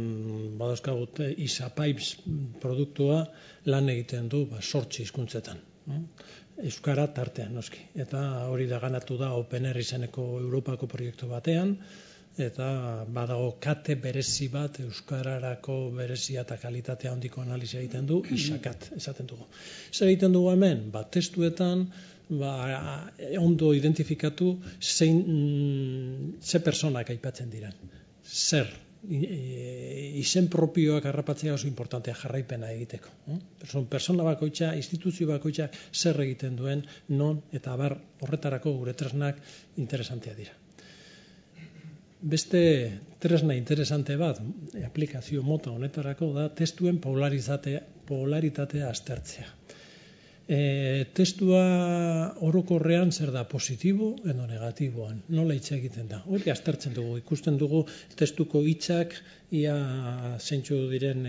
badauzkagut ISA Pipes produktua lan egiten du 8 hizkuntzetan. Euskara tartean noski. Eta hori da ganatu da OpenR izeneko Europako proiektu batean, eta badago kate berezi bat euskararako berezia eta kalitatea handiko analizia egiten du, isakat esaten dugu. Zer egiten dugu hemen? Testuetan ondo identifikatu ze personak aipatzen diren. Zer? Izen propioak harrapatzea oso importantea jarraipena egiteko. Persona bakoitza, instituzio bakoitza zer egiten duen, non eta abar horretarako gure tresnak interesantea dira. Beste tresna interesante bat, aplikazio mota honetarako da, testuen polaritatea aztertzea. Testua orokorrean zer da, positibo edo negatiboan, nola hitz egiten da. Hori aztertzen dugu, ikusten dugu testuko hitzak ia zeintzu diren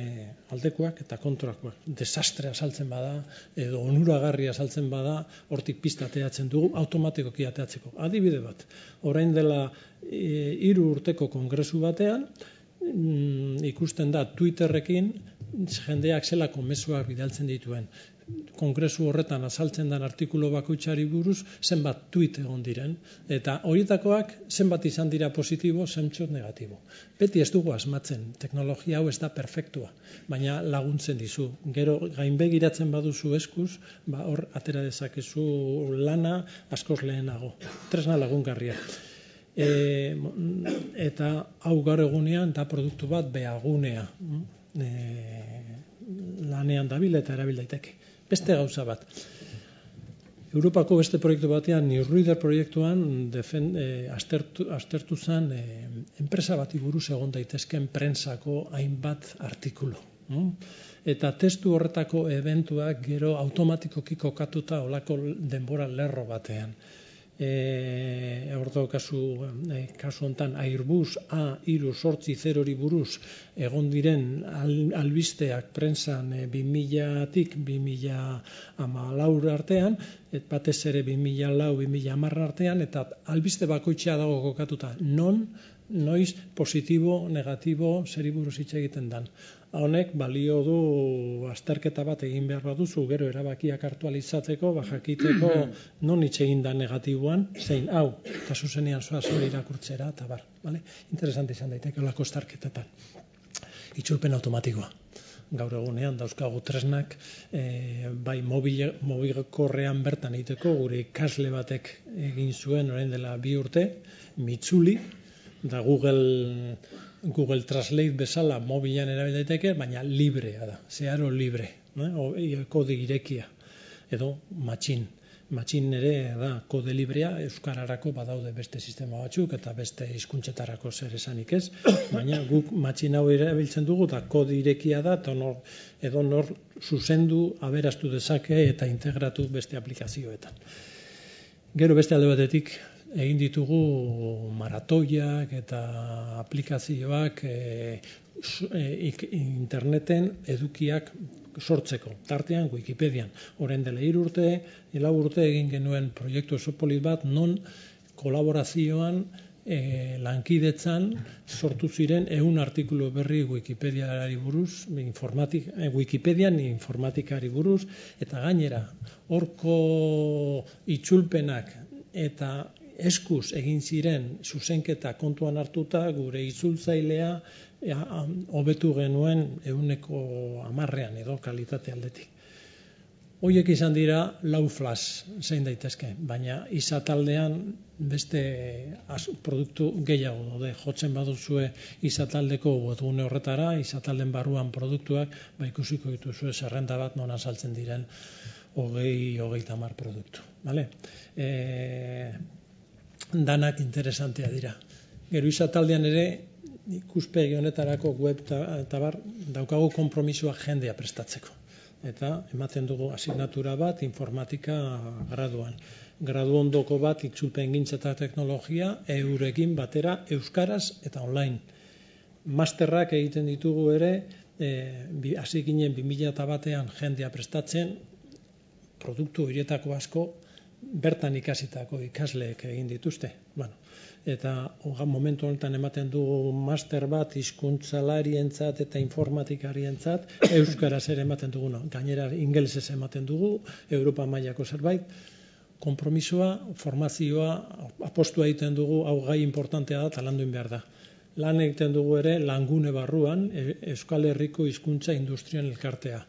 aldekoak eta kontrakoak. Desastrea saltzen bada, edo onuragarria saltzen bada, hortik pista ateatzen dugu, automatikoki ateatzeko. Adibide bat, orain dela 3 urteko kongresu batean, ikusten da Twitterrekin jendeak zelako mezuak bidaltzen dituen. Kongresu horretan azaltzen den artikulu bakoitzari buruz zenbat tweet egon diren, eta horietakoak zenbat izan dira positibo, zenbat negatibo. Beti ez dugu asmatzen, teknologia hau ez da perfektua, baina laguntzen dizu. Gero gainbegiratzen baduzu eskuz, hor atera dezakezu lana askoz lehenago. Tresna lagungarria. Eta hau gaur egunean da produktu bat behagunea. Lanean dabil eta erabil daiteke. Beste gauza bat. Europako beste proiektu batean, Newsreader proiektuan aztertu zen enpresa bati buruz egon daitezken prentsako hainbat artikulu. Eta testu horretako eventuak gero automatikoki kokatuta olako denbora lerro batean. Ordo kasu hontan Airbus A380 buruz egon diren albisteak prentsan 2000-tik 2014 artean, batez ere 2004-2010 artean, eta albiste bakoitza dago kokatuta noiz positibo, negatibo, zeri buruz hitz egiten dan. Honek balio du azterketa bat egin behar baduzu, gero erabakiak hartu alizatzeko, jakiteko non hitz egin da negatiboan, zein hau, eta zuzenean zoaz hori irakurtzera, eta bar. Interesante izan daiteke olako azterketetan. Itzulpen automatikoa. Gaur egunean dauzkagu tresnak, bai mobilkorrean bertan egiteko, gure ikasle batek egin zuen orain dela 2 urte, Mitsuli, da Google Translate bezala mobilan erabil daiteke, baina librea da, zeharo libre, kode irekia, edo matxin. Matxin ere da kode librea, euskararako badaude beste sistema batzuk eta beste hizkuntzetarako zer esanik ez, baina guk matxin hau erabiltzen dugu da kode irekia da, edo nor zuzendu, aberastu dezake eta integratu beste aplikazioetan. Gero beste alde batetik, egin ditugu maratoiak eta aplikazioak interneten edukiak sortzeko, tartean Wikipedian. Orain dela 3 urte, 4 urte egin genuen proiektu oso polit bat, non kolaborazioan lankidetzan sortu ziren 100 artikulu berri Wikipediari buruz, Wikipedian informatikari buruz, eta gainera, horko itzulpenak eta eskuz egin ziren zuzenketa kontuan hartuta gure itzultzailea hobetu genuen 110 edo kalitate aldetik. Hoiek izan dira 4 flash zein daitezke, baina izataldean beste produktu gehiago daude. Jotzen baduzue izataldeko webgune horretara, izatalden barruan produktuak, ikusiko dituzue zerrenda bat non azaltzen diren 20-30 produktu. Danak interesantea dira. Gero izataldean ere, ikuspegi honetarako web eta bar, daukagu konpromisoa jendea prestatzeko. Eta ematen dugu asignatura bat informatika graduan. Gradu ondoko bat itzulpen gintza eta teknologia, eurekin batera euskaraz eta online. Masterrak egiten ditugu ere, hasi ginen 2001an jendea prestatzen, produktu horietako asko bertan ikasitako ikasleek egin dituzte. Bueno, eta momentu honetan ematen dugu master bat hizkuntzalarientzat eta informatikarientzat, euskaraz ere ematen dugu, gainera ingelesez ematen dugu, Europa mailako zerbait, konpromisoa, formazioa, apostua egiten dugu, hau gai importantea da, eta landu behar da. Lan egiten dugu ere langune barruan Euskal Herriko hizkuntza industrian elkartea.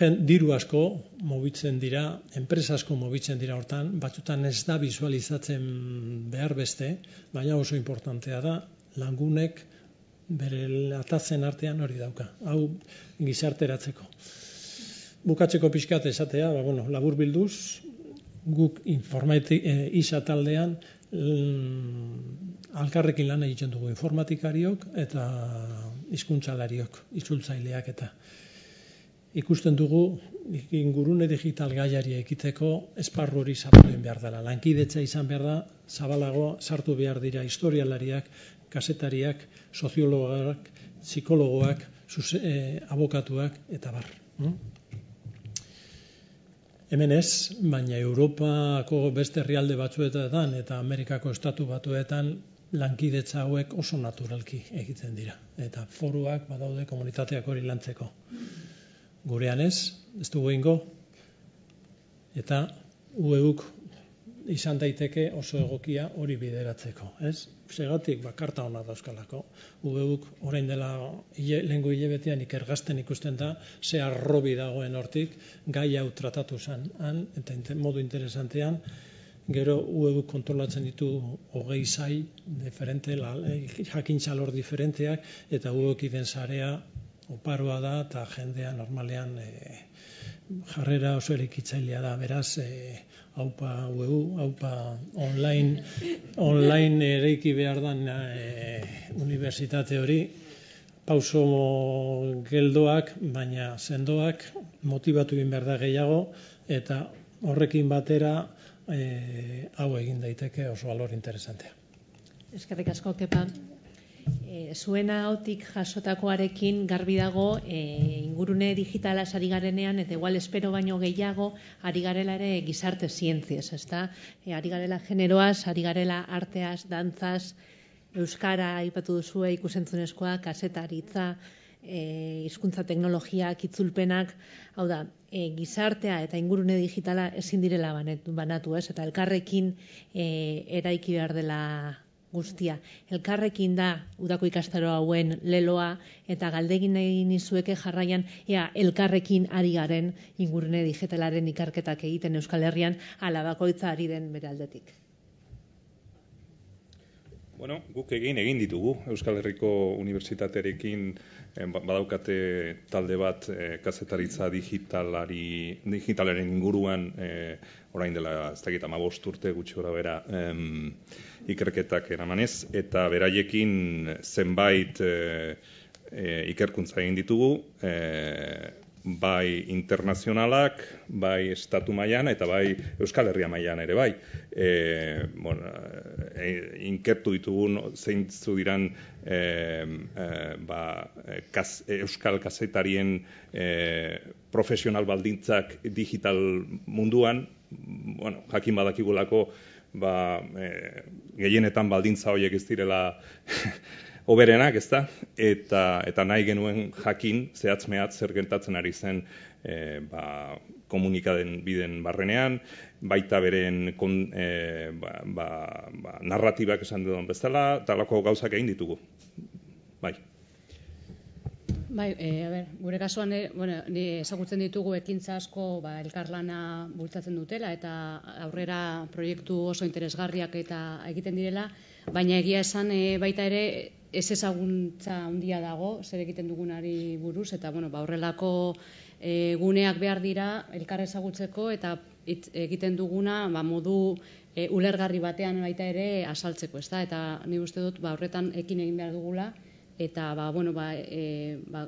Diru asko mobitzen dira, enpresa asko mobitzen dira hortan, batzutan ez da visualizatzen behar beste, baina oso importantea da, langunek bere atatzen artean hori dauka, hau gizarteratzeko. Bukatzeko pixkat esatea, labur bilduz, guk ISA taldean alkarrekin lan egiten dugu informatikariok eta hizkuntzalariok, itzultzaileak eta ikusten dugu ingurune digital gaiari ekiteko esparru hori zabaldu behar dela. Lankidetza izan behar da, zabalago sartu behar dira historialariak, kazetariak, soziologoak, psikologoak, abokatuak eta bar. Hemen ez, baina Europako beste herrialde batzuetan eta Amerikako estatu batuetan lankidetza hauek oso naturalki egiten dira. Eta foruak badaude komunitateak hori lantzeko. Gurean ez dugu ingo, eta UEUk izan daiteke oso egokia hori bideratzeko. Segatik karta hona dauzkalako. UEUk orain dela lehengo hilebetean ikergasten ikusten da, ze arrobi dagoen hortik, gai hau tratatu zen, eta modu interesantean, gero UEUk kontrolatzen ditu 20 sail diferente, jakintza lor diferenteak, eta UEUk iden sarea oparoa da, eta jendea normalean jarrera oso erikitzailea da, beraz, haupa UEU, haupa online ereiki behar dan unibertsitate hori, pauso geldoak, baina sendoak, motibatu egin behar da gehiago, eta horrekin batera hau egin daiteke oso alor interesantea. Eskerrik asko, Kepa. Zuena hautik jasotakoarekin garbi dago ingurune digitala ari garenean, eta igual espero baino gehiago ari garela ere gizarte zientziez, ezta? Ari garela generoaz, ari garela arteaz, dantzaz, euskara aipatu duzue ikusentzunezkoa, kazetaritza, hizkuntza teknologiak, itzulpenak, hau da, gizartea eta ingurune digitala ezin direla banatu, ez? Eta elkarrekin eraiki behar dela guztia. Elkarrekin da udako ikastaro hauen leloa, eta galdegin nahi nizueke jarraian elkarrekin ari garen ingurune digitalaren ikerketak egiten Euskal Herrian, ala bakoitza ari den bere aldetik. Bueno, guk egin ditugu Euskal Herriko Unibertsitatearekin badaukate talde bat kazetaritza digitalaren inguruan orain dela ez dakit 15 urte gutxi gorabehera ikerketak eramanez, eta beraiekin zenbait ikerkuntza egin ditugu, bai internazionalak, bai estatu mailan eta bai Euskal Herria mailan ere bai. Inkertu ditugun zeintzu diran euskal kazetarien profesional baldintzak digital munduan, jakin badakigulako gehienetan baldintza horiek ez direla oberenak, ezta? Eta nahi genuen jakin zehatz-mehatz zer gertatzen ari zen komunikaden biden barrenean, baita beren narratibak esan duen bezala, talako gauzak egin ditugu. Bai. Bai, gure kasuan ezagutzen ditugu ekintza asko elkarlana bultzatzen dutela eta aurrera proiektu oso interesgarriak eta egiten direla, baina egia esan baita ere ez ezaguntza handia dago zer egiten dugunari buruz, eta horrelako guneak behar dira elkar ezagutzeko eta egiten duguna modu ulergarri batean baita ere asaltzeko, ezta? Eta ni uste dut horretan ekin egin behar dugula, eta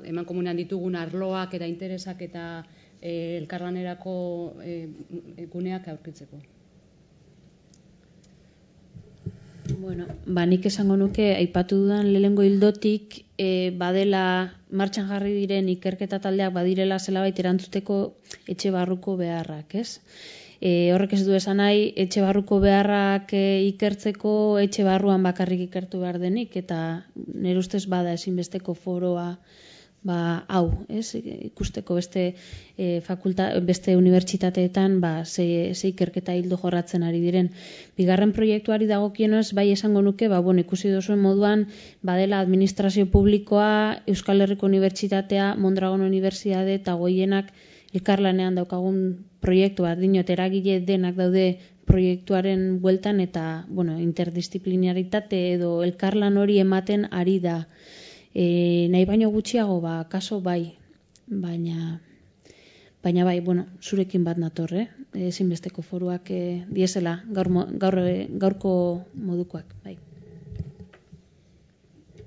eman komunean ditugun arloak eta interesak eta elkarlanerako guneak aurkitzeko. Nik esango nuke, aipatu dudan lehengo hildotik, badela martxan jarri diren ikerketa taldeak badirela zelabait erantzuteko etxe barruko beharrak, ez? Horrek ez du esan nahi, etxe barruko beharrak ikertzeko etxe barruan bakarrik ikertu behar denik, eta nire ustez bada ezinbesteko foroa hau, ikusteko beste unibertsitateetan ze ikerketa hildo jorratzen ari diren. Bigarren proiektuari dagokienez, bai esango nuke, ikusi duzuen moduan, badela administrazio publikoa, Euskal Herriko Unibertsitatea, Mondragon Unibertsitate eta Goienak elkarlanean daukagun proiektu bat, dinot, eragile denak daude proiektuaren bueltan, eta interdisciplinaritate edo elkarlan hori ematen ari da. Nahi baino gutxiago, kaso bai, baina bai, zurekin bat nator, ezinbesteko foruak diesela gaurko modukoak, bai.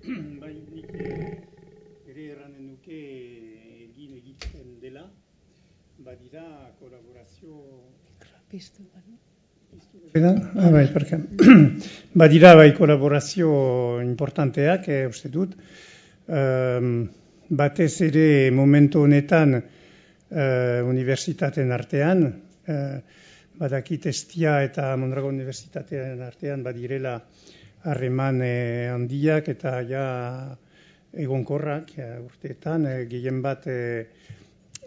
Bai, nik ere erranen nuke egiten dela, badira kolaborazio... Badira bai kolaborazio importanteak, uste dut, batez ere momentu honetan unibertsitateen artean, badakit Estia eta Mondragon Unibertsitateen artean badirela harreman handiak eta egonkorrak urteetan, gehien bat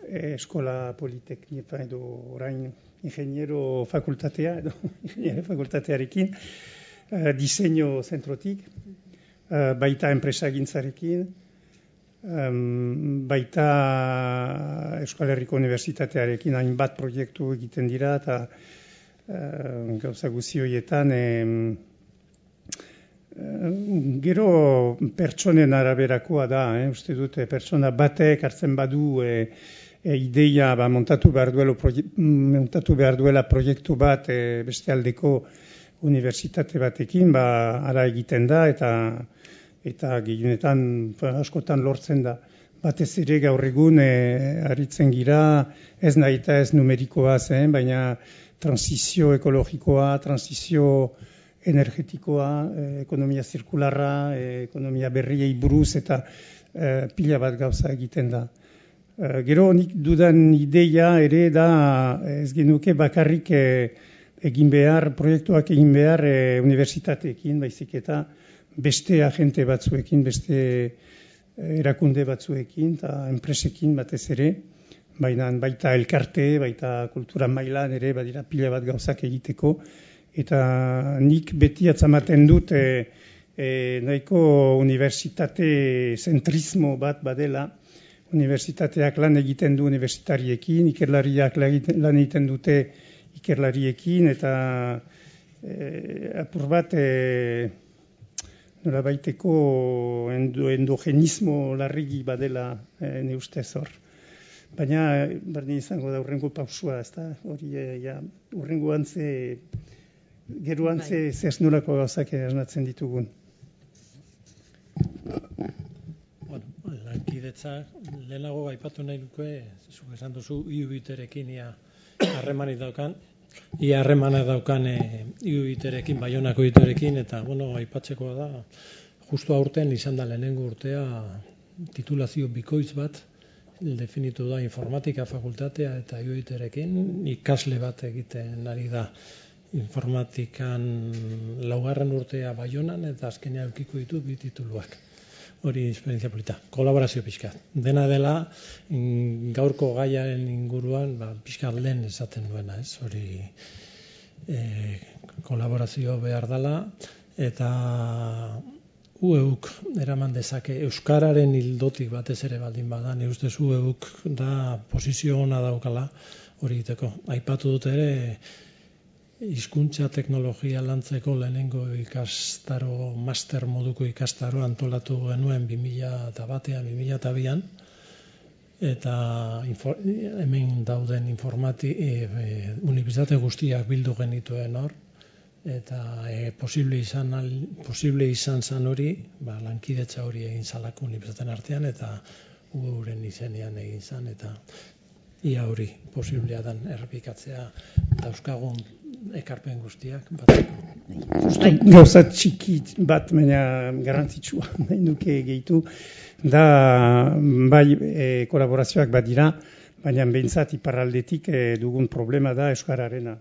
eskola politeknika edo orain ingeniero fakultatearekin, diseinu zentrotik, baita enpresagintzarekin, baita Euskal Herriko Unibertsitatearekin hainbat proiektu egiten dira, eta gauza guzti horietan gero pertsonen araberakoa da, uste dut pertsona batek hartzen badu ideia montatu behar duela proiektu bat beste aldeko unibertsitate batekin, ara egiten da eta gehienetan askotan lortzen da. Batez ere gaur egun aritzen gira, ez nahi eta ez numerikoa zen, baina transizio ekologikoa, transizio energetikoa, ekonomia zirkularra, ekonomia berriei buruz eta pila bat gauza egiten da. Gero nik dudan ideia ere da ez genuke bakarrik proiektuak egin behar unibertsitateekin, baizik eta beste agente batzuekin, beste erakunde batzuekin eta enpresekin batez ere, baita elkarte, baita kultura mailan ere badira pila bat gauzak egiteko, eta nik beti atzamaten dut nahiko unibertsitate zentrismo bat badela, unibertsitateak lan egiten du unibertsitariekin, ikerlariak lan egiten dute ikerlariekin, eta apur bat nola baiteko endogenismo larrigi badela ne ustez hor. Baina berdin izango da urrengo pausua, ez da, hori urrengo geruan ze nolako gauzak asmatzen ditugun. Lankidetza, lehenago aipatu nahi duke, zuk esan duzu IUBITerekin harremanik daukan, harremanak daukan IUBITerekin, Baionako IUBITerekin, eta aipatzekoa da, justu aurten izan da lehenengo urtea titulazio bikoitz bat, definitu da informatika fakultatea eta IUBITerekin, ikasle bat egiten ari da informatikan laugarren urtea Baionan, eta azkenean eukiko ditu bi tituluak. Hori esperientzia polita, kolaborazio pixkat. Dena dela, gaurko gaiaren inguruan, pixkat lehen esaten duena, ez? Hori kolaborazio behar dela, eta ueuk eraman dezake euskararen hildotik batez ere baldin bada, nire ustez ueuk da posizio ona daukala hori egiteko. Aipatu dut ere, hizkuntza teknologia lantzeko lehenengo ikastaro, master moduko ikastaro antolatu genuen 2001-an, 2002an, eta hemen dauden unibertsitate guztiak bildu genituen hor, eta posible izan zan hori, lankidetza hori egin zalako unibertsitateen artean, eta uren izenean egin zan, eta ia hori posiblea dan errepikatzea dauzkagun ekarpen guztiak. Gauza txiki bat, baina garrantzitsua nahi nuke gehitu, da bai kolaborazioak bat dira, baina behintzat iparraldetik dugun problema da euskararena.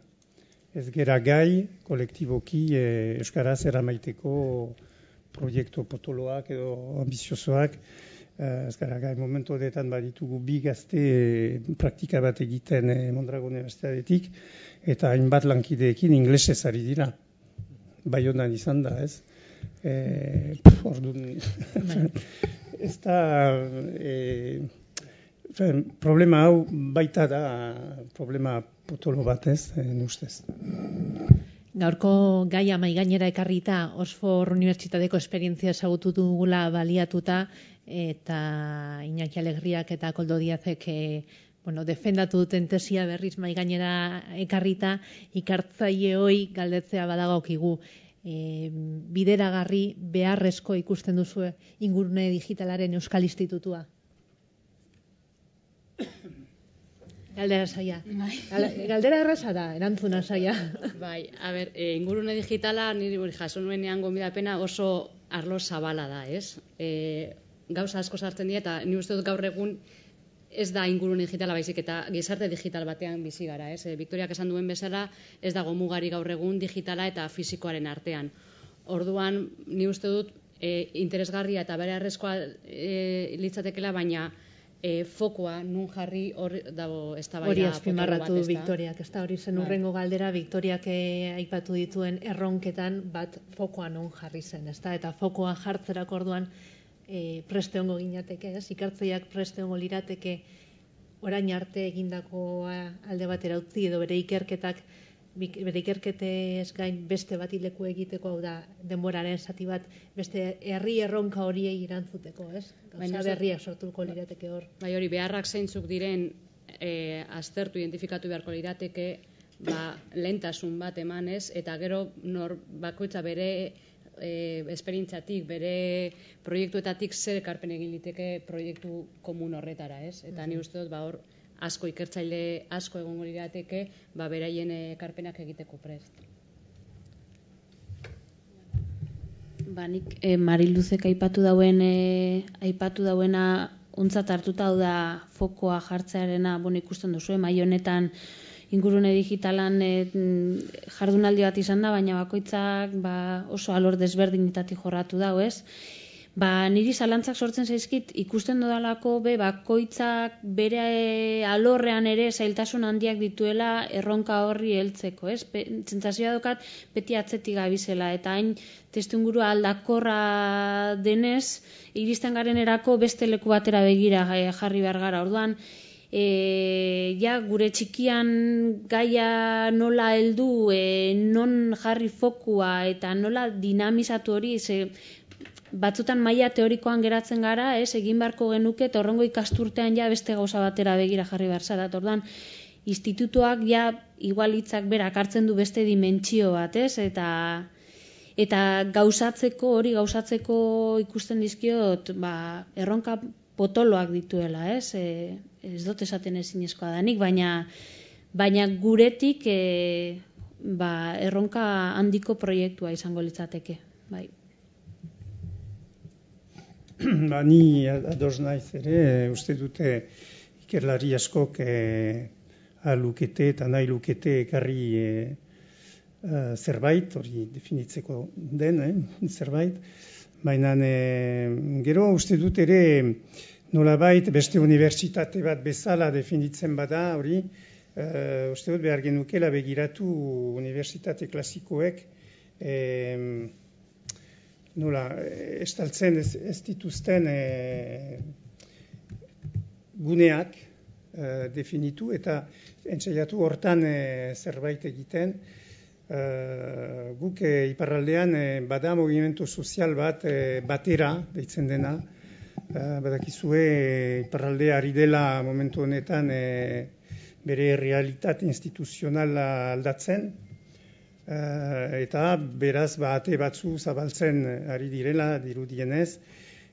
Ez gera gai, kolektiboki euskaraz eramaiteko proiektu potoloak edo ambiziosoak. Ez gara gai momentu honetan baditugu bi gazte praktika bat egiten Mondragon Universitatetik, eta hainbat lankideekin inglesez ari dira. Baionan izan da, ez? Orduan, ez da... Problema hau baita da problema potolo bat, ez, ustez. Gaurko gaia maigainera ekarrita, Oxford Unibertsitateko esperientzia ezagutu dugula baliatuta, eta Iñaki Alegriak eta Koldo Diazek defendatu duten tesia berriz maigainera ekarrita, ikartzaileoi galdetzea badagokigu. Bideragarri beharrezko ikusten duzue ingurune digitalaren Euskal Institutua? Galdera saia. Galdera erraza da, erantzuna saia. Bai, ingurune digitala niri jaso nuenean gonbidapena oso arlo zabala da, ez? Gauza asko sartzen dira, eta ni uste dut gaur egun ez da ingurune digitala baizik eta gizarte digital batean bizi gara, ez? Victoriak esan duen bezala, ez dago mugari gaur egun digitala eta fisikoaren artean. Orduan, ni uste dut interesgarria eta beharrezkoa litzatekeela, baina fokoa nun jarri hor dago eztabaida. Hori azpimarratu Victoriak, ez da hori zen hurrengo galdera, Victoriak aipatu dituen erronketan bat fokoa nun jarri zen, ez da? Eta fokoa jartzerako orduan preste hongo ginateke, ez? Ikartzaileak preste hongo lirateke orain arte egindakoa alde batera utzi edo bere ikerketez gain beste bati leku egiteko, hau da denboraren zati bat beste herri erronka horiei erantzuteko, ez? Gauza berriak sortuko lirateke hor. Bai, hori beharrak zeintzuk diren aztertu identifikatu beharko lirateke, lehentasun bat emanez, eta gero bakoitza bere esperientziatik, bere proiektuetatik zer ekarpen egin liteke proiektu komun horretara, ez? Eta ni uste dut hor asko ikertzaile asko egongo lirateke beraien ekarpenak egiteko prest. Nik Mariluzek aipatu dauena ontzat hartuta da fokoa jartzearena, ikusten duzu, mai honetan ingurune digitalan jardunaldi bat izan da, baina bakoitzak oso alor desberdinetatik jorratu dago, ez? Niri zalantzak sortzen zaizkit ikusten dudalako bakoitzak bere alorrean ere zailtasun handiak dituela erronka horri heltzeko, ez? Sentsazioa daukat beti atzetik gabizela, eta hain testuingurua aldakorra denez, iristen garenerako beste leku batera begira jarri behar gara. Orduan, gure txikian gaia nola heldu, non jarri fokua eta nola dinamizatu hori, batzutan maila teorikoan geratzen gara, egin beharko genuke, eta horrengo ikasturtean beste gauza batera begira jarri behar zara. Orduan, institutuak igual hitzak berak hartzen du beste dimentsio bat, eta hori gauzatzeko ikusten dizkiot, erronka potoloak dituela, ez dut esaten ezinezkoa danik, baina guretik erronka handiko proiektua izango litzateke, bai. Ni ados naiz ere, uste dute ikerlari askok lukete eta nahi lukete ekarri zerbait, hori definitzeko den, zerbait, baina gero uste dut ere nolabait beste unibertsitate bat bezala definitzen bada, hori uste dut behar genukela begiratu unibertsitate klasikoek nola, estaltzen ez dituzten guneak definitu eta entzaiatu hortan zerbait egiten. Guk iparraldean bada movimentu sozial bat batera deitzen dena. Badakizue iparraldea ari dela momentu honetan bere realitate instituzionala aldatzen. Eta beraz ate batzu zabaltzen ari direla dirudienez,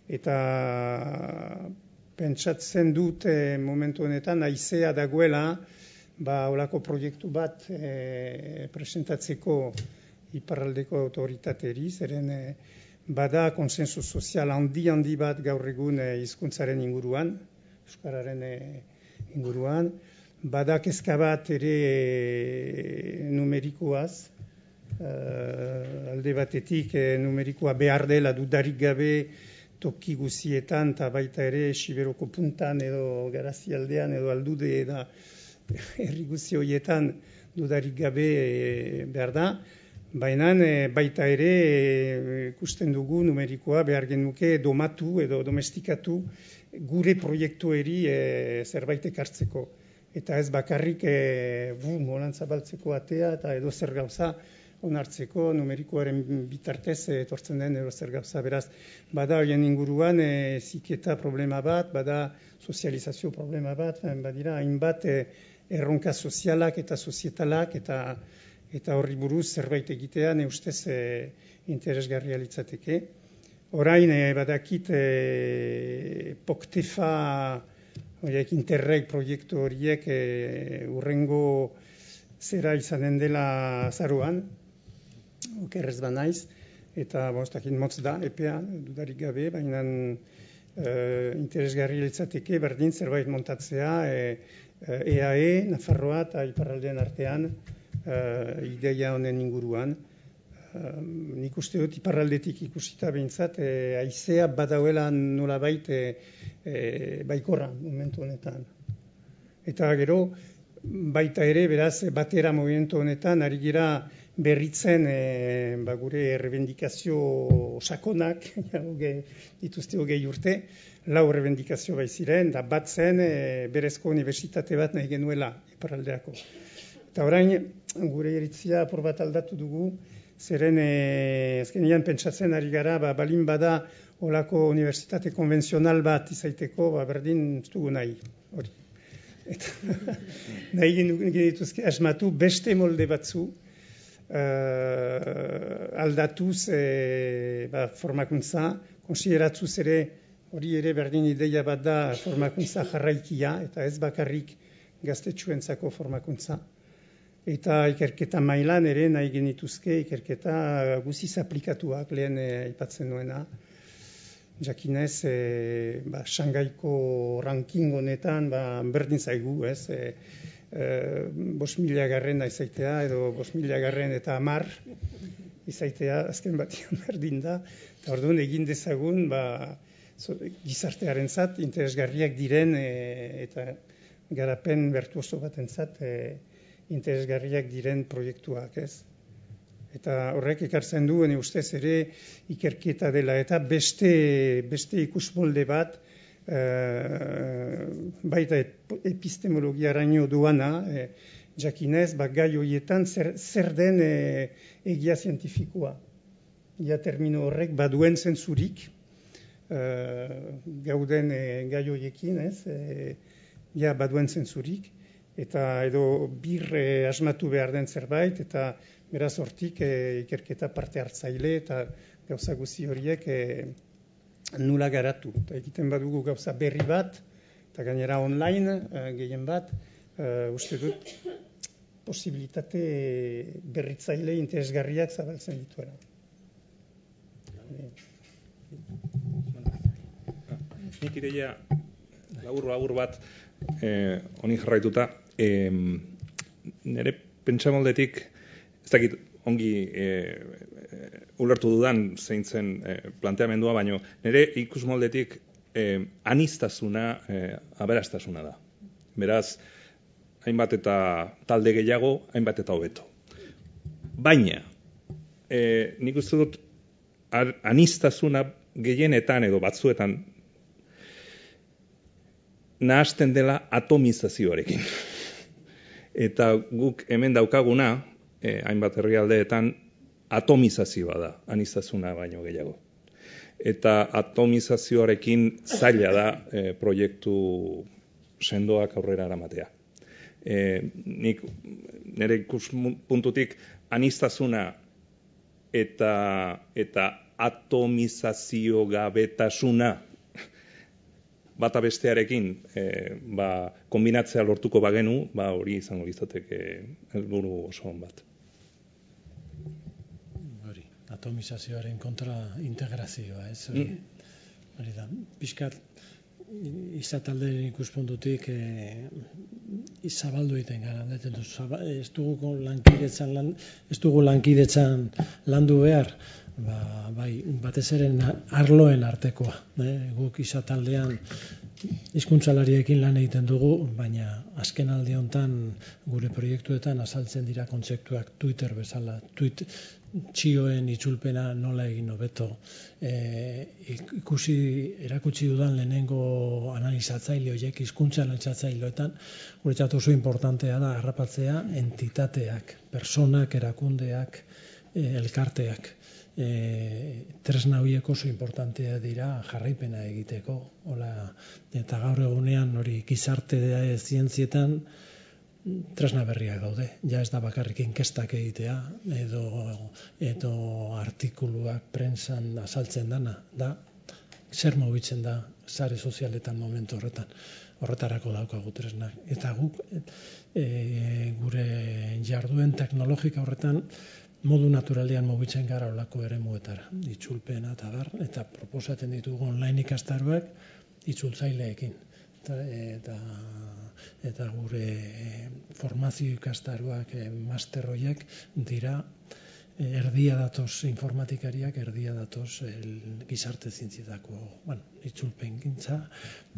eta pentsatzen dut momentu honetan haizea dagoela olako proiektu bat presentatzeko iparraldeko autoritateri, zeren bada konsensu sozial handi bat gaur egun hizkuntzaren inguruan, euskararen inguruan. Bada kezka bat ere numerikoaz, alde batetik numerikoa behar dela dudarik gabe toki guzietan, eta baita ere Siberoko puntan edo Garazialdean edo Aldude eta herri guzi horietan dudarik gabe behar da. Baina baita ere ikusten dugu numerikoa behar genuke domatu edo domestikatu gure proiektueri zerbait ekartzeko. Eta ez bakarrik molan zabaltzeko atea eta edo zer gauza onartzeko numerikoaren bitartez etortzen den edo zer gauza. Beraz, bada horien inguruan ziketa problema bat, bada sozializazio problema bat, badira hainbat erronka sozialak eta sozietalak eta horri buruz zerbait egitea ne ustez interesgarria litzateke. Orain badakit Poktefa horiek Interreg proiektu horiek urrengo zera izanen dela azaroan, okerrez banaiz, eta bostakit motz da, epea, dudarik gabe, baina interesgarri litzateke berdin zerbait montatzea EAE, Nafarroa eta Iparraldean artean ideia honen inguruan. Nik uste dut iparraldetik ikusita behintzat, haizea badauela nolabait baikorra momentu honetan. Eta gero, baita ere, beraz, batera momentu honetan, ari gira berritzen gure rebendikazio sakonak, dituzte hogei urte, 4 rebendikazio baiziren, da bat zen berezko unibertsitate bat nahi genuela iparraldeako. Eta orain, gure iritzia apur bat aldatu dugu, zeren azkenean pentsatzen ari gara, balin bada olako unibertsitate konvenzional bat izaiteko, berdin ez dugu nahi, hori. Eta nahi genituzke asmatu beste molde batzu, aldatuz formakuntza, konsideratuz ere, hori ere berdin ideia bat da formakuntza jarraikia, eta ez bakarrik gaztetxuentzako formakuntza. Eta ikerketa mailan ere nahi genituzke ikerketa guziz aplikatuak lehen aipatzen nuena. Jakinez, Shangaiko ranking honetan berdin zaigu, ez? 5.000 garrena izaitea edo 5.000 garren eta 10 izaitea azken batian berdin da. Eta orduan egin dezagun gizartearen zat, interesgarriak diren eta garapen bertuoso batentzat interesgarriak diren proiektuak, ez? Eta horrek ekartzen du, ustez ere ikerketa dela eta beste ikusmolde bat, baita epistemologiaraino duana, jakinez, gai horietan zer den egia zientifikoa. Ja termino horrek baduen zentzurik, gauden gai horiekin, ez? Ja baduen zentzurik. Eta edo asmatu behar den zerbait, eta beraz hortik ikerketa parte hartzaile eta gauza guzi horiek nula garatu. Eta egiten badugu gauza berri bat, eta gainera online gehien bat, uste dut posibilitate berritzaile interesgarriak zabaltzen dituela. Nik ideia labur bat honi jarraituta, nire pentsamoldetik, ez dakit ongi ulertu dudan zein zen planteamendua, baino nire ikusmoldetik aniztasuna aberastasuna da. Beraz, hainbat eta talde gehiago, hainbat eta hobeto. Baina, nik uste dut aniztasuna gehienetan edo batzuetan nahasten dela atomizazioarekin. Eta guk hemen daukaguna, hainbat herrialdeetan, atomizazioa da, aniztasuna baino gehiago. Eta atomizazioarekin zaila da proiektu sendoak aurrera eramatea. Nik nire ikuspuntutik aniztasuna eta atomizazio gabetasuna bata bestearekin kombinatzea lortuko bagenu, hori izango litzateke helburu oso on bat. Hori, atomizazioaren kontra integrazioa, ez? Hori da, pixkat izataldeen ikuspuntutik zabaldu egiten gara. Ez dugu lankidetzan landu behar, bai, batez ere arloen artekoa. Guk izataldean hizkuntzalariekin lan egiten dugu, baina azken aldi honetan gure proiektuetan azaltzen dira kontzeptuak Twitter bezala, txioen itzulpena nola egin hobeto. Erakutsi dudan lehenengo analizatzaile horiek, hizkuntza analizatzaileetan, guretzat oso importantea da harrapatzea entitateak, personak, erakundeak, elkarteak. Tresna horiek oso importantea dira jarraipena egiteko. Eta gaur egunean hori gizarte zientzietan tresna berriak daude. Ja ez da bakarrik inkestak egitea edo artikuluak prentsan azaltzen dana. Da, zer mugitzen da sare sozialetan momentu horretan. Horretarako daukagu tresnak. Eta guk gure jarduen teknologika horretan modu naturalean mugitzen gara olako eremuetara. Itzulpena eta proposatzen ditugu online ikastaroak itzultzaileekin. Eta gure formazio ikastaroak, master horiek dira erdia datoz informatikariak, erdia datoz gizarte zientzietako itzulpen gintza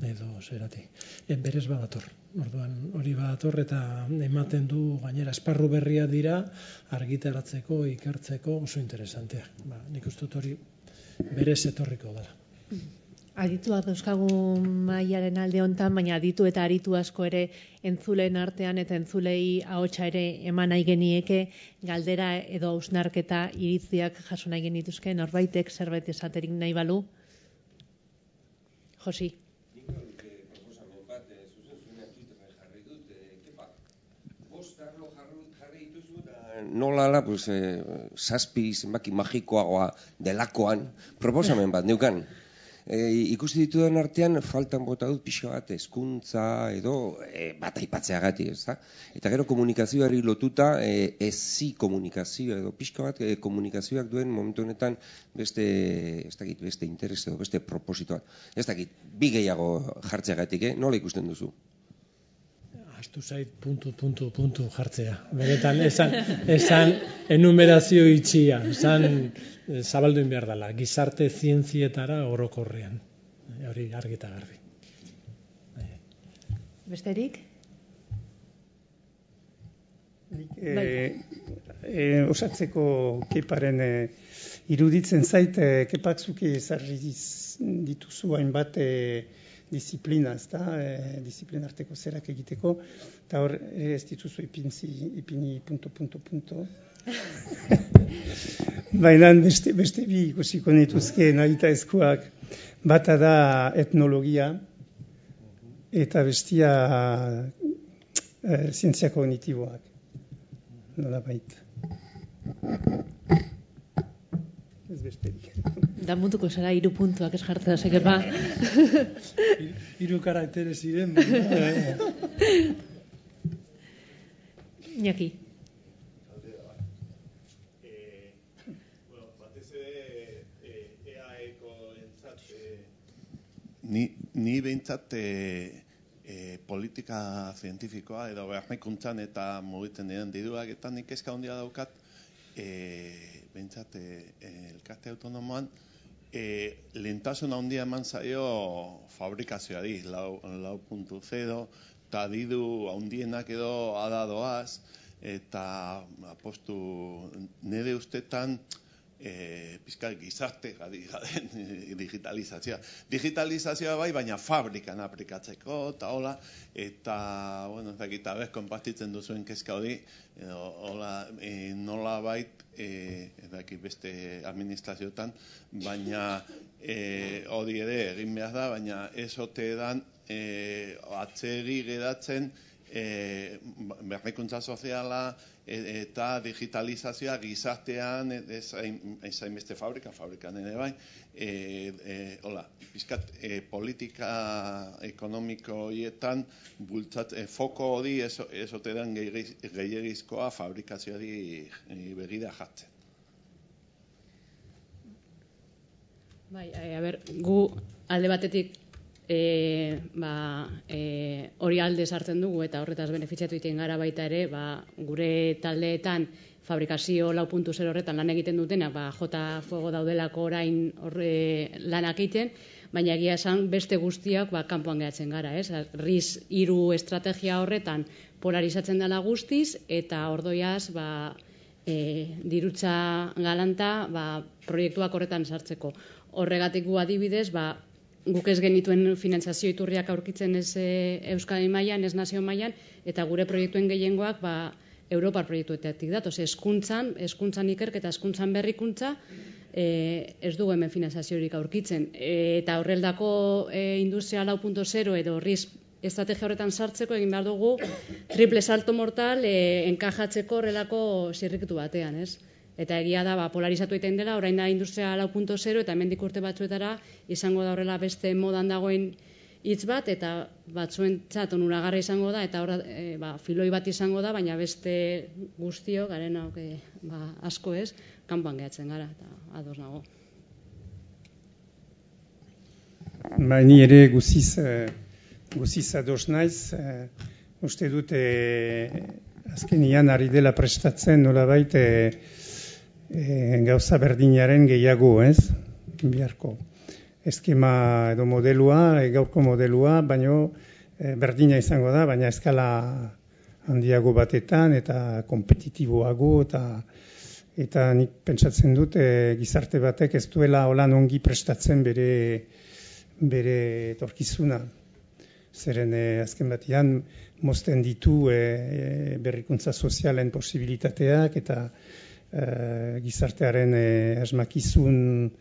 edo zeratik. Berez badator. Orduan hori badator eta ematen du gainera esparru berria dira argitaratzeko, ikertzeko oso interesanteak. Nik uste dut hori berez etorriko dela. Adituak dauzkagu mailaren alde hontan, baina aditu eta aritu asko ere entzuleen artean eta entzulei ahotsa ere eman nahi genieke, galdera edo hausnarketa iritziak jaso nahi genituzke, norbaitek zerbait esaterik nahi balu. Josi. Proposamen bat, zuzen Twitterren jarri dut, bost arlo jarri dituzu, nolala, zazpi zenbaki magikoagoa delakoan, proposamen bat neukan. Ikusi ditudan artean faltan bota dut pixka bat hezkuntza edo bat aipatzeagatik, ezta? Eta gero komunikazioari lotuta ezi komunikazio edo pixka bat komunikazioak duen momentu honetan beste interes edo beste propositoak. Ez dakit, bi gehiago jartzeagatik, nola ikusten duzu? Astu zait puntu jartzea. Beretan esan enumerazio itxia, esan zabaldu behar dela, gizarte zientzietara orokorrean. Hori argi eta garbi. Besterik? Osatzeko Keparen iruditzen zait, Kepak zuki ezarri dituzu hainbat disiplina, disiplina arteko zerak egiteko, eta hor ez dituzu ipini punto. Baina beste bi ikusiko nituzke nahita eskuak, bata da etnologia, eta bestia zientzia kognitiboak. Nola baita. Ez besterik. Damutuko zara 3 puntuak ez jartzea, zeker ba. 3 karaktere ziren. Iñaki. Ni behintzat politika zientifikoa edo berrikuntzan eta mugitzen diren diruak eta nik eska handia daukat behintzat elkarte autonomoan lehentasun handia eman zaio fabrikazioari 4.0 eta diru handienak edo adadoaz eta apostu nire ustetan pizkal gizarte gaden digitalizazioa bai, baina fabrikan aplikatzeko eta hola, eta bueno, ez dakit abez konpartitzen duzuen kezka hori hola, nola bait ez dakit beste administrazioetan, baina hori ere egin behar da, baina ez ote dan atzeri geratzen berrikuntza soziala eta digitalizazioa gizartean ezain beste fabrikan ere bai hola, pizkat politika ekonomiko horietan foko hori ezote den gehiagizkoa fabrikazioari begira jartzen. Bai, gu alde batetik hori alde sartzen dugu eta horretaz benefiziatu egiten gara baita ere, gure taldeetan fabrikazio 4.0 horretan lan egiten dutenak, jota fuego daudelako orain lanak egiten, baina egia esan beste guztiak kanpoan gehatzen gara, ez? RIS 3 estrategia horretan polarizatzen dela guztiz, eta ordoiaz dirutza galanta proiektuak horretan sartzeko. Horregatik gu adibidez, guk ez genituen finantzazio iturriak aurkitzen ez Euskadi mailan, ez nazio mailan, eta gure proiektuen gehiengoak Europar proiektuetatik datoz. Hezkuntzan ikerketa, hezkuntzan berrikuntza, ez dugu hemen finantzaziorik aurkitzen. Eta horreldako industria 4.0 edo RIS estrategia horretan sartzeko egin behar dugu triple salto mortal enkajatzeko horrelako zirrikitu batean, ez? Eta egia da, polarizatu egiten dela, orain da industria 4.0 eta hemendik urte batzuetara izango da horrela beste modan dagoen hitz bat, eta batzuentzat onuragarri izango da, eta filoi bat izango da, baina beste guztio, garen asko ez, kanpoan gehatzen gara, eta ados nago. Ni ere guziz ados naiz, uste dut azkenian ari dela prestatzen nolabait gauza berdinaren gehiago, ez? Biharko. Eskema edo modelua, gaurko modelua, baino berdina izango da, baina eskala handiago batetan eta kompetitiboago, eta nik pentsatzen dut gizarte batek ez duela holan ongi prestatzen bere etorkizuna. Zeren azken batean mozten ditu berrikuntza sozialen posibilitateak eta gizartearen asmakizun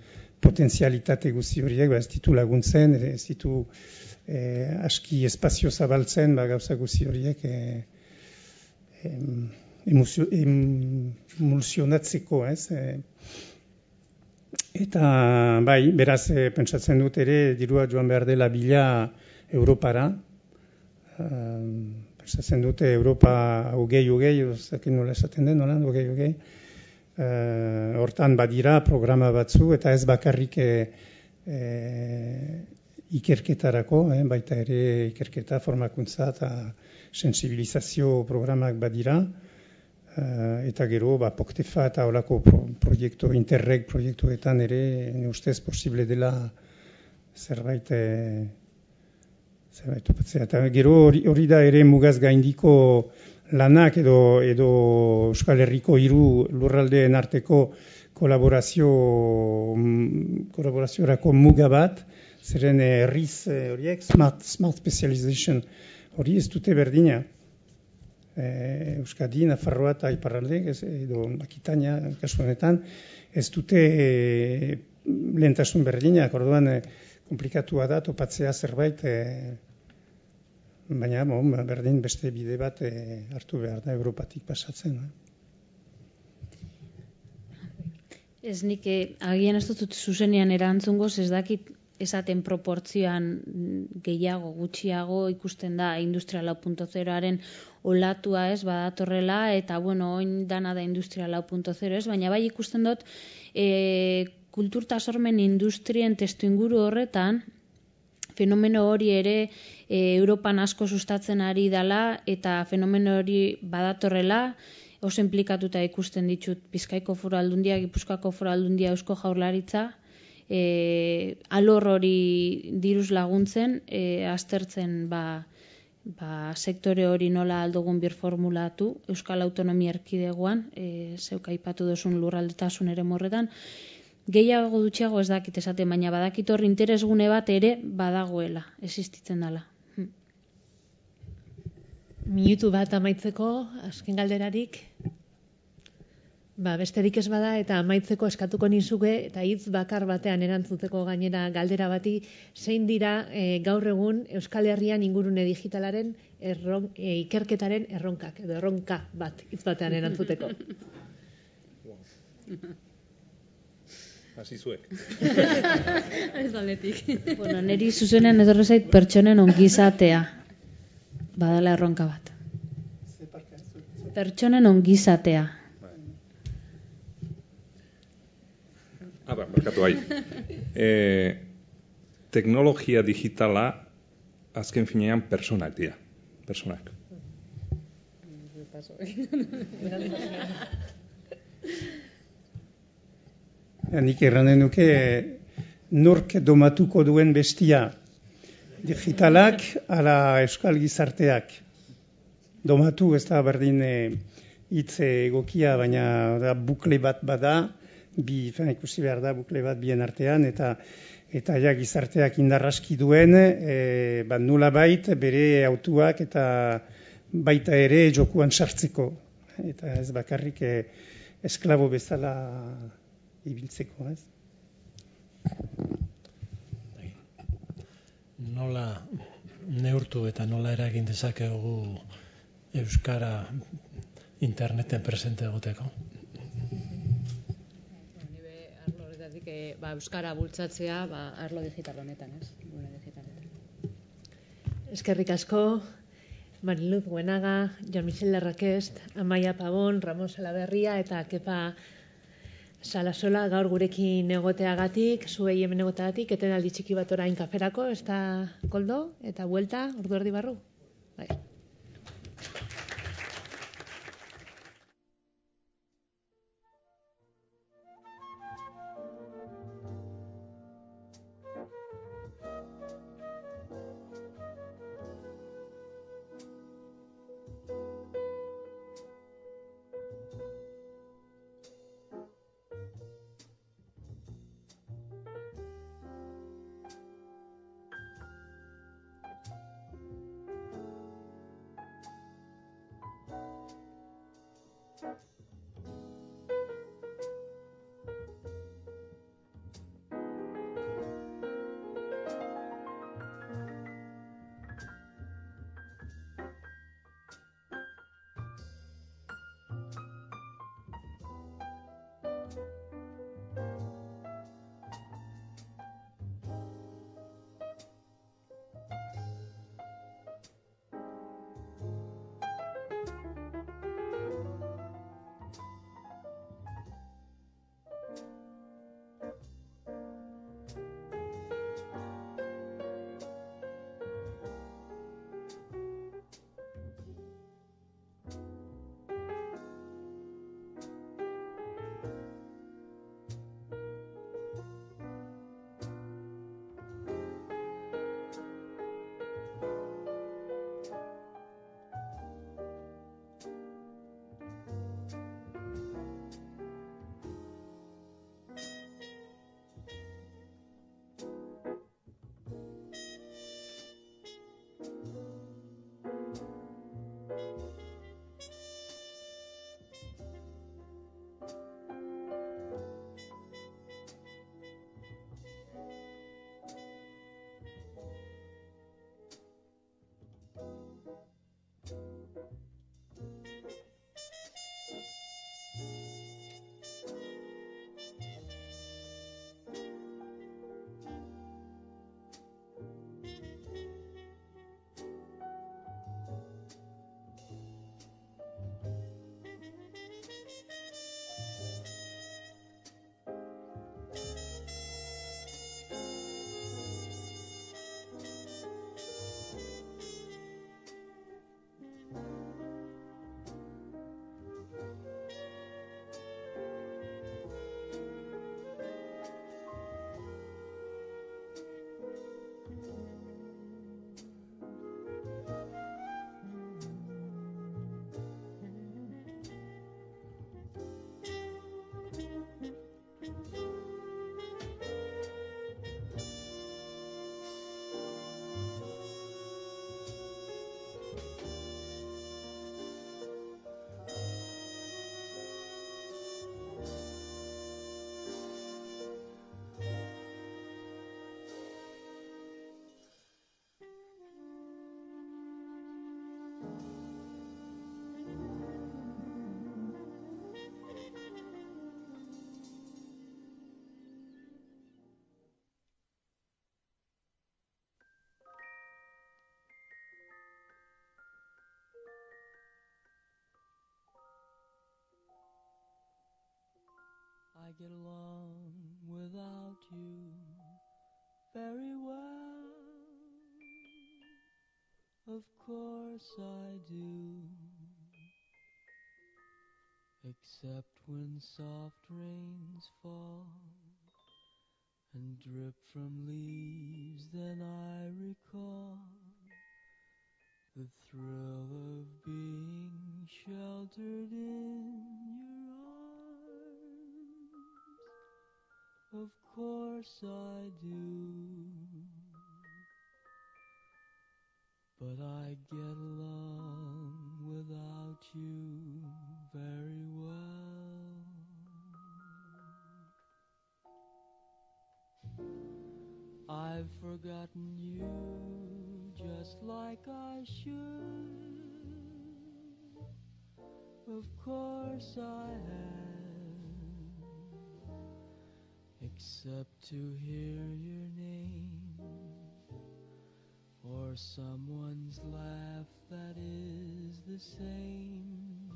potentzialitate guzti horiek ez ditu laguntzen, ez ditu aski espazio zabaltzen gauza guzti horiek emulsionatzeko, ez? Eta bai, beraz pentsatzen dut ere dirua joan behar dela bila Europara. Pentsatzen dute Europa hogei, zakin nola esaten den, hogei. Hortan badira programa batzu, eta ez bakarrik ikerketarako, baita ere ikerketa, formakuntza eta sensibilizazio programak badira, eta gero Poktefa eta holako proiektu, Interreg proiektuetan ere ustez posible dela zerbait topatzea. Eta gero hori da ere mugaz gaindiko lanak edo Euskal Herriko 3 lurraldeen arteko kolaboraziorako muga bat, zeren RIS horiek, Smart Specialization, hori ez dute berdina. Euskadi, Nafarroa eta Iparralde, edo Akitania, kasu honetan, ez dute lehentasun berdinak, orduan komplikatua da topatzea zerbait, baina berdin beste bide bat hartu behar da Europatik pasatzen. Ez nik agian ez dut zuzenean erantzungo, ez dakit esaten proportzioan gehiago, gutxiago ikusten da Industria 4.0aren olatua ez badatorrela, eta oin dana da Industria 4.0 ez, baina bai ikusten dut kulturta sormen industrien testuinguru horretan, fenomeno hori ere Europan asko sustatzen ari dela, eta fenomeno hori badatorrela, oso implikatuta ikusten ditut Bizkaiko Foru Aldundia, Gipuzkoako Foru Aldundia, Eusko Jaurlaritza, alor hori diruz laguntzen, aztertzen sektore hori nola aldugun birformulatu, Euskal Autonomia Erkidegoan, zeuk aipatu duzun lurraldetasun ere morretan, gehiago dutxiago ez dakit esaten, baina badakit hor interesgune bat ere badagoela, existitzen dela. Minutu bat amaitzeko, azken galderarik. Besterik ez bada eta amaitzeko eskatuko nizuke eta hitz bakar batean erantzuteko gainera galdera bati, zein dira gaur egun Euskal Herrian ingurune digitalaren ikerketaren erronkak, edo erronka bat hitz batean erantzuteko. Hasi zuek. Ez aldetik. Neri zuzenean etorri zait pertsonen ongizatea. Badala erronka bat. Pertsonen ongizatea. Barkatu bai. teknologia digitala azken finean personak dira. Personak. Nik erranen nuke nork domatuko duen bestia. Digitalak ala euskal gizarteak. Domatu ez da berdin hitz egokia, baina da bukle bat bada, ikusi behar da bukle bat bien artean, eta ja gizarteak indarraski duen, nula bait bere autuak eta baita ere jokuan sartzeko. Eta ez bakarrik esklabo bezala ibiltzeko, ez? Nola neurtu eta nola eragin dezakegu euskara interneten presente egoteko? Arlo horretatik euskara bultzatzea arlo digital honetan, ez? Gune digitaletan. Eskerrik asko, Mariluz Buenaga, Jean-Michel Larraquest, Amaia Pabon, Ramon Salaberria eta Kepa Salasola gaur gurekin egoteagatik, zuei hemen egoteagatik, etenaldi txiki bat orain kaferako, ez da koldo, eta buelta, ordu erdi barru. Bai. I get along without you very well. Of course I do. Except when soft rains fall and drip from leaves, then I recall the thrill of being sheltered in your arms. Of course I do. But I get along without you very well. I've forgotten you just like I should. Of course I have, except to hear your name or someone's laugh that is the same.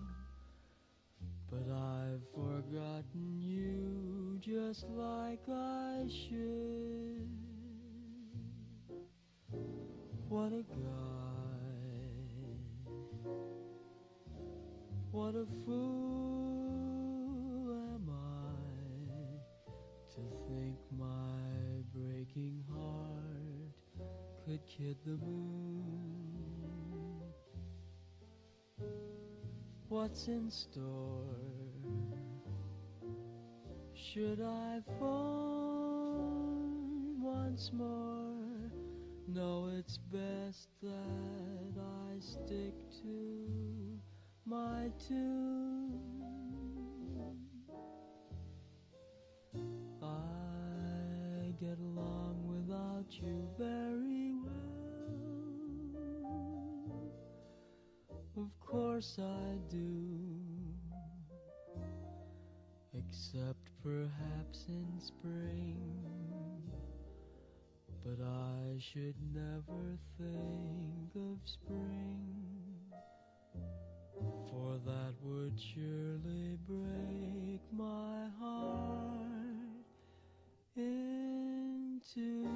But I've forgotten you just like I should. What a guy, what a fool am I to think my breaking heart could kid the moon. What's in store? Should I phone once more? No, it's best that I stick to my tune. I get along without you very well. Of course I do. Except perhaps in spring. But I should never think of spring, for that would surely break my heart in two.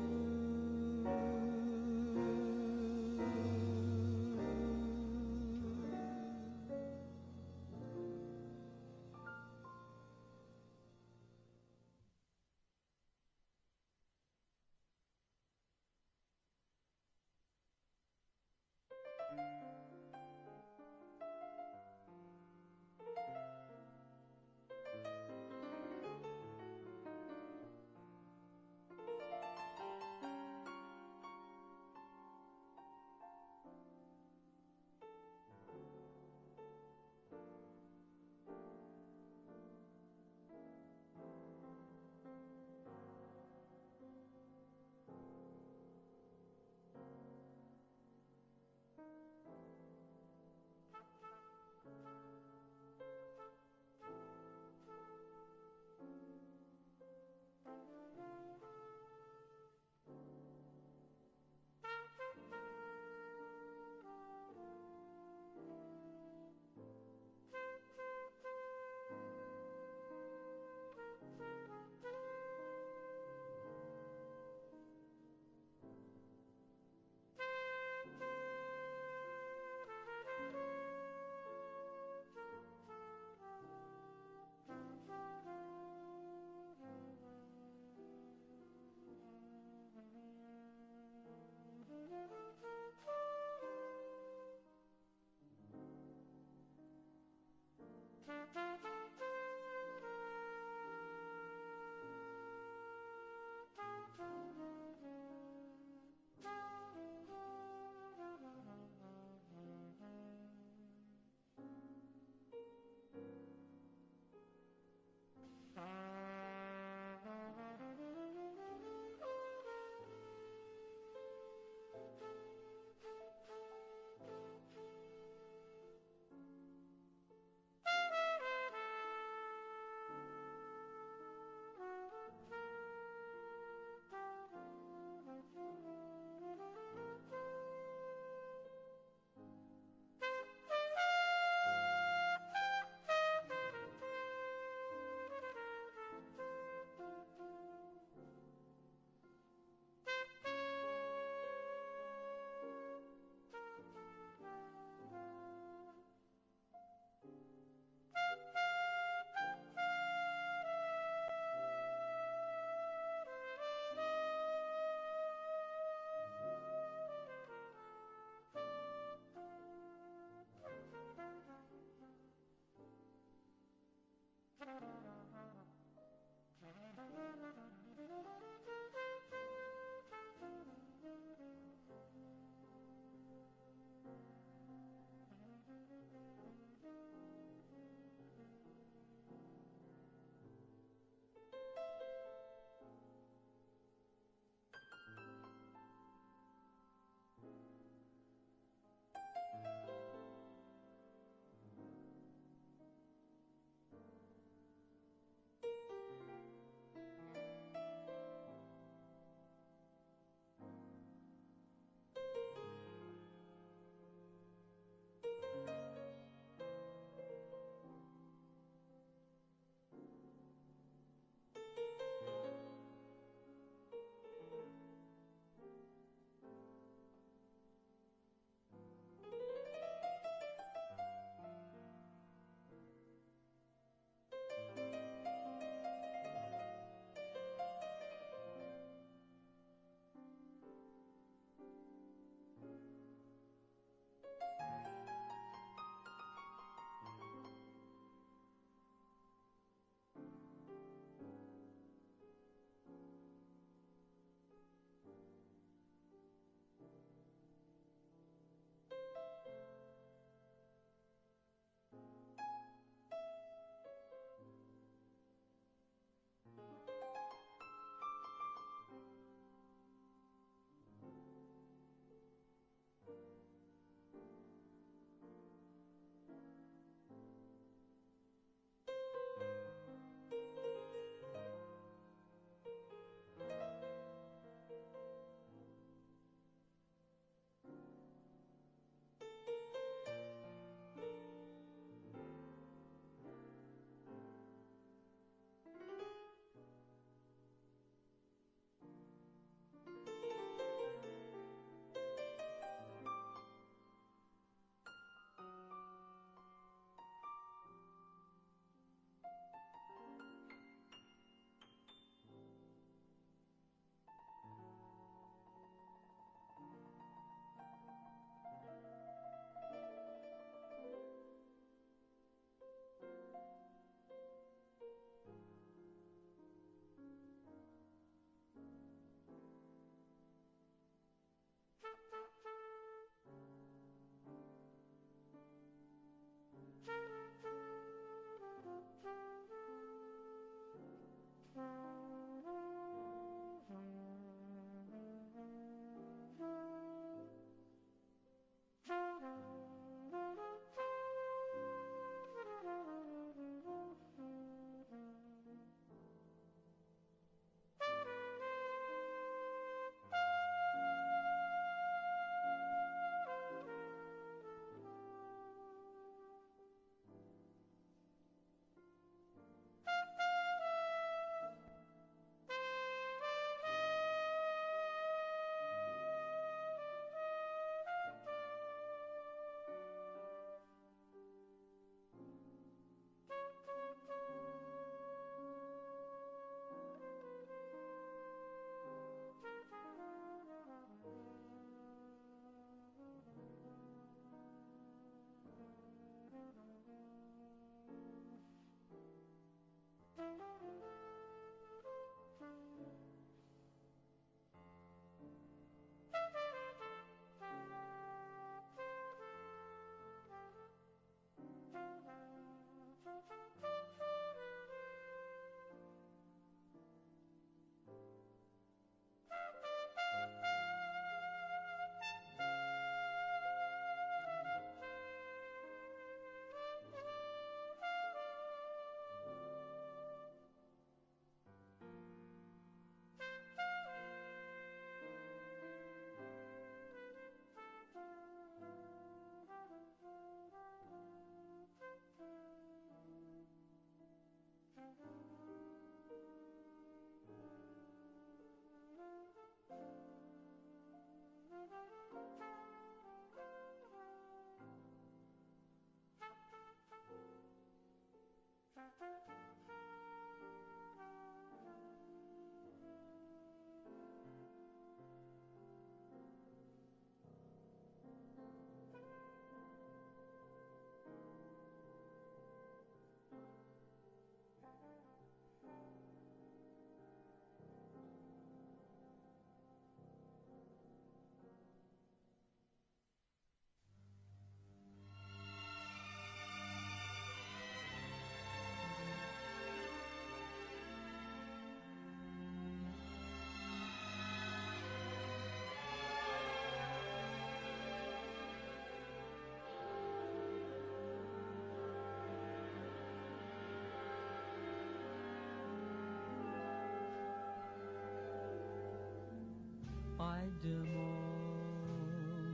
I dim all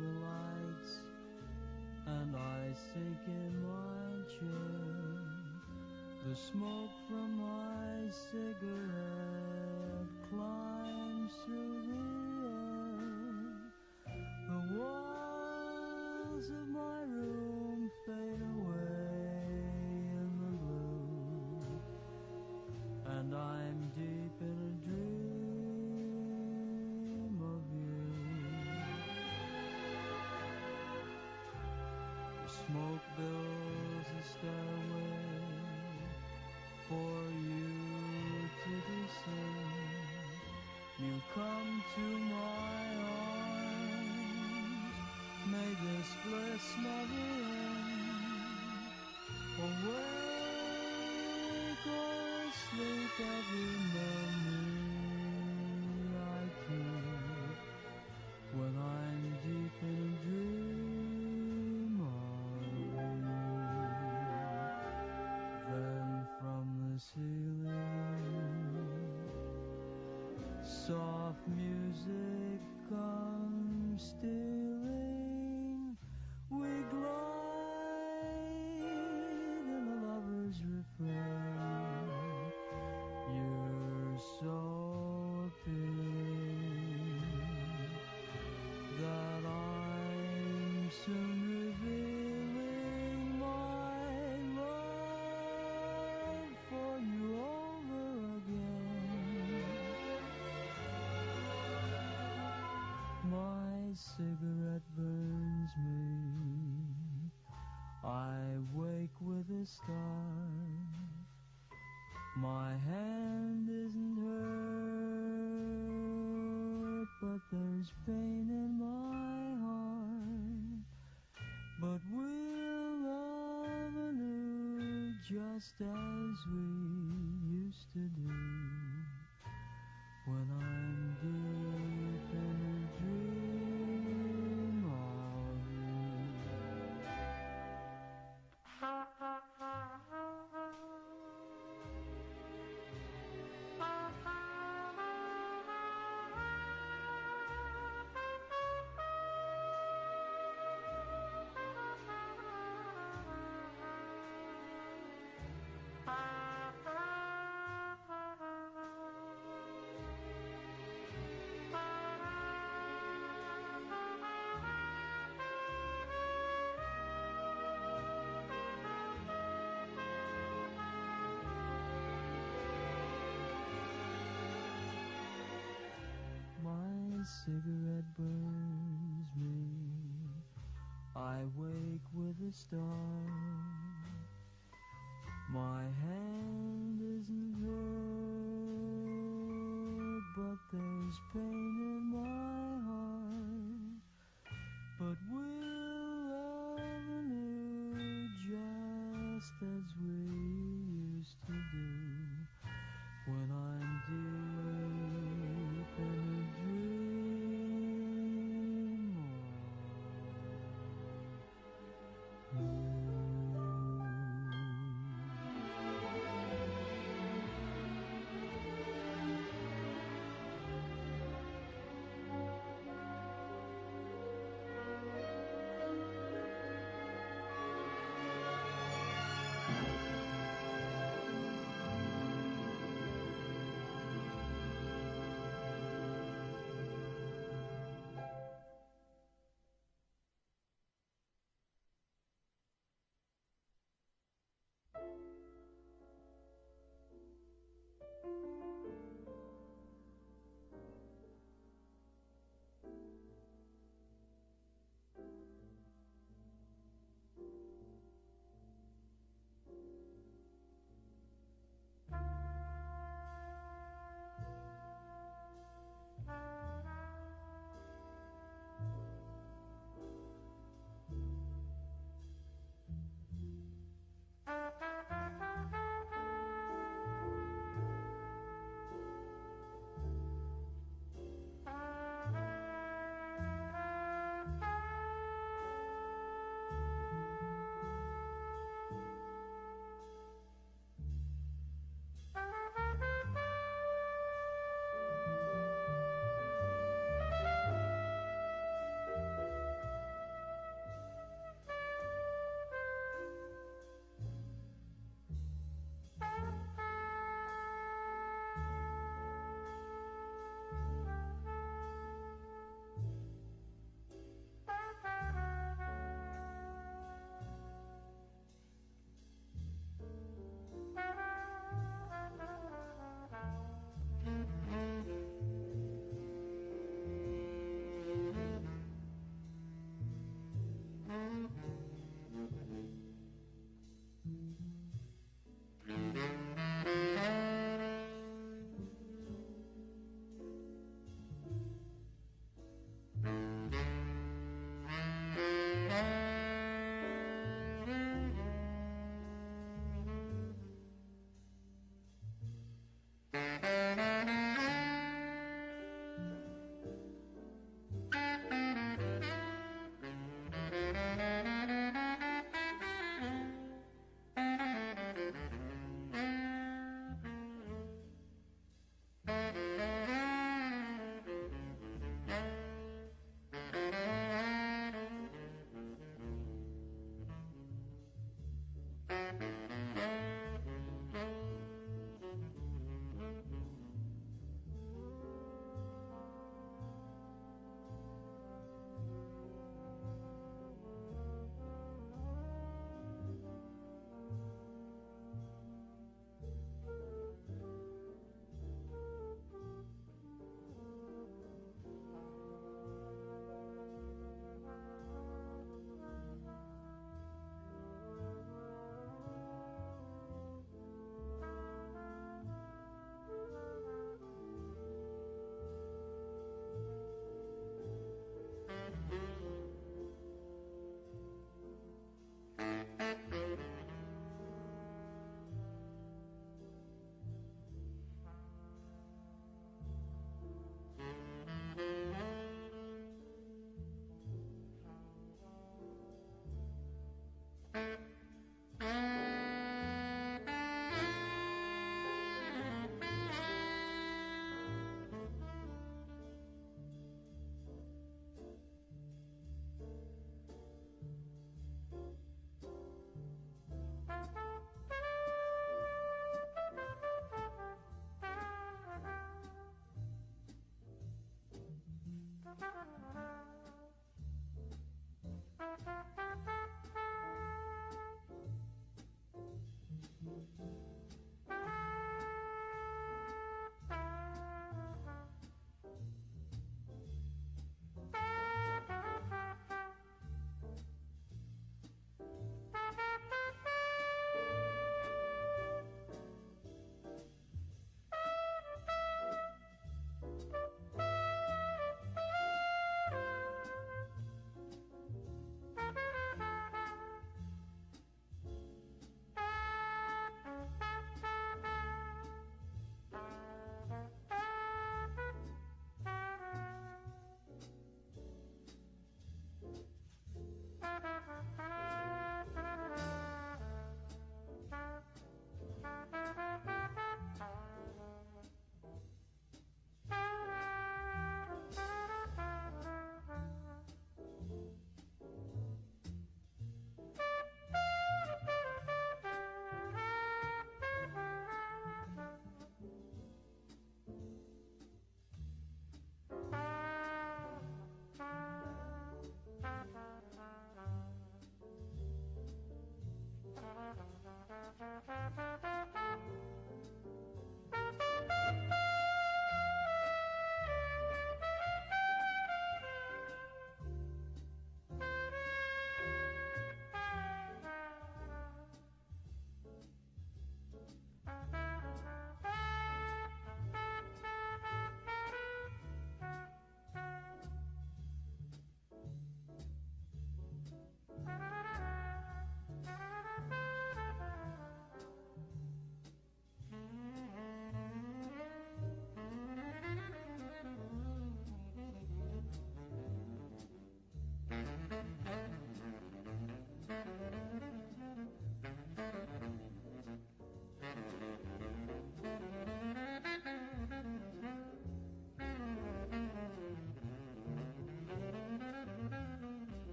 the lights and I sink in my chair. The smoke from my cigarette climbs through the air. The walls of my room fade away in the blue, and I'm deep in a dream of you. The smoke builds a stairway for you to descend. You come to my arms, may this bliss never end. Awake or asleep, every memory I keep when I'm deep in a dream of you. Then from the ceiling, soft music comes stealing. We glide in the lover's refrain. You're so appealing that I'm soon revealing my love for you over again. My cigarette burns me, I wake with a start. My hand isn't hurt, but there's pain in my heart. But we'll love anew just as we used to do when I'm deep in a dream of you. My cigarette burns me, I wake with a start. My hand isn't hurt, but there's pain in my heart. But we'll love anew just as we used to do when I'm deep in a dream of you.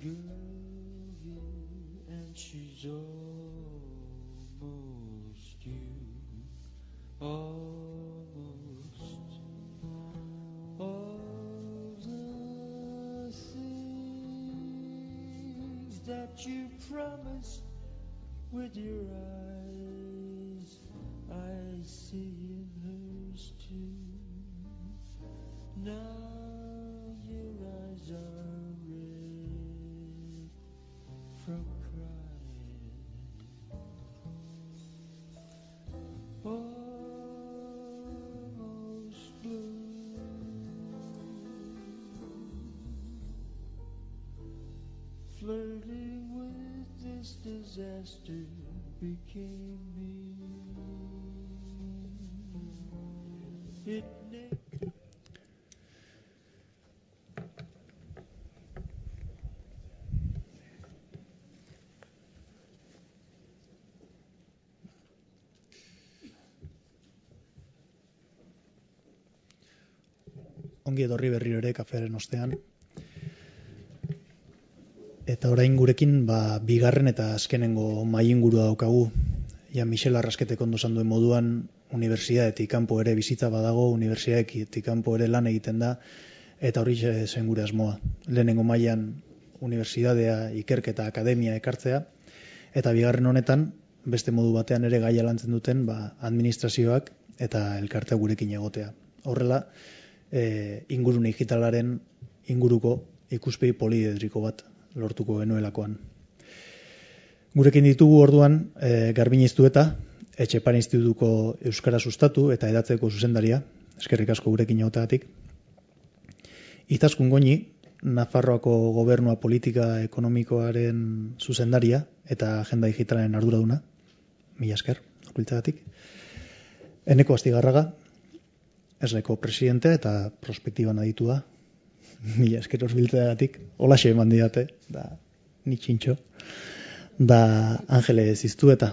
girl here, and she's almost you. Almost all the things that you promised with your eyes, I see in hers too. Now your eyes are red from crying. Almost blue. Flirting with this disaster became me. It Ongi etorri berriro ere kafearen ostean. Eta orain gurekin bigarren eta azkenengo mahaingurua daukagu. Ja Michel Arrasketek ondo esan duen moduan, unibertsitatetik kanpo ere bizitza badago, unibertsitatetik kanpo ere lan egiten da, eta hori zen gure asmoa. Lehenengo mailan unibertsitatea, ikerketa, akademia ekartzea, eta bigarren honetan, beste modu batean ere gaia lantzen duten, administrazioak eta elkartea gurekin egotea. Horrela, ingurune digitalaren inguruko ikuspegi poliedriko bat lortuko genuelakoan. Gurekin ditugu orduan Garbin Iztueta, Etxepare Institutuko Euskara Sustatu eta Hedatzeko zuzendaria, eskerrik asko gurekin egoteagatik. Izaskun Goñi, Nafarroako Gobernua Politika Ekonomikoaren zuzendaria eta Agenda Digitalaren arduraduna, mila esker, urbiltzeagatik. Eneko Astigarraga, Esleko presidentea eta prospektiban aditua, mila esker urbiltzeagatik. Holaxe eman didate, da ni txintxo. Da Angeles Iztueta,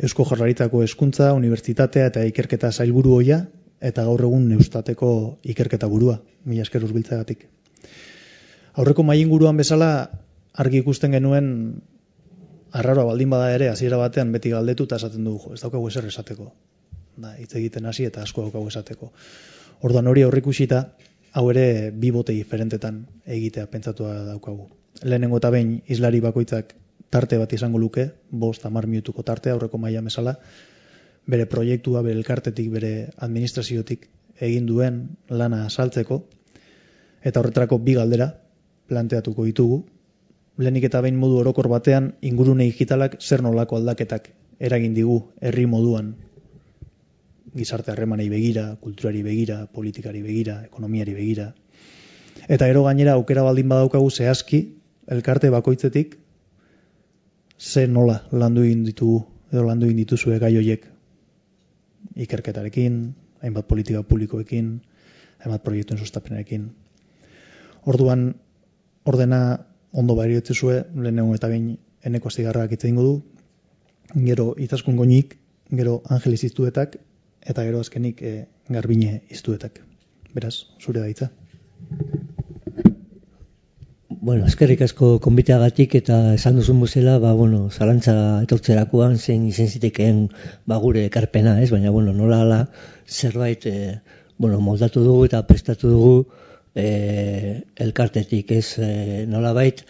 Eusko Jaurlaritzako Hezkuntza, Unibertsitatea eta Ikerketa Sailburu ohia eta gaur egun Eustateko ikerketa burua, mila esker urbiltzeagatik. Aurreko mahainguruan bezala argi ikusten genuen arraroa baldin bada ere hasiera batean beti galdetu eta esaten dugu, ez daukagu ezer esateko. Da, hitz egiten hasi eta asko daukagu esateko. Orduan hori aurreikusita, hau ere bi bote diferentetan egitea pentsatua daukagu. Lehenengo eta behin hizlari bakoitzak tarte bat izango luke, 5-10 minutuko tarte aurreko maila bezala, bere proiektua, bere elkartetik, bere administraziotik egin duen lana saltzeko, eta horretarako bi galdera planteatuko ditugu. Lehenik eta behin modu orokor batean, ingurune digitalak zer nolako aldaketak eragin digu herri moduan, gizarte harremanei begira, kulturari begira, politikari begira, ekonomiari begira. Eta gero gainera aukera baldin badaukagu zehazki, elkarte bakoitzetik, ze nola landu egin ditugu, edo landu egin dituzue gai horiek ikerketarekin, hainbat politika publikoekin, hainbat proiektuen sustapenarekin. Orduan, ordena ondo bariotzezue, lehenengo eta behin Eneko Astigarragak hitz egingo du, gero Izaskun Goñik, gero Angeles Iztuetak, eta gero azkenik Garbine Iztuetak. Beraz, zure da hitza. Bueno, eskerrik asko konbiteagatik eta esan duzun bezala, zalantza etortzerakoan zein izen zitekeen gure ekarpena, ez? Baina, nola ala zerbait moldatu dugu eta prestatu dugu elkartetik, ez? Nolabait,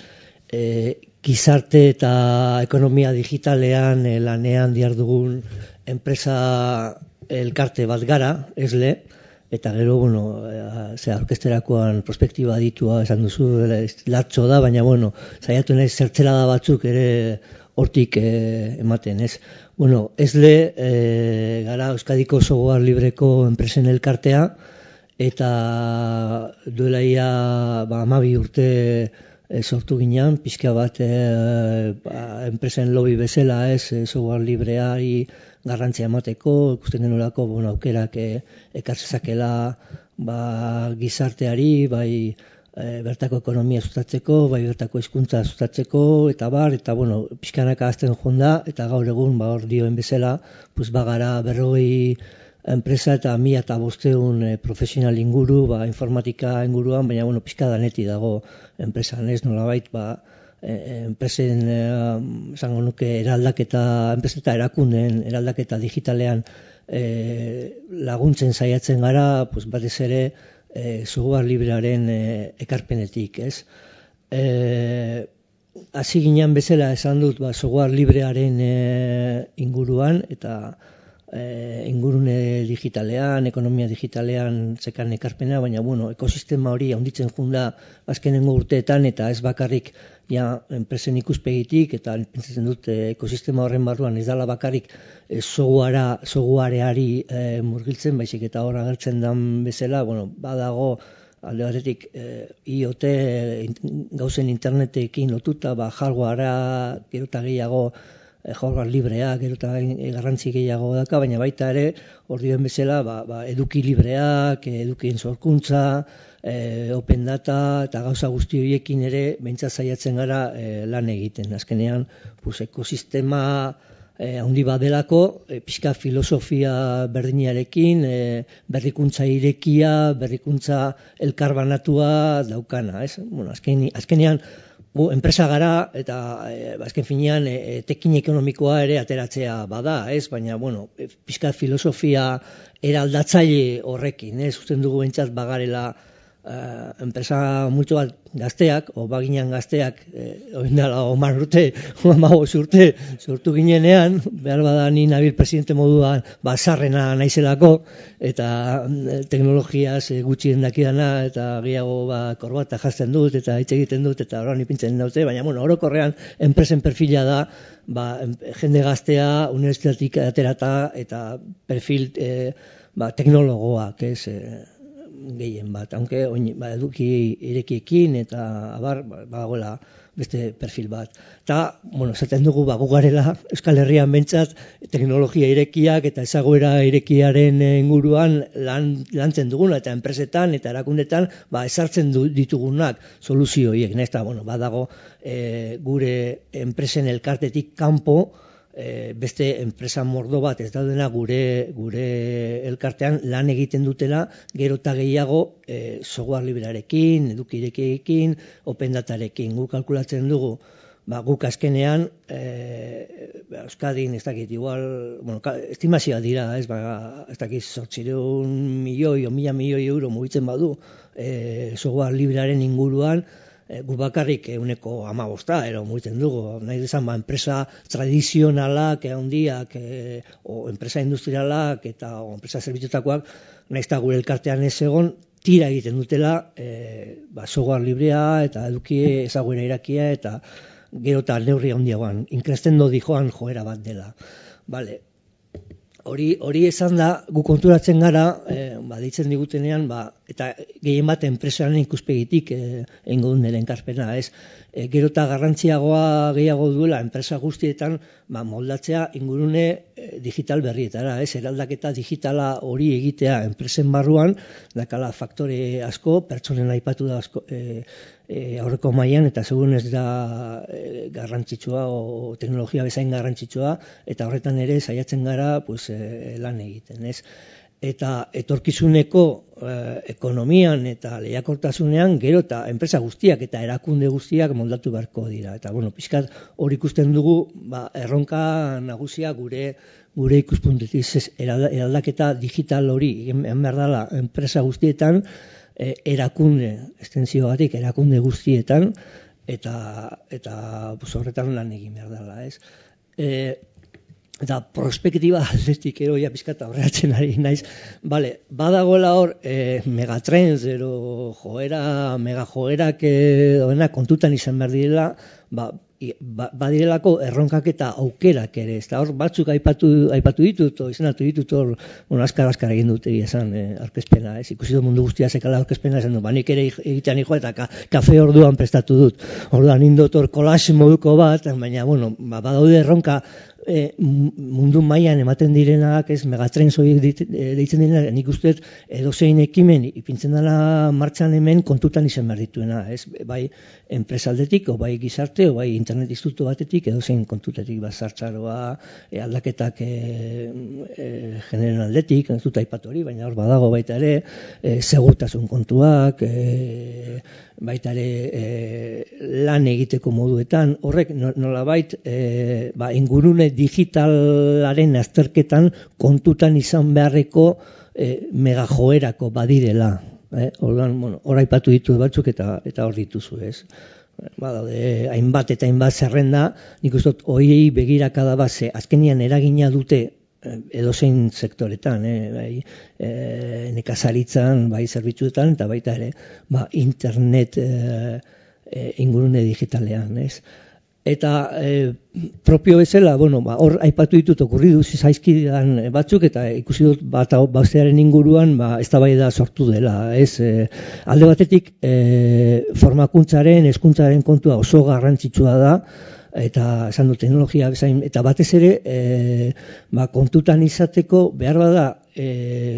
gizarte eta ekonomia digitalean lanean dihardugun enpresa elkarte bat gara, esle, eta gero, orkesterakoan prospektiba aditua esan duzu, latxo da, baina, saiatu nahi zertzelada batzuk ere hortik ematen, ez? Esle, gara Euskadiko software libreko enpresen elkartea, eta duela ia 12 urte sortu ginean, pixka bat enpresen lobby bezala, ez, software libreari garrantzia emateko, ikusten denolako aukerak ekartzezakela gizarteari, bai bertako ekonomia sustatzeko, bai bertako hizkuntza sustatzeko, eta pixkanaka azten joan da, eta gaur egun hor dioen bezala, bagara 40 enpresa eta 1500 profesional inguru, informatika inguruan, baina, pixka danetik dago enpresan, ez nolabait, enpresen, esango nuke, enpresa eta erakundeen eraldaketa digitalean laguntzen saiatzen gara, batez ere, software librearen ekarpenetik, ez? Hasi ginen bezala esan dut software librearen inguruan eta ingurune digitalean, ekonomia digitalean zekan ekarpena, baina ekosistema hori handitzen junda azkenengo urteetan eta ez bakarrik enpresen ikuspegitik eta pentsatzen dut ekosistema horren barruan ez dala bakarrik softwareari murgiltzen, baizik eta hor agertzen den bezala, badago alde batetik IoT gauzen internetekin lotuta, hardwarea gero eta gehiago hardware librea, gero eta garrantzi gehiago daka, baina baita ere hor dioen bezala eduki libreak, edukien sorkuntza, open data eta gauza guzti horiekin ere behintzat saiatzen gara lan egiten. Azkenean ekosistema handi badelako, pixka filosofia berdinarekin, berrikuntza irekia, berrikuntza elkarbanatua daukana. Azkenean enpresa gara eta azken finean tekin ekonomikoa ere ateratzea bada, baina pixka filosofia eraldatzaile horrekin, usten dugu bentsat bagarela enpresa multzo bat gazteak, baginan gazteak, oindala 10 urte, 15 urte, sortu ginenean, behar bada ni nabil presidente moduan, sarrena naizelako, eta teknologiaz gutxien dakidana, eta gehiago korbata jazten dut, eta hitz egiten dut, eta horan ipintzen daute, baina orokorrean enpresen perfila da, jende gaztea, universitatik aterata, eta perfil teknologoak, gehien bat, aunque eduki irekiekin eta badagoela beste perfil bat. Eta, zaten dugu gugarela Euskal Herrian bentsat teknologia irekiak eta ezaguera irekiaren inguruan lantzen duguna eta enpresetan eta erakundetan ezartzen ditugunak soluzio horiek. Badago gure enpresen elkartetik kanpo beste enpresa mordo bat ez daudena gure elkartean lan egiten dutela gero eta gehiago software librearekin, eduki irekiekin, open datarekin. Guk kalkulatzen dugu, guk azkenean Euskadin ez dakit igual, estimazioa dira, ez dakit 800 milioi o 1000 milioi euro mugitzen badu software librearen inguruan, gu bakarrik 15% ero mugitzen dugu, nahi desan enpresa tradizionalak, handiak, o enpresa industrialak eta enpresa zerbitutakoak, nahiz eta gure elkartean ez egon, tira egiten dutela software librea eta eduki ezaguera irakia eta gero eta neurri handiagoan, inkrestendu dijoan joera bat dela. Hori esan da, gu konturatzen gara, deitzen digutenean, eta gehien bat enpresaren ikuspegitik egingo duen dela enkarpena, ez? Gero eta garrantziagoa gehiago duela enpresa guztietan moldatzea ingurune digital berrietara, ez? Eraldaketa digitala hori egitea enpresen barruan, dakala faktore asko, pertsonen aipatu da asko, aurreko mailan eta segun ez da garrantzitsua o teknologia bezain garrantzitsua eta horretan ere saiatzen gara lan egiten, ez? Eta etorkizuneko ekonomian eta lehiakortasunean gero eta enpresa guztiak eta erakunde guztiak moldatu beharko dira. Eta pixkat hori ikusten dugu erronka nagusia gure ikuspuntetik eraldaketa digital hori egin behar dela enpresa guztietan erakunde, estenziogatik erakunde guztietan eta horretan lan egin behar dela, ez? Eta prospektiba aldetik eroia pizkata horreatzen ari naiz. Badagoela hor megatrends ero joera, megajoerak kontutan izan behar direla, badirelako erronkak eta aukerak ere. Eta hor batzuk aipatu ditut, izanatu ditut hor, azkar egin dut esan aurkezpena, ez? Ikusi dut mundu guztia zekala aurkezpena esan dut, nik ere egitean iko eta kafe orduan prestatu dut. Orduan indot hor kolax moduko bat, baina badaude erronka mundu mailan ematen direnak, ez megatrends horiek deitzen direnak, nik uste edozein ekimen ipintzen dela martxan hemen kontutan izan behar dituena, ez bai enpresaldetik, o bai gizarte, o bai internet institutu batetik, edozein kontutetik bazartzaroa, aldaketak generen aldetik, ez dut aipatu hori, baina hor badago baita ere, segurtasun kontuak, baita ere lan egiteko moduetan, horrek nolabait ingurune digitalaren azterketan kontutan izan beharreko megajoerako badirela. Hor aipatu ditut batzuk eta hor dituzu, ez? Badaude hainbat eta hainbat zerrenda, nik uste dut horiei begirakada base, azkenian eragina dute edozein sektoretan, bai nekazaritzan, bai zerbitzuetan, eta baita ere internet ingurune digitalean, ez? Eta propio bezala, hor aipatu ditut okurridu zaizkidan batzuk, eta ikusi dut baustearen inguruan eztabaida sortu dela. Alde batetik formakuntzaren, hezkuntzaren kontua oso garrantzitsua da, eta esan dut teknologia bezain, eta batez ere kontutan izateko behar bada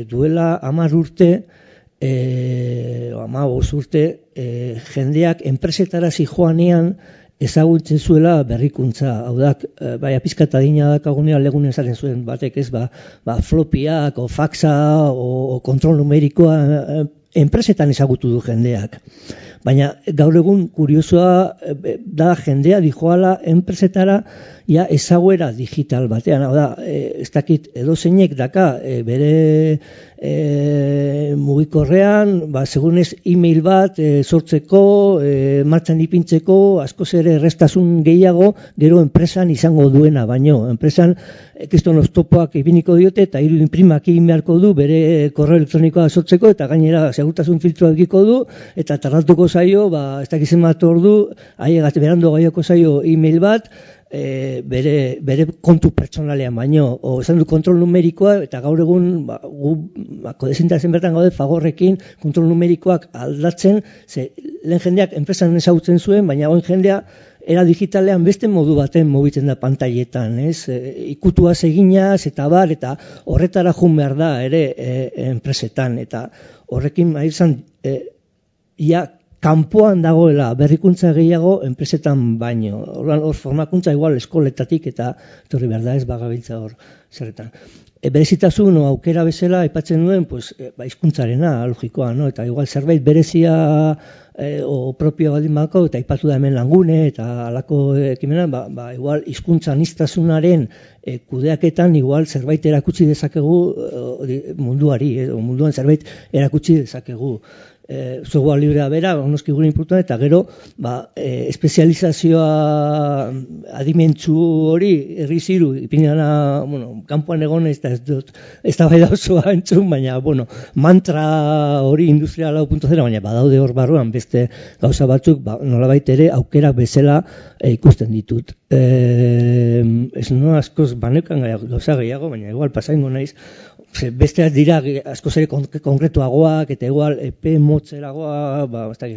duela 10 urte, 15 urte, jendeak enpresetara zijoanean ezagutzen zuela berrikuntza, hau da, bai apizkata adina dakagunean legunen esaten zuen batek, ez, flopiak, o faxa, o kontrol numerikoa, enpresetan ezagutu du jendeak. Baina gaur egun kuriosoa da jendea dijoala enpresetara ezaguera digital batean, hau da, ez dakit edozeinek daka bere mugikorrean, segunez e-mail bat sortzeko, martxan ipintzeko, askoz ere errestasun gehiago, gero enpresan izango duena, baino, enpresan kriston oztopoak ipiniko diote, eta hiru inprimak egin beharko du, bere korreo elektronikoa sortzeko, eta gainera segurtasun filtroa egiko du, eta tardatuko zaio, ez dakizen bat ordu, berandu gaioko zaio e-mail bat, bere kontu pertsonalean baino, esan du kontrol numerikoa, eta gaur egun kodezintazen bertan gaude Fagorrekin kontrol numerikoak aldatzen, lehen jendeak enpresan ezagutzen zuen, baina goen jendea era digitalean beste modu baten mugitzen da pantailetan, ikutuaz eginaz, eta horretara jun behar da ere enpresetan, eta horrekin izan kanpoan dagoela berrikuntza gehiago enpresetan baino. Hor formakuntza igual eskoletatik eta etorri behar da ez bagabiltza hor zerretan. Berezitasun aukera bezala aipatzen duen hizkuntzarena logikoa, eta igual zerbait berezia o propio baldin bako, eta aipatu da hemen Langune eta halako ekimenan, igual hizkuntza aniztasunaren kudeaketan igual zerbait erakutsi dezakegu munduari, munduan zerbait erakutsi dezakegu. Software librea bera, onoski gure inputuan, eta gero espezializazioa adimentsu hori erriziru, ipinana, kanpoan egon ez da bai da osoa entzun, baina, mantra hori industriala 0.0, baina badaude hor barruan beste gauza batzuk, nolabait ere aukera bezala ikusten ditut. Ez no askoz baneukan gauza gehiago, baina igual pasaingo naiz, besteak dira askoz ere konkretuagoak, eta igual epe motzeragoa,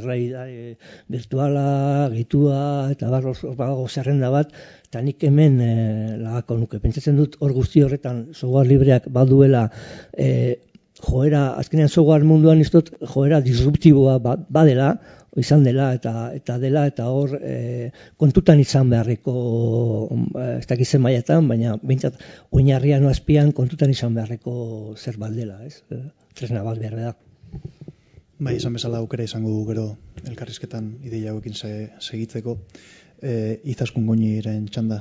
realidade virtuala, gehitua, eta badago zerrenda bat, eta nik hemen lagako nuke. Pentsatzen dut hor guzti horretan software libreak baduela joera, azkenean software munduan iztot joera disruptiboa badela, izan dela eta hor kontutan izan beharreko ez dakizen mailatan, baina bintzat oinarrian azpian kontutan izan beharreko zer baldela, tresna bat behar da. Bai, esan bezala aukera izango du gero elkarrizketan ideia hauekin segitzeko. Izaskun Goñiren txanda.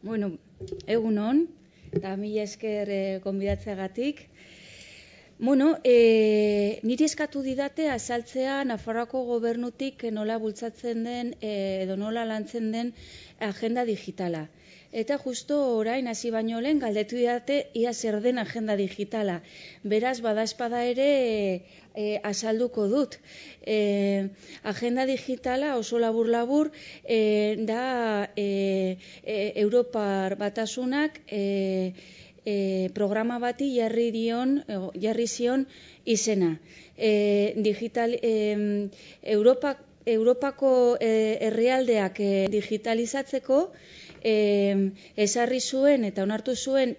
Bueno, egun on, eta mila esker konbidatzeagatik. Niri eskatu didate azaltzea Nafarroako gobernutik nola bultzatzen den edo nola lantzen den agenda digitala. Eta justo orain hasi baino lehen galdetu didate ia zer den agenda digitala. Beraz, badaezpada ere azalduko dut. Agenda digitala oso labur-labur da Europar Batasunak programa bati jarri zion izena. Europako herrialdeak digitalizatzeko ezarri zuen eta onartu zuen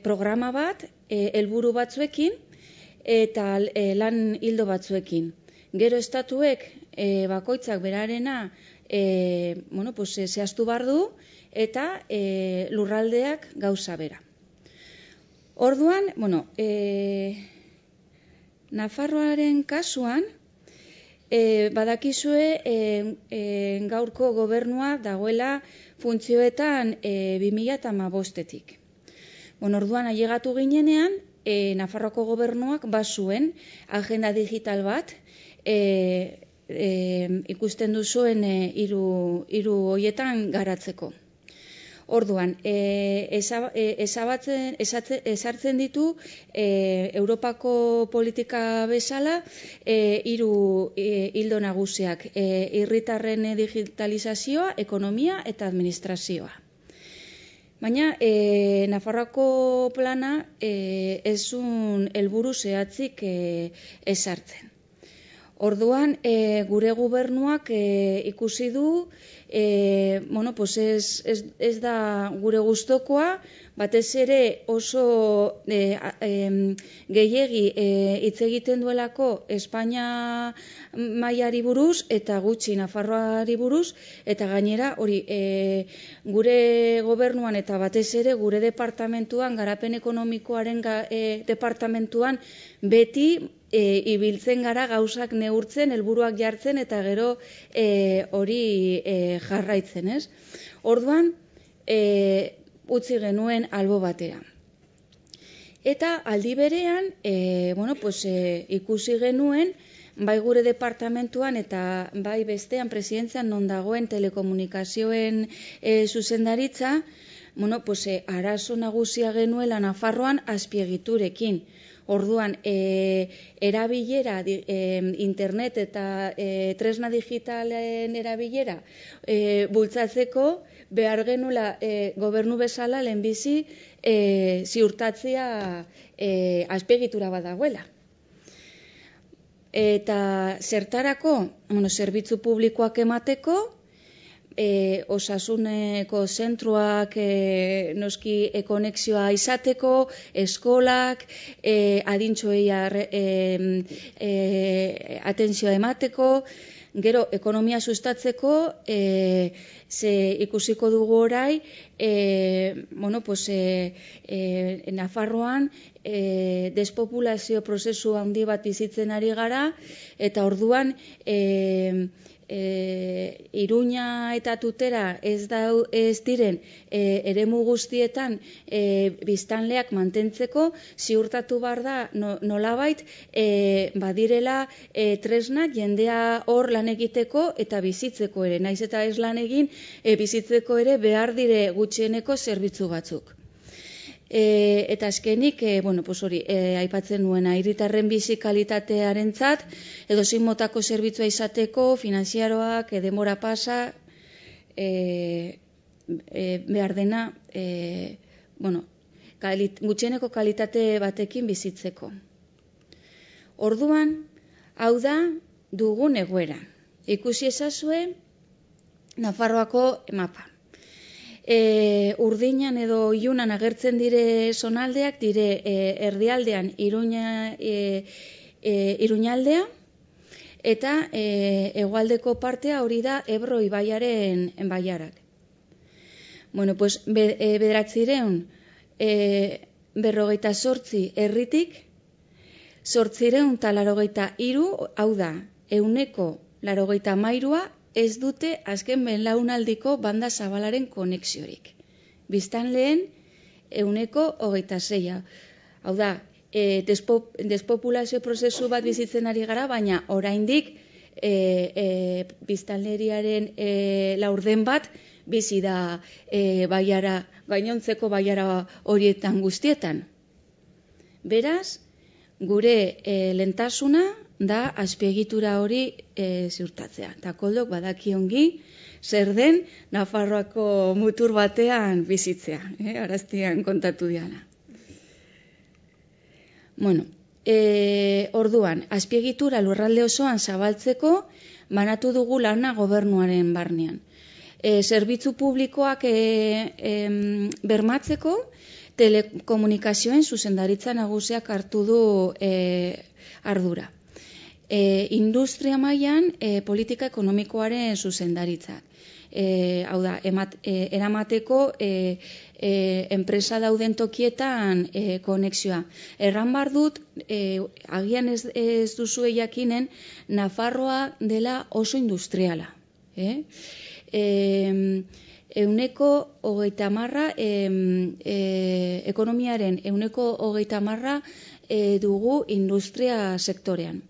programa bat helburu batzuekin eta lan ildo batzuekin. Gero estatuek bakoitzak berarena zehaztu behar du eta lurraldeak gauza bera. Orduan, Nafarroaren kasuan, badakizue gaurko gobernua dagoela funtzioetan 2015-etik. Orduan ailegatu ginenean, Nafarroko gobernuak bazuen agenda digital bat, ikusten duzuen hiru hoietan garatzeko. Orduan, ezartzen ditu Europako politika bezala hiru ildo nagusiak, herritarren digitalizazioa, ekonomia eta administrazioa. Baina, Nafarroako plana ezun helburu zehatzik ezartzen. Orduan, gure gobernuak ikusi du, ez da gure gustokoa, batez ere oso gehiegi hitz egiten duelako Espainia mailari buruz eta gutxi Nafarroari buruz, eta gainera hori gure gobernuan eta batez ere gure departamentuan, garapen ekonomikoaren departamentuan beti ibiltzen gara gauzak neurtzen, helburuak jartzen eta gero hori jarraitzen, ez? Orduan, utzi genuen albo batera. Eta aldi berean, ikusi genuen, bai gure departamentuan eta bai bestean presidentzan non dagoen telekomunikazioen zuzendaritza, arazo nagusia genuela Nafarroan azpiegiturekin. Orduan, erabilera, internet eta tresna digitalen erabilera bultzatzeko behar genula gobernu bezala lehenbizi ziurtatzea azpiegitura bat dagoela. Eta zertarako, zerbitzu publikoak emateko, osasuneko zentruak noski konexioa izateko, eskolak, adintxoei atentzioa emateko, gero ekonomia sustatzeko, ze ikusiko dugu orai, Nafarroan despopulazio prozesu handi bat bizitzen ari gara, eta orduan Iruña eta Tutera ez diren eremu guztietan biztanleak mantentzeko, ziurtatu behar da nolabait badirela tresnak jendea hor lan egiteko eta bizitzeko ere, naiz eta ez lan egin bizitzeko ere behar dire gutxieneko zerbitzu batzuk. Eta azkenik, aipatzen nuena, herritarren bizi kalitatearentzat, edozein motako zerbitzua izateko, finanziaroak, denbora pasa, behar dena, gutxieneko kalitate batekin bizitzeko. Orduan, hau da dugun egoera. Ikusi ezazue Nafarroako mapa. Urdinan edo ilunan agertzen dire zonaldeak, dire erdialdean Iruñaldea, eta hegoaldeko partea hori da Ebro ibaiaren bailarak. Bederatzireun 58 herritik, 883, hau da, 183 ez dute azken belaunaldiko banda zabalaren konexiorik. Biztanleen 126. Hau da, despopulazio prozesu bat bizitzen ari gara, baina oraindik biztanleriaren laurden bat bizi da gainontzeko bailara horietan guztietan. Beraz, gure lentasuna da azpiegitura hori ziurtatzea. Eta Koldok badaki ongi zer den Nafarroako mutur batean bizitzea, araztian kontatu diana. Bueno, orduan, azpiegitura lurralde osoan zabaltzeko banatu dugu lana gobernuaren barnean. Zerbitzu publikoak bermatzeko telekomunikazioen zuzendaritza nagusiak hartu du ardura. Industria mailan politika ekonomikoaren zuzendaritzak. Hau da, eramateko enpresa dauden tokietan konexioa. Erran bar dut, agian ez duzue jakinen, Nafarroa dela oso industriala. Euneko 30%, ekonomiaren euneko 30% dugu industria sektorean.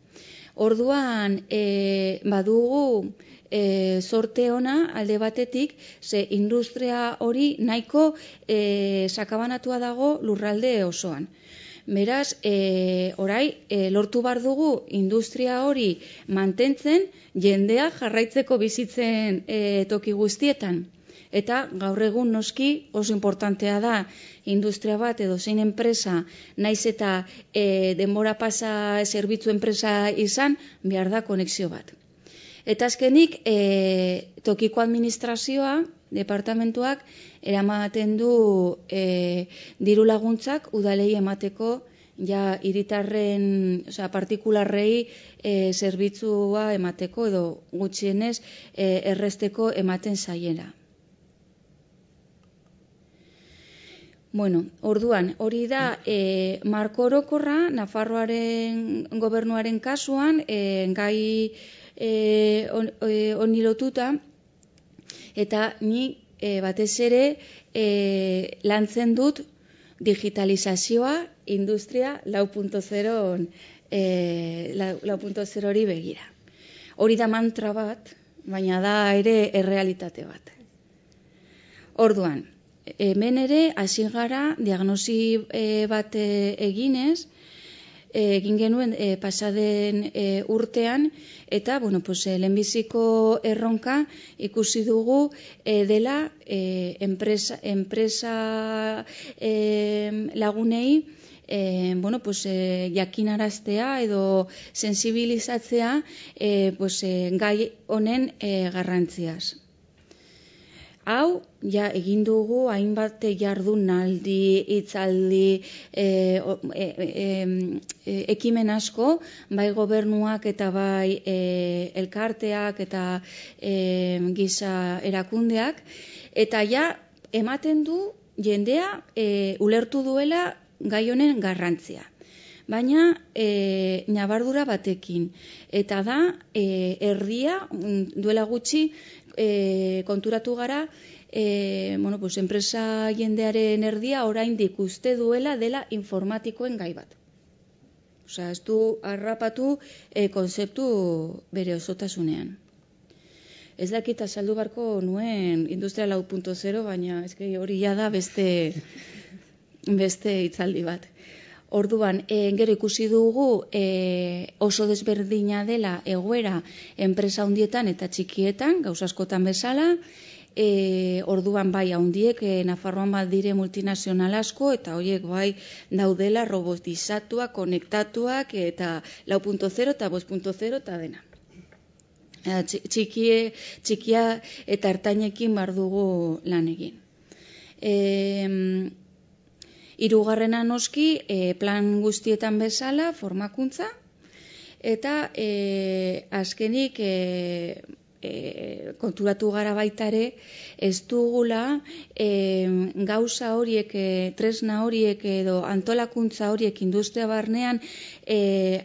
Orduan, badugu sorte ona alde batetik, ze industria hori nahiko sakabanatua dago lurralde osoan. Beraz, orai, lortu bar dugu industria hori mantentzen, jendea jarraitzeko bizitzen toki guztietan. Eta gaur egun noski oso importantea da industria bat edo zein enpresa, naiz eta denbora pasa zerbitzu enpresa izan, behar da konexio bat. Eta azkenik, tokiko administrazioa, departamentuak, eramaten du diru laguntzak udalei emateko ja hiritarren, partikularrei zerbitzua emateko edo gutxienez erresteko ematen zaiela. Bueno, orduan, hori da marko orokorra Nafarroaren gobernuaren kasuan gai honi lotuta, eta ni batez ere lantzen dut digitalizazioa industria 4.0 hori begira. Hori da mantra bat, baina da ere errealitate bat. Orduan, hemen ere hasi gara diagnosi bat eginez, egin genuen pasaden urtean, eta lehenbiziko erronka ikusi dugu dela enpresa lagunei jakinaraztea edo sensibilizatzea gai honen garrantziaz. Hau, ja, egin dugu hainbat jardunaldi, hitzaldi, ekimen asko, bai gobernuak eta bai elkarteak eta giza erakundeak, eta ja, ematen du jendea ulertu duela gai honen garrantzia. Baina ñabardura batekin, eta da erdia duela gutxi konturatu gara, enpresa jendearen erdia oraindik uste duela dela informatikoen gai bat. Osea, ez du harrapatu konzeptu bere osotasunean. Ez dakit azaldu barko nuen industria 4.0, baina hori ja da beste hitzaldi bat. Orduan, gero ikusi dugu oso desberdina dela egoera enpresa handietan eta txikietan, gauza askotan bezala, orduan bai handiek Nafarroan bat dire multinazional asko, eta horiek bai daudela robotizatuak, konektatuak, eta 4.0 eta 5.0 eta dena. Txikia eta ertainekin bar dugu lan egin. Hirugarrena noski, plan guztietan bezala, formakuntza, eta azkenik konturatu gara baita ere, ez dugula gauza horiek, tresna horiek edo antolakuntza horiek industria barnean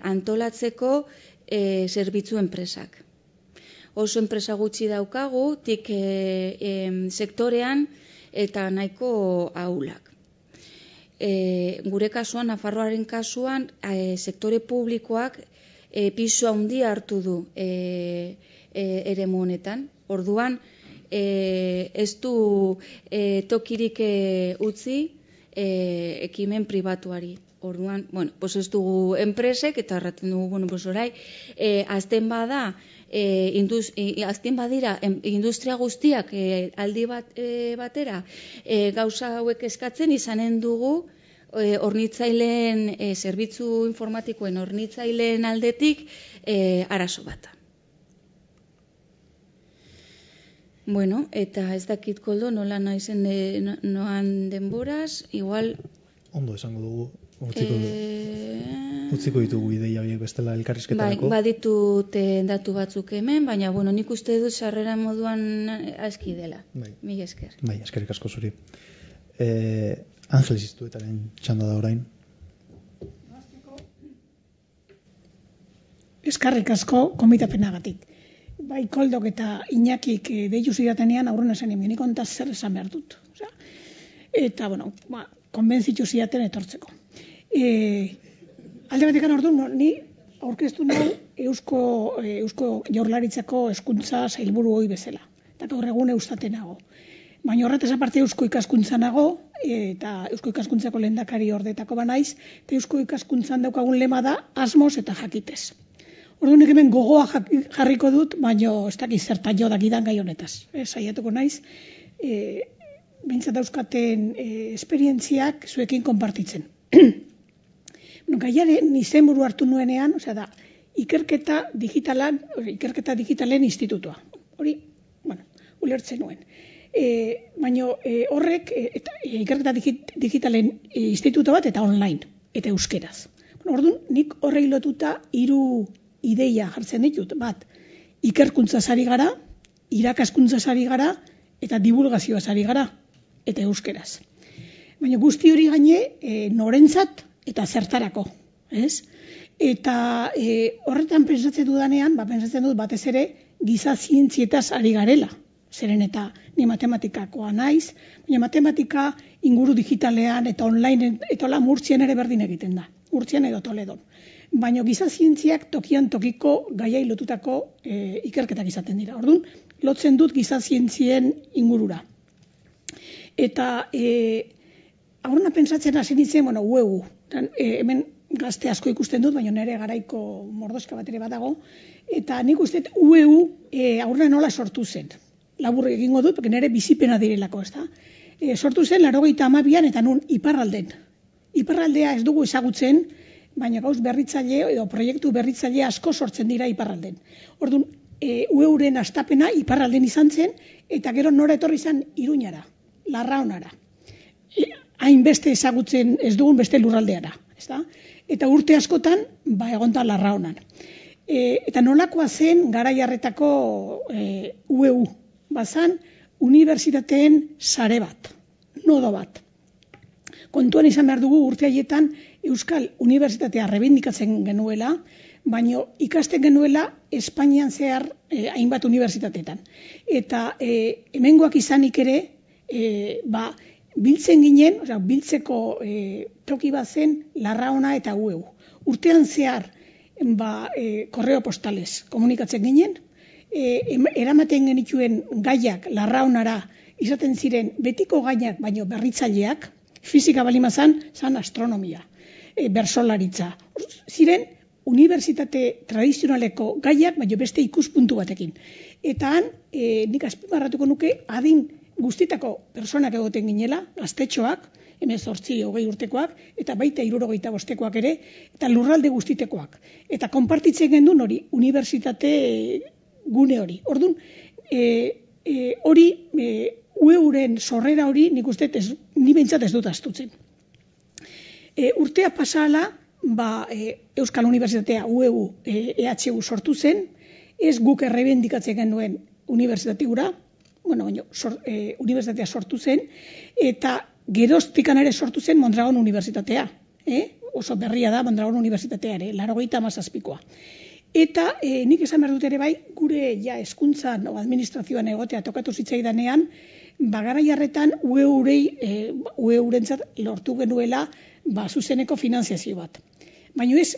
antolatzeko zerbitzu enpresak. Oso enpresa gutxi daukagu, tik sektorean eta nahiko ahulak. Gure kasuan, Nafarroaren kasuan, sektore publikoak pisu handia hartu du eremu honetan. Orduan, ez du tokirik utzi ekimen pribatuari. Orduan, bueno, pues ez dugu enpresek, eta erraten dugu, bueno, pues orai, azten bada, azten badira, industria guztiak aldi batera, gauza hauek eskatzen izanen dugu, hornitzaileen, zerbitzu informatikoen hornitzaileen aldetik, arazo bat. Bueno, eta ez dakit Koldo, nola naizen noan denboraz, igual... Ondo esango dugu, utziko ditugu ideia horiek bestela elkarrizketarako. Bai, baditut datu batzuk hemen, baina, bueno, nik uste dut sarrera moduan aski dela. Mila esker. Bai, eskerrik asko zuri. Angelis Iztuetaren txanda da orain. Eskerrik asko komitapenagatik. Bai, Koldok eta Iñakik deitu zidatenean aurrena esan hemen, nik ontaz zer esan behar dut. Eta, bueno, konbentzitu zidaten etortzeko. Alde batekan orduan, ni aurkeztu nahi Eusko Jaurlaritzako hezkuntza sailburu hoi bezala. Eta gaur egun eustaten nago. Baina horretaz aparte Eusko ikaskuntza nago, eta Eusko ikaskuntzako lehendakari ordetako banaiz, eta Eusko ikaskuntzan daukagun lema da asmoz eta jakitez. Orduan nik hemen gogoa jarriko dut, baina ez dakiz zertan jo dakidan gai honetaz. Saiatuko naiz, bintzat dauzkaten esperientziak zuekin konpartitzen. Gaiaren izenburu hartu nuenean, da, ikerketa digitalen institutua. Hori, ulertzen nuen. Baina horrek, ikerketa digitalen instituto bat eta online, eta euskeraz. Orduan, nik horrei lotuta 3 ideia jartzen ditut. Bat, ikerkuntzaz ari gara, irakaskuntzaz ari gara, eta divulgazioaz ari gara, eta euskeraz. Baina guzti hori gaine, norentzat eta zertarako. Eta horretan pentsatzen dudanean, pentsatzen dut batez ere, giza zientzietaz ari garela. Zeren eta ni matematikakoa naiz, baina matematika inguru digitalean eta online, eta hola Murtzian ere berdin egiten da. Murtzian edo Toledon. Baina giza zientziak tokian tokiko gaiai lotutako ikerketak izaten dira. Orduan, lotzen dut giza zientzien ingurura. Eta aurrena pentsatzen hasi nintzen, UEU. Hemen gazte asko ikusten dut, baina nire garaiko mordoska bat ere badago. Eta nik uste UEU aurrena nola sortu zen. Labur egingo dut, porque nire bizipena direlako, ez da. Sortu zen 92an eta nun iparralden. Iparraldea ez dugu ezagutzen, baina gauz berritzaile edo proiektu berritzaile asko sortzen dira iparralden. Orduan, UEUren astapena iparralden izan zen, eta gero nora etorri izan Iruñara, Larraonara. Hainbeste ezagutzen ez dugun beste lurraldeara, ezta? Eta urte askotan, egonta Larraonan. Eta nolakoa zen garai harretako UEU, bazan unibertsitateen sare bat, nodo bat. Kontuan izan behar dugu urte haietan Euskal Unibertsitatea rebindikatzen genuela, baina ikasten genuela Espainian zehar hainbat unibertsitateetan. Eta hemengoak izanik ere, biltzen ginen, biltzeko toki bat zen Larraona eta UEU. Urtean zehar, korreo postales komunikatzen ginen, eramaten genituen gaiak Larraonara izaten ziren betiko gaiak, baino berritzaileak, fizika balimazan, zan astronomia, bersolaritza. Ziren, unibertsitate tradizionaleko gaiak, baino beste ikuspuntu batekin. Eta han, nik azpimarratuko nuke, adin guztitako personak egoten ginela, gaztetxoak, 18-20 urtekoak, eta baita 65 ere, eta lurralde guztitekoak. Eta konpartitzen gendun hori, unibertsitate gune hori. Orduan, hori, UEUren sorrera hori, nik uste, ni behintzat ez dut astutzen. Urtea pasala, Euskal Unibertsitatea UEU EHU sortu zen, ez guk errebendikatzen genuen unibertsitateura, unibertsitatea sortu zen, eta geroztikan ere sortu zen Mondragon Unibertsitatea. Oso berria da Mondragon Unibertsitatea ere, 97koa. Eta nik esan behar dut ere bai, gure hezkuntzan o administrazioan egotea tokatu zitzaidanean, garai harretan UEUrentzat lortu genuela zuzeneko finanziazio bat. Baina ez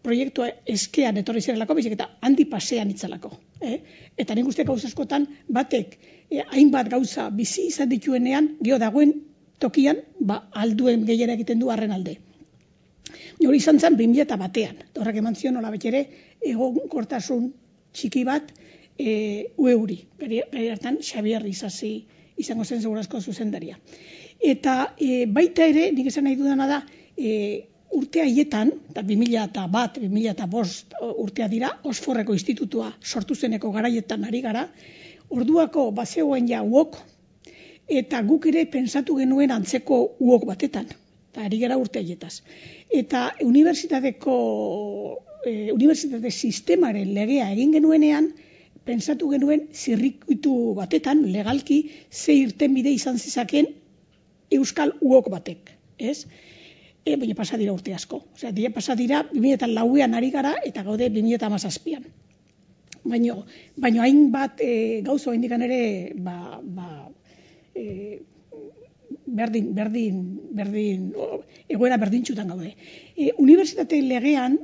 proiektua eskean etorri zirelako, baizik eta handi pasean itzalako. Eta nik uste gauza askotan batek hainbat gauza bizi izan dituenean, geho dagoen tokian, alduen gehiera egiten du harren alde. Hori izan zen 2001. Horrek eman zion nola ere egonkortasun txiki bat ueuri. Gari hartan Xabier Isasi izango zen segurazko zuzendaria. Eta baita ere, nik esan nahi dudana da, urte haietan, eta 2001-2005 urtea dira, Osforreko institutua sortu zeneko garaietan ari gara, orduako bazegoen ja uok, eta guk ere pensatu genuen antzeko uok batetan, eta ari gara urte haietaz. Eta unibertsitate sistemaren legea egin genuenean, pensatu genuen zirrikitu batetan, legalki, ze irtenbide izan zezaken euskal uok batek, ez? Baina pasa dira urte asko. Osea, pasa dira 2004an ari gara eta gaude 2017an. Baina hainbat gauza oraindik ere berdin egoera berdintsutan gaude. Unibertsitate legean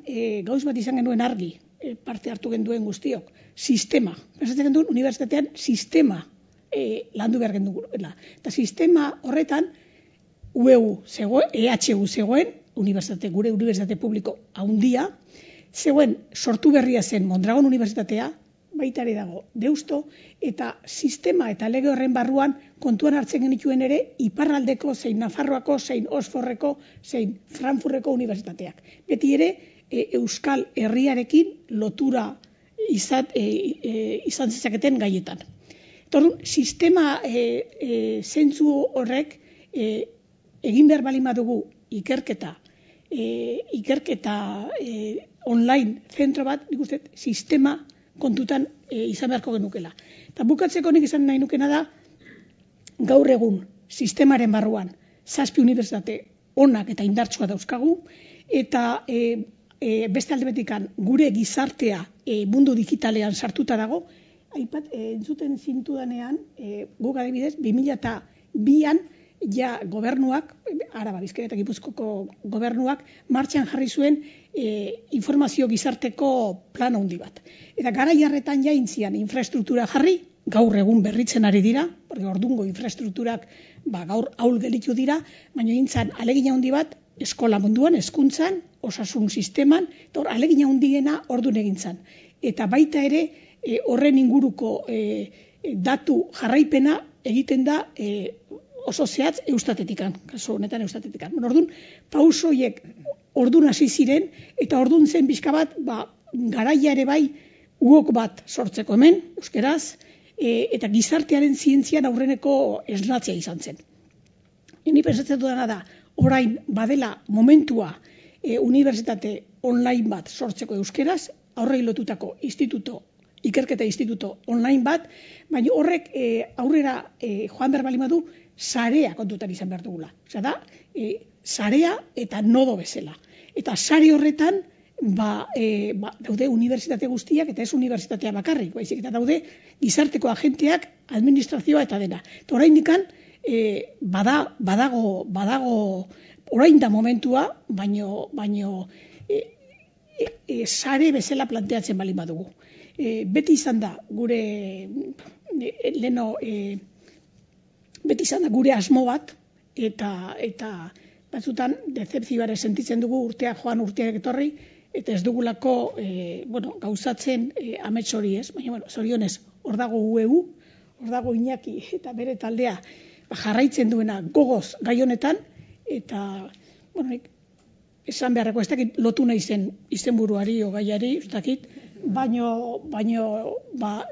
gauz bat izan genuen argi, parte hartu genduen guztiok, sistema. Pensatzen genduen unibertsitatean sistema landu behar genduela. Eta sistema horretan UEU zegoen, EHU zegoen, gure unibertsitate publiko haundia, zegoen sortu berria zen Mondragon Unibertsitatea, baita ere dago Deusto, eta sistema eta lege horren barruan kontuan hartzen genituen ere iparraldeko, zein Nafarroako, zein Osforreko, zein Frankfurteko unibertsitateak. Beti ere euskal herriarekin lotura izan zezaketen gaietan. Orduan, sistema zentzu horrek egin behar bali badugu ikerketa online zentro bat, nik uste, sistema kontutan izan beharko genukela. Eta bukatzeko nik izan nahi nukena da, gaur egun sistemaren barruan 7 unibertsitate onak eta indartsua dauzkagu, eta beste alde betikan gure gizartea mundu digitalean sartuta dago, entzuten zintudanean, guk adibidez, 2002an ja gobernuak, Araba, Bizkaia eta Gipuzkoako gobernuak, martxan jarri zuen informazio gizarteko plan handi bat. Eta garai harretan ja intzian infrastruktura jarri, gaur egun berritzen ari dira, porque ordungo infrastrukturak gaur ahul gelitu dira, baina intzan alegina handi bat, eskola munduan, hezkuntzan, osasun sisteman, eta alegina handiena ordun egintzan. Eta baita ere, horren inguruko datu jarraipena egiten da oso zehatz Eustatetikan, kasu honetan Eustatetikan. Orduan, pauso horiek ordun hasi ziren, eta ordun zen bizka bat, garaia ere bai, uok bat sortzeko hemen, euskeraz, eta gizartearen zientzian aurreneko esnatzea izan zen. Ni pensatzen dudana da, orain badela momentua unibertsitate online bat sortzeko euskeraz, aurrei lotutako ikerketa instituto online bat, baina horrek aurrera joan behar bali badu, sarea kontutan izan behar dugula. Osea da, sarea eta nodo bezala. Eta sare horretan, daude unibertsitate guztiak, eta ez unibertsitatea bakarrik, baizik eta daude gizarteko agenteak, administrazioa eta dena. Eta oraindikan, badago orain da momentua, baino sare bezala planteatzen bali badugu. Beti izan da gure beti izan da gure asmo bat, eta batzutan dezepzioare sentitzen dugu urteak joan urteak etorri, eta ez dugulako gauzatzen amets hori ez, baina zorionez hor dago UEU, hor dago Iñaki eta bere taldea jarraitzen duena gogoz gai honetan, eta esan beharreko ez dakit lotu nahi zen izenburuari o gaiari, ez dakit, baino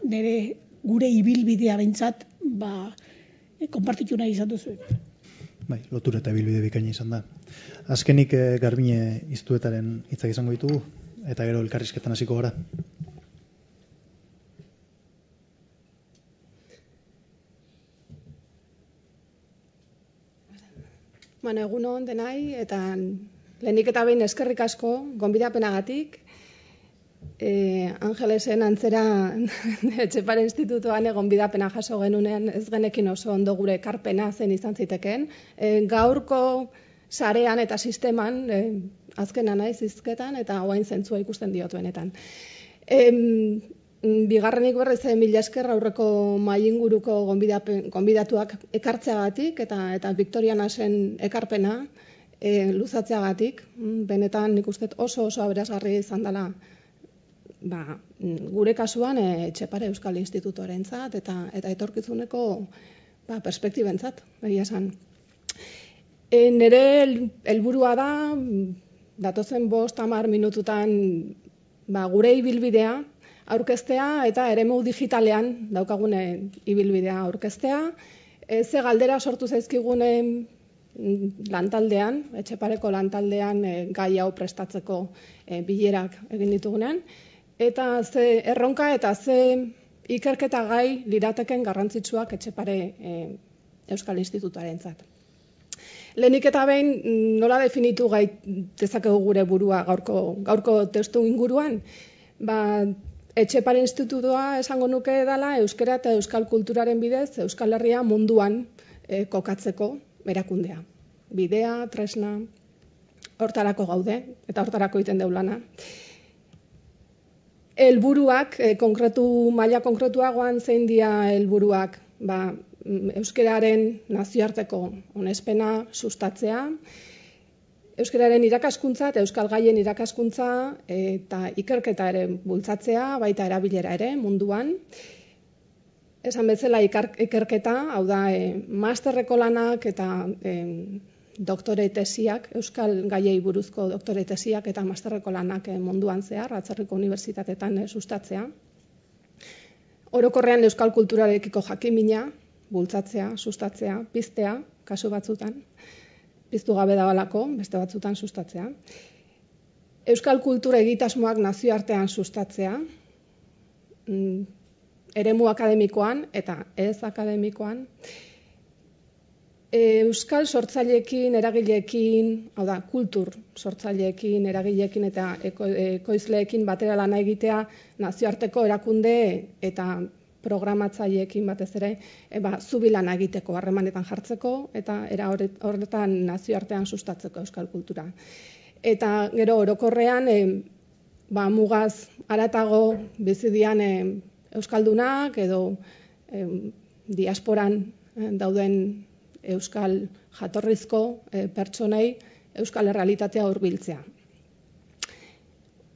nire gure ibilbidea behintzat konpartitu nahi izan duzu. Bai, lotura eta ibilbide bikaina izan da. Azkenik Garbine Iztuetaren hitzak izango ditugu, eta gero elkarrizketan hasiko gara. Egun on denai, eta lehenik eta behin eskerrik asko, gonbidapenagatik, Angelesen antzera Etxepare Institutuan gonbidapena jaso genunean ez genekin oso ondo gure ekarpena zen izan ziteken. Gaurko sarean eta sisteman, azkena naiz hizketan eta oain zentzua ikusten diot benetan. bigarrenik berriz mila esker aurreko mahai-inguruko gonbidatuak ekartzeagatik eta Victoria Nasen ekarpena luzatzeagatik. Benetan nik uste oso aberasgarria izan dela gure kasuan Etxepare Euskal Institutoarentzat eta etorkizuneko perspektibentzat, egia esan. Nire helburua da datozen 5-10 minututan gure ibilbidea aurkeztea eta eremu digitalean daukagune ibilbidea aurkeztea. Ze galdera sortu zaizkigunen lantaldean, Etxepareko lantaldean gai hau prestatzeko bilerak egin ditugunean, eta ze erronka eta ze ikerketa gai lirateken garrantzitsuak Etxepare Euskal Institutoarentzat. Lehenik eta behin nola definitu gai dezakegu gure burua gaurko testu inguruan, Etxepare Institutoa esango nuke dela euskara eta euskal kulturaren bidez Euskal Herria munduan kokatzeko erakundea. Bidea, tresna, hortarako gaude eta hortarako egiten deu lana. Helburuak, maila konkretuagoan zein dira helburuak, euskararen nazioarteko onespena sustatzea, euskararen irakaskuntza eta euskal gaien irakaskuntza eta ikerketa ere bultzatzea, baita erabilera ere munduan. Esan bezala ikerketa, hau da, masterreko lanak eta doktore tesiak, euskal gaiei buruzko doktore tesiak eta masterreko lanak munduan zehar, Atzerriko unibertsitateetan sustatzea. Orokorrean euskal kulturarekiko jakimina, bultzatzea, sustatzea, piztea, kasu batzutan, piztu gabe dagoelako, beste batzutan sustatzea. Euskal kultura egitasmoak nazioartean sustatzea, eremu akademikoan eta ez akademikoan. Euskal sortzaileekin, eragileekin, hau da, kultur sortzaileekin, eragileekin eta ekoizleekin batera lana egitea nazioarteko erakunde eta programatzaileekin batez ere, zubilana egiteko, harremanetan jartzeko eta horretan nazioartean sustatzeko euskal kultura. Eta gero orokorrean, mugaz haratago bizidian euskaldunak edo diasporan dauden euskal jatorrizko pertsonei euskal errealitatea hurbiltzea.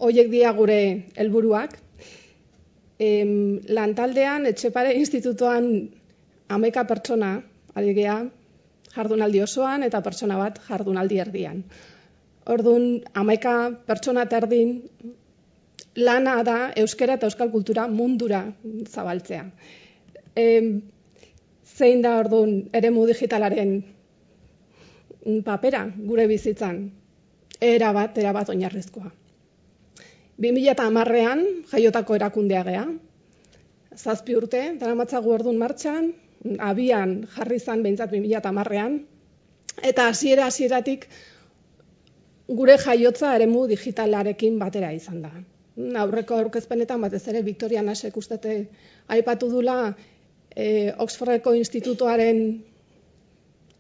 Horiek dira gure helburuak. Lantaldean, Etxepare Institutoan 11 pertsona ari gea jardunaldi osoan eta pertsona bat jardunaldi erdian. Orduan, 11 pertsona eta erdin lana da euskara eta euskal kultura mundura zabaltzea. Zein da orduan eremu digitalaren papera gure bizitzan? Erabat oinarrizkoa. 2010ean jaiotako erakundea gea. 7 urte, daramatzagu orduan martxan, abian jarri zan behintzat 2010ean, eta hasieratik gure jaiotza eremu digitalarekin batera izan da. Aurreko aurkezpenetan batez ere Victoria Nasek ustete aipatu dula Oxfordeko institutoaren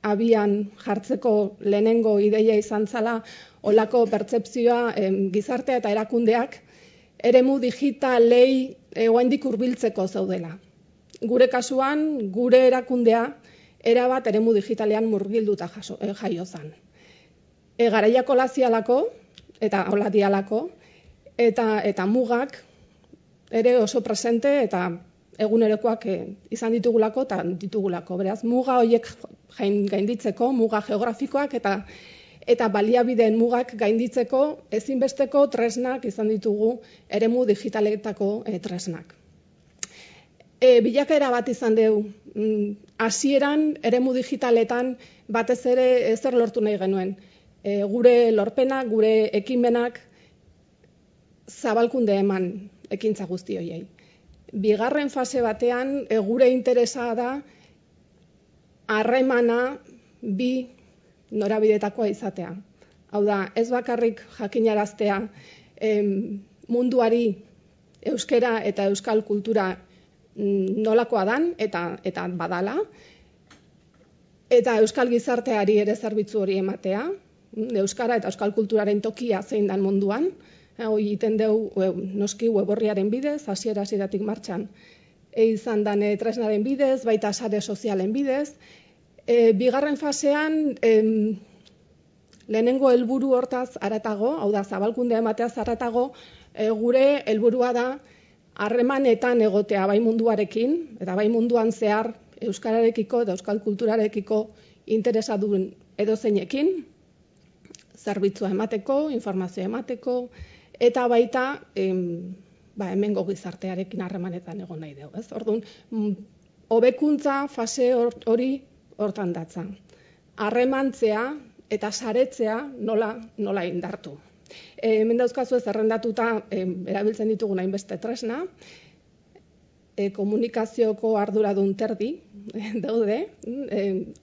abian jartzeko lehenengo ideia izan zala olako pertzepzioa gizartea eta erakundeak eremu digitalei oraindik hurbiltzeko zaudela. Gure kasuan, gure erakundea erabat eremu digitalean murgilduta jaio zan. Garaiako lazialako eta oladialako eta mugak ere oso presente eta egunerokoak izan ditugulako eta ditugulako. Beraz, muga horiek gainditzeko, muga geografikoak eta baliabideen mugak gainditzeko ezinbesteko tresnak izan ditugu eremu digitaletako tresnak. Bilakaera bat izan dugu. Hasieran eremu digitaletan batez ere ezer lortu nahi genuen. Gure lorpenak, gure ekimenak zabalkunde eman ekintza guzti horiei. Bigarren fase batean gure interesa da harremana bi norabidetakoa izatea. Hau da, ez bakarrik jakinaraztea munduari euskera eta euskal kultura nolakoa dan eta badala, eta euskal gizarteari ere zerbitzu hori ematea, euskara eta euskal kulturaren tokia zein dan munduan, Hoi egiten dugu noski weborriaren bidez, hasieratik martxan izan dan tresnaren bidez, baita sare sozialen bidez. Bigarren fasean, lehenengo helburu hortaz haratago, hau da, zabalkundea emateaz haratago, gure helburua da harremanetan egotea bai munduarekin, eta bai munduan zehar euskararekiko eta euskal kulturarekiko interesa duen edozeinekin, zerbitzua emateko, informazioa emateko, eta baita hemengo gizartearekin harremanetan egon nahi dugu. Orduan, hobekuntza fase hori hortan datza. Harremantzea eta saretzea nola indartu. Hemen dauzkazu zerrendatuta erabiltzen ditugun hainbeste tresna, komunikazioko arduradun terdi daude,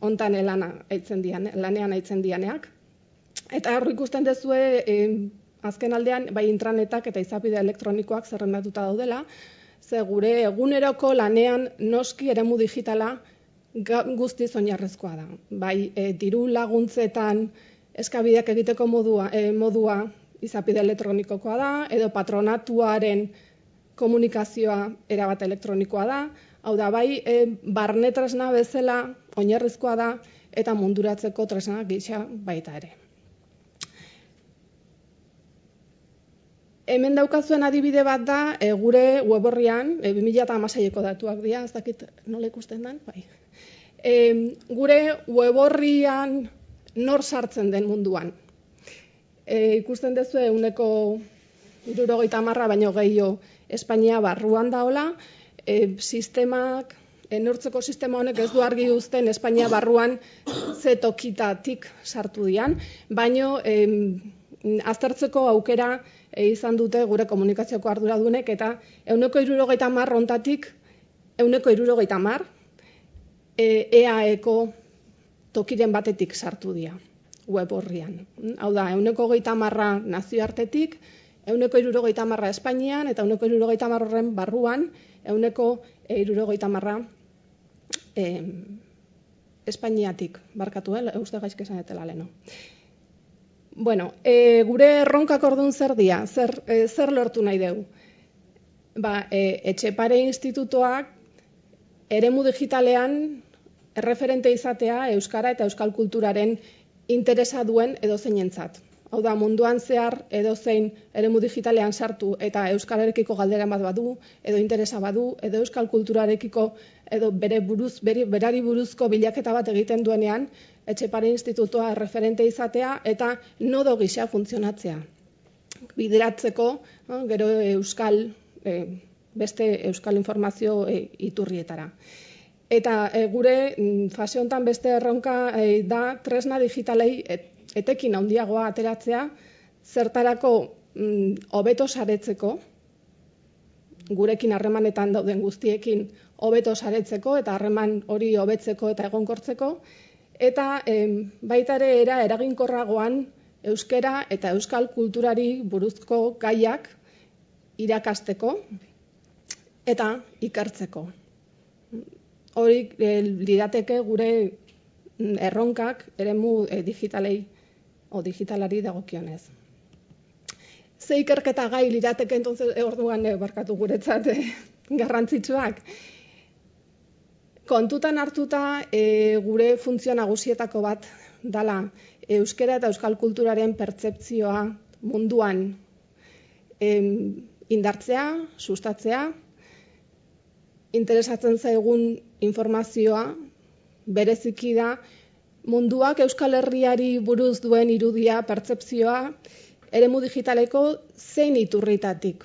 hontan lanean aitzen dianeak. Eta hor ikusten dezue, azken aldean, bai intranetak eta izapide elektronikoak zerrendatuta daudela, ze gure eguneroko lanean noski eremu digitala guztiz oinarrezkoa da. Bai, diru laguntzetan eskabideak egiteko modua izapide elektronikokoa da, edo patronatuaren komunikazioa erabat elektronikoa da, hau da, bai, barne tresna bezala oinarrizkoa da, eta munduratzeko tresna gisa baita ere. Hemen daukazuen adibide bat da, gure weborrian, 2016ko datuak dira, ez dakit nola ikusten den, bai. Gure weborrian nor sartzen den munduan. Ikusten duzu eguneko 70 baino gehiago Espainia barruan daola, sistemak, neurtzeko sistema honek ez du argi uzten Espainia barruan ze tokitatik sartu dian, baino aztertzeko aukera izan dute gure komunikazioko arduradunek eta 170 hontatik 170 EAEko tokiren batetik sartu dira web horrian. Hau da, 130 nazioartetik, 170 Espainian eta 170 horren barruan, 170 Espainiatik barkatu, uste gaizke esan etela leno. Bueno, gure erronkak orduan zer dira, zer lortu nahi dugu? Etxepare institutoak eremu digitalean erreferente izatea euskara eta euskal kulturaren interesa duen edozeinentzat. Hau da, munduan zehar edozein eremu digitalean sartu eta euskararekiko galdera bat badu, edo interesa badu, edo euskal kulturarekiko edo berari buruzko bilaketa bat egiten duenean, Etxepare institutoa referente izatea eta nodo gisa funtzionatzea. Bideratzeko, gero beste euskal informazio iturrietara. Eta gure fase honetan beste erronka da tresna digitalei etekin handiagoa ateratzea, zertarako hobeto saretzeko, gurekin harremanetan dauden guztiekin hobeto saretzeko eta harreman hori hobetzeko eta egonkortzeko, eta baita ere eraginkorragoan euskera eta euskal kulturari buruzko gaiak irakasteko eta ikertzeko. Hori lirateke gure erronkak eremu digitalei o digitalari dagokionez. Ze ikerketa gai lirateke orduan barkatu guretzat garrantzitsuak. Kontutan hartuta gure funtzio nagusietako bat dala euskera eta euskal kulturaren pertzepzioa munduan indartzea, sustatzea, interesatzen zaigun informazioa bereziki da munduak Euskal Herriari buruz duen irudia, pertzepzioa, eremu digitaleko zein iturritatik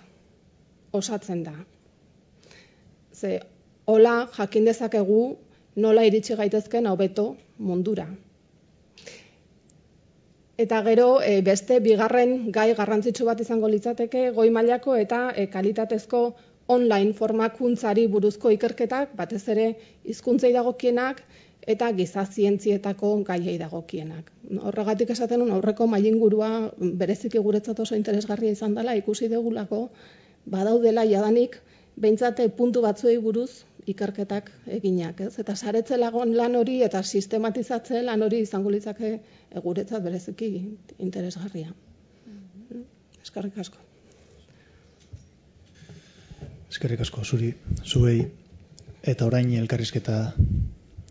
osatzen da. Hola jakin dezakegu nola iritsi gaitezken hobeto mundura. Eta gero beste bigarren gai garrantzitsu bat izango litzateke goi mailako eta kalitatezko online formakuntzari buruzko ikerketak, batez ere hizkuntzei dagokienak eta giza zientzietako gaiei dagokienak. Horregatik esaten aurreko mailingurua bereziki guretzat oso interesgarria izan dela, ikusi dugulako badaudela jadanik behintzate puntu batzuei buruz ikerketak eginak, ez? Eta saretze lagon lan hori eta sistematizatze lan hori izango litzake guretzat bereziki interesgarria. Eskerrik asko. Eskerrik asko zuei, eta orain elkarrizketa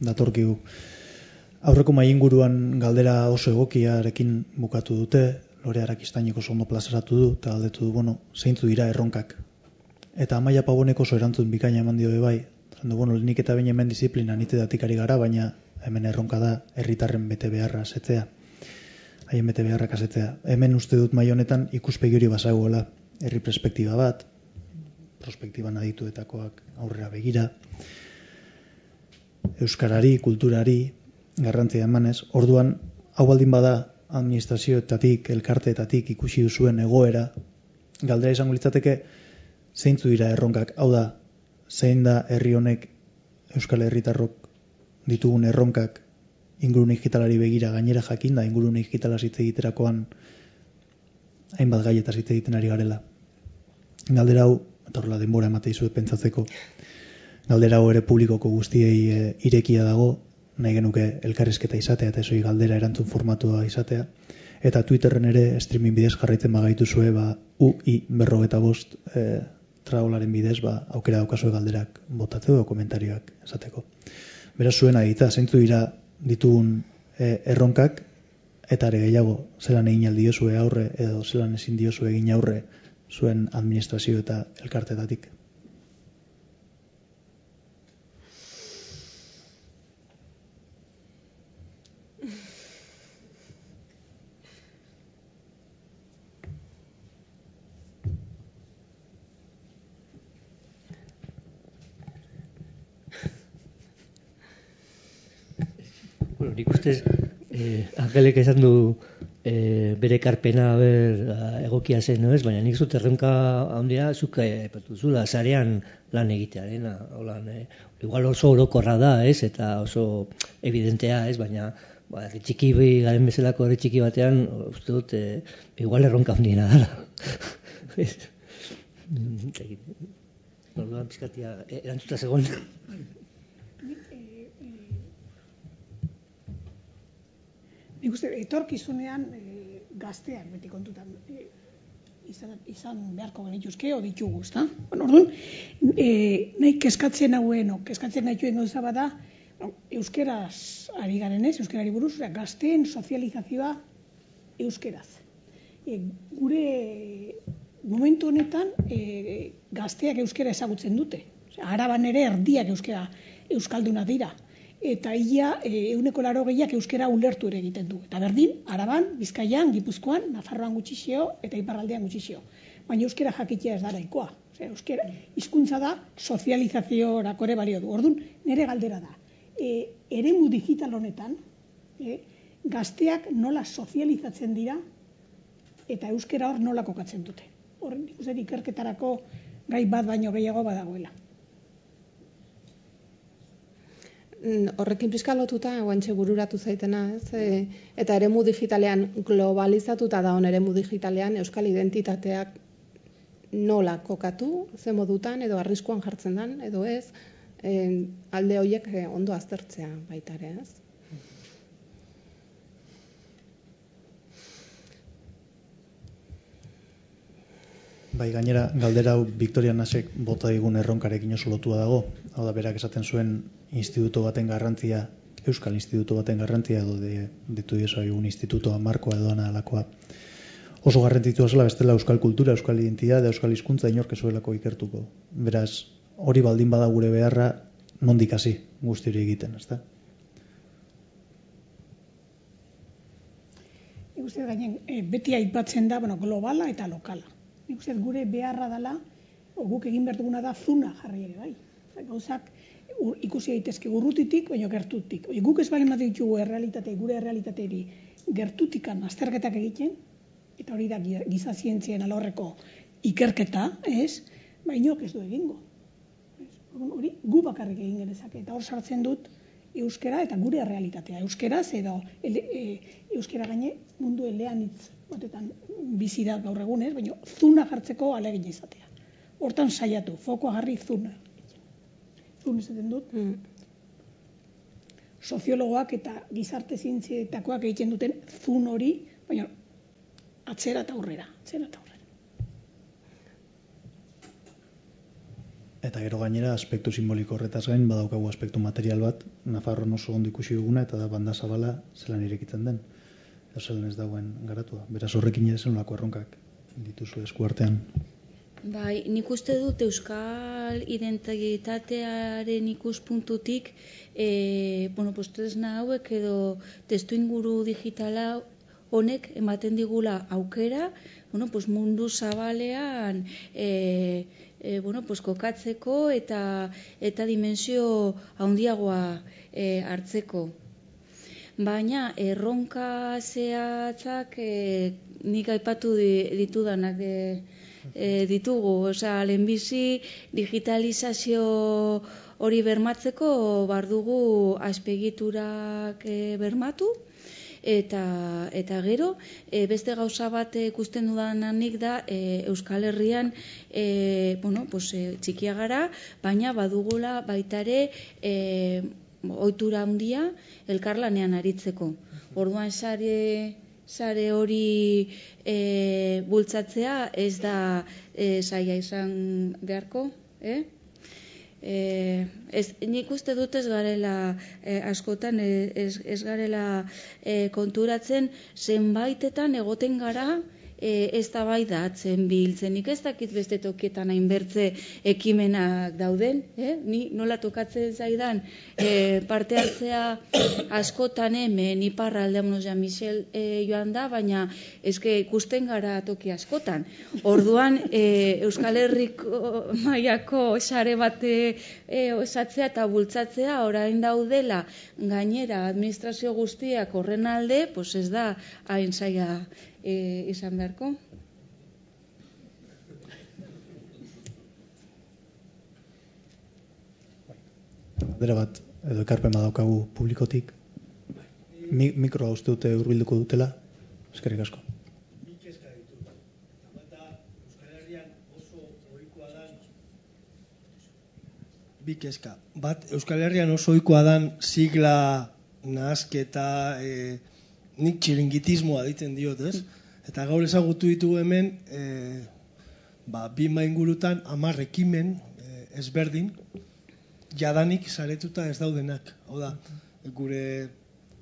datorkigu. Aurreko mainguruan galdera oso egokiarekin bukatu dute, Lore Arakistanik oso ondo plazaratu du, eta galdetu du, zeintzu dira erronkak. Eta Amaia Pabonek oso erantzun bikaina eman dio bai, nik eta bain hemen disiplina nitedatik ari gara, baina hemen erronka da herritarren bete beharra asetzea, haien bete beharrak asetzea. Hemen uste dut mai honetan ikuspegi hori bazagoela, herri perspektiba bat, prospektiban adituetakoak aurrera begira, euskarari, kulturari, garrantzia emanez. Orduan, hau baldin bada administrazioetatik, elkarteetatik ikusi duzuen egoera, galdera izango litzateke zeintzu dira erronkak. Hau da, zein da herri honek, Euskal Herritarrok ditugun erronkak ingurune digitalari begira, gainera jakin da ingurune digitala hitz egiterakoan hainbat gaietaz hitz egiten ari garela. Galdera hau, eta horrela denbora emate dizuet pentsatzeko, galdera hau ere publikoko guztiei irekia dago, nahi genuke elkarrizketa izatea eta ezoi galdera erantzun formatua izatea, eta Twitterren ere streaming bidez jarraitzen bagaituzue UI45 traolaren bidez aukera daukazue galderak botatzeko edo komentarioak esateko. Beraz zuen agita, zeintzu dira ditugun erronkak, eta ere gehiago zelan egin aldiozue aurre edo zelan ezin diozue egin aurre zuen administrazio eta elkartetatik. Bueno, nik ustez, Angelek esan du bere ekarpena egokia zen, no ez? Baina nik zut erronka handia zuk aipatu zula, sarean lan egitearena. Igual oso orokorra da, ez? Eta oso evidentea, ez? Baina herri txiki garen bezalako herri txiki batean, uste dut, igual erronka handiena dara. Orduan pizkatia erantzuta zegoen. Nik uste, etorkizunean gazteak beti kontutan izan beharko genituzke, o ditugu, ezta? Orduan, nahi keskatzen nahituen gauza bada, euskeraz ari garen ez, euskerari buruz, gazteen sozializazioa euskeraz. Gure momentu honetan gazteak euskera ezagutzen dute. Araban ere erdiak euskalduna dira. Eta ia 80% euskera ulertu ere egiten du. Eta berdin, Araban, Bizkaian, Gipuzkoan, Nafarroan gutxixeo eta Iparraldean gutxixeo. Baina euskera jakitea ez daraikoa. Euskera hizkuntza da sozializaziorako ere balio du. Orduan, nire galdera da. Eremu digital honetan, gazteak nola sozializatzen dira eta euskera hor nola kokatzen dute. Hor, nik uste ikerketarako gai bat baino gehiago badagoela. Horrekin pixka lotuta, guantxe bururatu zaitena, ez? Eta eremu digitalean globalizatuta da eremu digitalean euskal identitateak nola kokatu, ze modutan, edo arriskuan jartzen dan, edo ez, alde horiek ondo aztertzea baita ere, ez? Bai, gainera, galdera hau Victoria Nasek bota digun erronkarekin oso lotua dago. Hau da, berak esaten zuen instituto baten garrantzia, euskal instituto baten garrantzia, edo ditu diosa egun institutoa, markoa edo analakoa. Oso garrantzitsua zela bestela euskal kultura, euskal identitate, euskal hizkuntza inork ezuelako ikertuko. Beraz, hori baldin bada gure beharra, nondik hasi guzti hori egiten, ezta? Nik uste gainen, beti aipatzen da, globala eta lokala. Nik uste gure beharra dela, guk egin behar duguna da zuna jarri ere bai. Gauzak ikusi daitezke urrutitik, baina gertutik. Guk ez balen bat ditugu gure errealitateari gertutikan azterketak egiten, eta hori da giza zientzien alorreko ikerketa, ez? Baina ez du egingo. Hori gu bakarrik egin genezake, eta hor sartzen dut euskera eta gure errealitatea. Euskeraz edo euskera gaine mundu eleanitz batetan bizi da gaur egunez, baina zuna jartzeko ahalegin izatea. Hortan saiatu, fokoa jarri zuna. Zun esaten dut. Soziologoak eta gizarte zientzietakoak egiten duten zun hori, baina atzera eta aurrera. Eta gero gainera aspektu simboliko horretaz gain badaukagu aspektu material bat, Nafarroan oso ondo ikusi duguna eta da banda zabala zelan irekitzen den. Edo zelan ez dagoen garatua. Beraz horrekin ere zenolako erronkak dituzu eskuartean. Bai, nik uste dut euskal identitatearen ikuspuntutik, tresna hauek edo testu inguru digitala honek ematen digula aukera, mundu zabalean kokatzeko eta dimensio handiagoa hartzeko. Baina erronka zehatzak nik aipatu ditudanak ditugu, lehenbizi digitalizazio hori bermatzeko bardugu azpegiturak bermatu, eta gero, beste gauza bat ikusten dudanik da Euskal Herrian txikia gara, baina badugula baitare ohitura handia elkarlanean aritzeko. Orduan sare hori bultzatzea ez da zaila izan beharko, nik uste dut ez garela askotan ez garela konturatzen zenbaitetan egoten gara eztabaidatzen biltzen. Nik ez dakit beste tokietan hainbertze ekimenak dauden, ni nola tokatzen zaidan parte hartzea askotan hemen iparraldean Jean-Michel joan da, baina eske ikusten gara toki askotan. Orduan Euskal Herriko mailako sare bat osatzea eta bultzatzea orain daudela gainera administrazio guztiak horren alde, ez da hain zaila izan beharko. Galdera bat, edo ekarpen badaukagu publikotik. Mikroa uste dute hurbilduko dutela. Eskerrik asko. Bi kezka. Bat, Euskal Herrian oso ohikoa dan sigla nahasketa, nik txiringitismoa ditzen diot, ez? Eta gaur ezagutu ditugu hemen, bi maingurutan 10 ekimen ezberdin, jadanik saretuta ez daudenak. Hau da, gure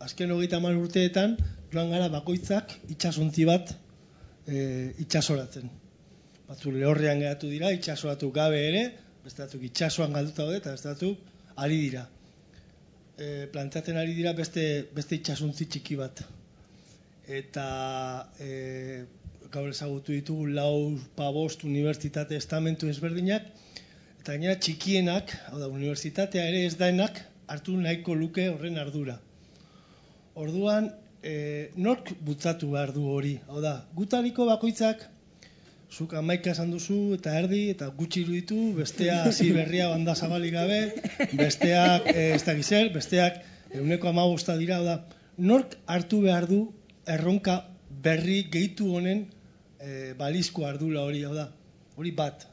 azken 30 urteetan, joan gara bakoitzak itsasontzi bat itsasoratzen. Batzu lehorrean geratu dira, itsasoratu gabe ere, beste batzuk itsasoan galduta daude, eta beste batzuk ari dira. Planteatzen ari dira beste itsasontzi txiki bat. Eta gaur ezagutu ditugu 4-5 unibertsitate estamentu ezberdinak, eta gainera txikienak, hau da, unibertsitatea ere ez daenak hartu nahiko luke horren ardura. Orduan, nork bultzatu behar du hori? Hau da, gutariko bakoitzak, zuk 11 esan duzu eta erdi, eta gutxi iruditu, bestea hasi berria banda zabalik gabe, besteak ez da gizer, besteak 15% dira, hau da, nork hartu behar du erronka berri gehitu honen balizko ardura hori, hau da, hori bat,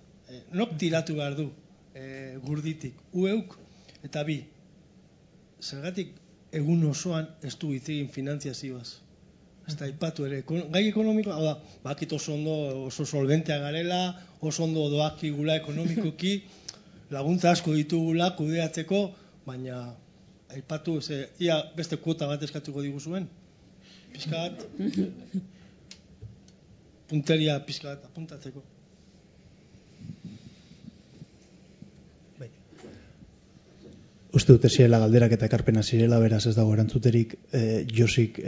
nok tiratu behar du gurditik, ueuk, eta bi, zergatik egun osoan ez du itzegin finantziazioaz. Ez da ipatu ere, gai ekonomiko, hau da, bakit oso ondo, oso solventea garela, oso ondo doakigula ekonomikoki, laguntza asko ditugula kudeatzeko, baina aipatu, ia beste kuota bat eskatuko diguzuen. Pizkat, punteria pizkat apuntatzeko. Uste dute zirela galderak eta ekarpena zirela, beraz ez dago erantzuterik, Josik,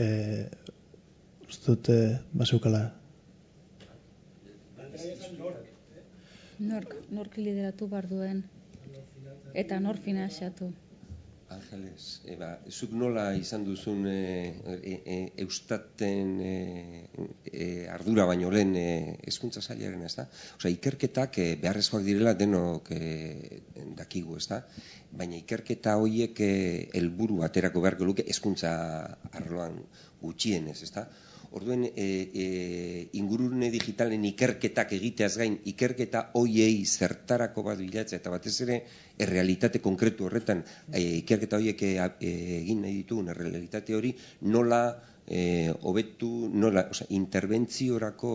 uste dute baseukala. Nork lideratu behar duen, eta nork finanziatu. Angeles, zuk nola izan duzun Eustaten ardura baino lehen hezkuntza sailaren, ez da? Osea, ikerketak beharrezkoak direla denok dakigu, ez da? Baina ikerketa horiek helburu aterako beharko luke hezkuntza arloan gutxienez, ez da? Orduen, ingurune digitalen ikerketak egiteaz gain, ikerketa hoiei zertarako bat bilatzea, eta batez ere, errealitate konkretu horretan, ikerketa horiek egin nahi ditugun, errealitate hori, nola hobetu, nola, interventziorako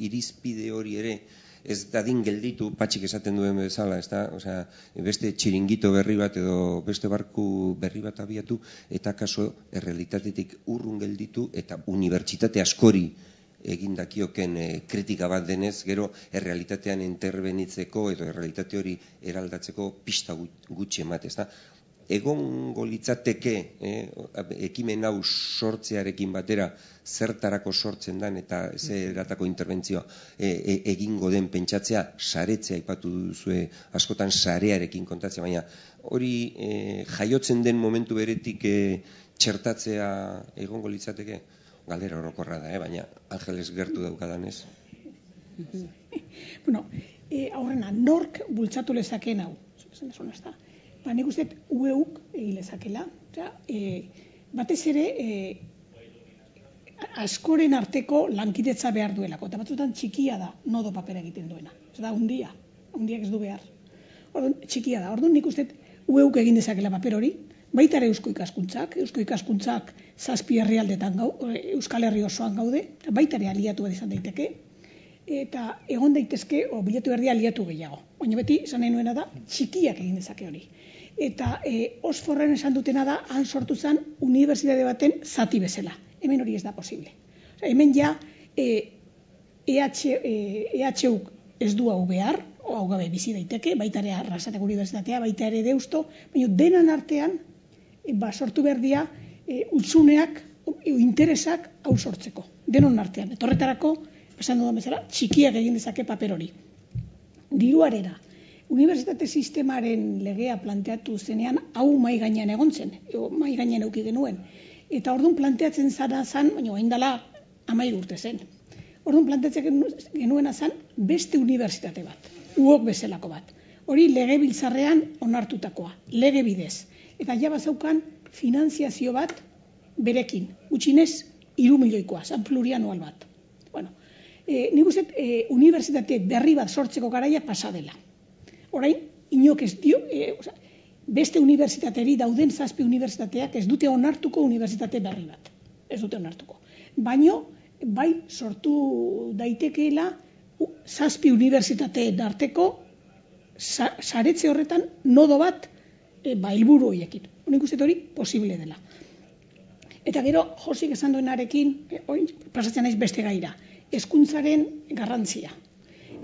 irizpide hori ere ez dadin gelditu, patxik esaten duen bezala, ez da? Osea, beste txiringito berri bat edo beste barku berri bat abiatu, eta kaso errealitatetik urrun gelditu, eta unibertsitate askori egindakioken kritika bat denez, gero errealitatean interbenitzeko edo errealitate hori eraldatzeko pista gutxi emate, ez da? Egongo litzateke ekimen hau sortzearekin batera zertarako sortzen den eta zeratako interbentzioa egingo den pentsatzea, saretzea aipatu duzue askotan sarearekin kontatzea, baina hori jaiotzen den momentu beretik txertatzea egongo litzateke, galdera orokorra da, baina Angeles gertu daukadanez. Bueno, aurrena, nork bultzatu lezakeen hau? Ba, nik uste ueuk egin lezakela. Batez ere, askoren arteko lankidetza behar duelako. Eta batzutan txikia da, nodo papera egiten duena. Ez da, hundiak ez du behar. Orduan, txikia da. Orduan, nik uste ueuk egin dezakela paper hori. Baita ere Eusko ikaskuntzak 7 herrialdetan Euskal Herri osoan gaude. Baita ere aliatu izan daiteke. Eta egon daitezke, bilatu erdi aliatu gehiago. Baina beti, esan nahi nuena da, txikiak egin dezake hori. Eta Oxforden esan dutena da, han sortu zen unibertsitate baten zati bezala. Hemen hori ez da posible. Hemen ja, EHUk ez du hau behar, hau gabe bizi daiteke, baita ere Arrasateko unibertsitatea, baita ere Deusto, baina denan artean, sortu behar dira, utzuneak, interesak hau sortzeko. Denon artean. Eta horretarako, esan dudan bezala, txikiak egin dezake paper hori. Diruarena. Unibertsitate sistemaren legea planteatu zenean, hau mai gainean egon zen, mai gainean eduki genuen. Eta orduan planteatzen zara zan, baina hain dela 13 urte zen. Orduan planteatzen genuena zan beste unibertsitate bat, uok bezalako bat. Hori legebiltzarrean onartutakoa, lege bidez. Eta ja bazaukan finanziazio bat berekin, gutxinez 3 milioikoa, zan plurianual bat. Bueno, nik uste unibertsitate berri bat sortzeko garaia pasa dela. Orain, inok ez dio, beste unibertsitateri dauden 7 unibertsitateak ez dute onartuko unibertsitate berri bat. Ez dute onartuko. Baina, bai sortu daitekeela 7 unibertsitateen arteko saretze horretan nodo bat helburu horiekin. Honik uste hori posible dela. Eta gero, Josik esan duenarekin, pasatzen naiz beste gaira, hezkuntzaren garrantzia.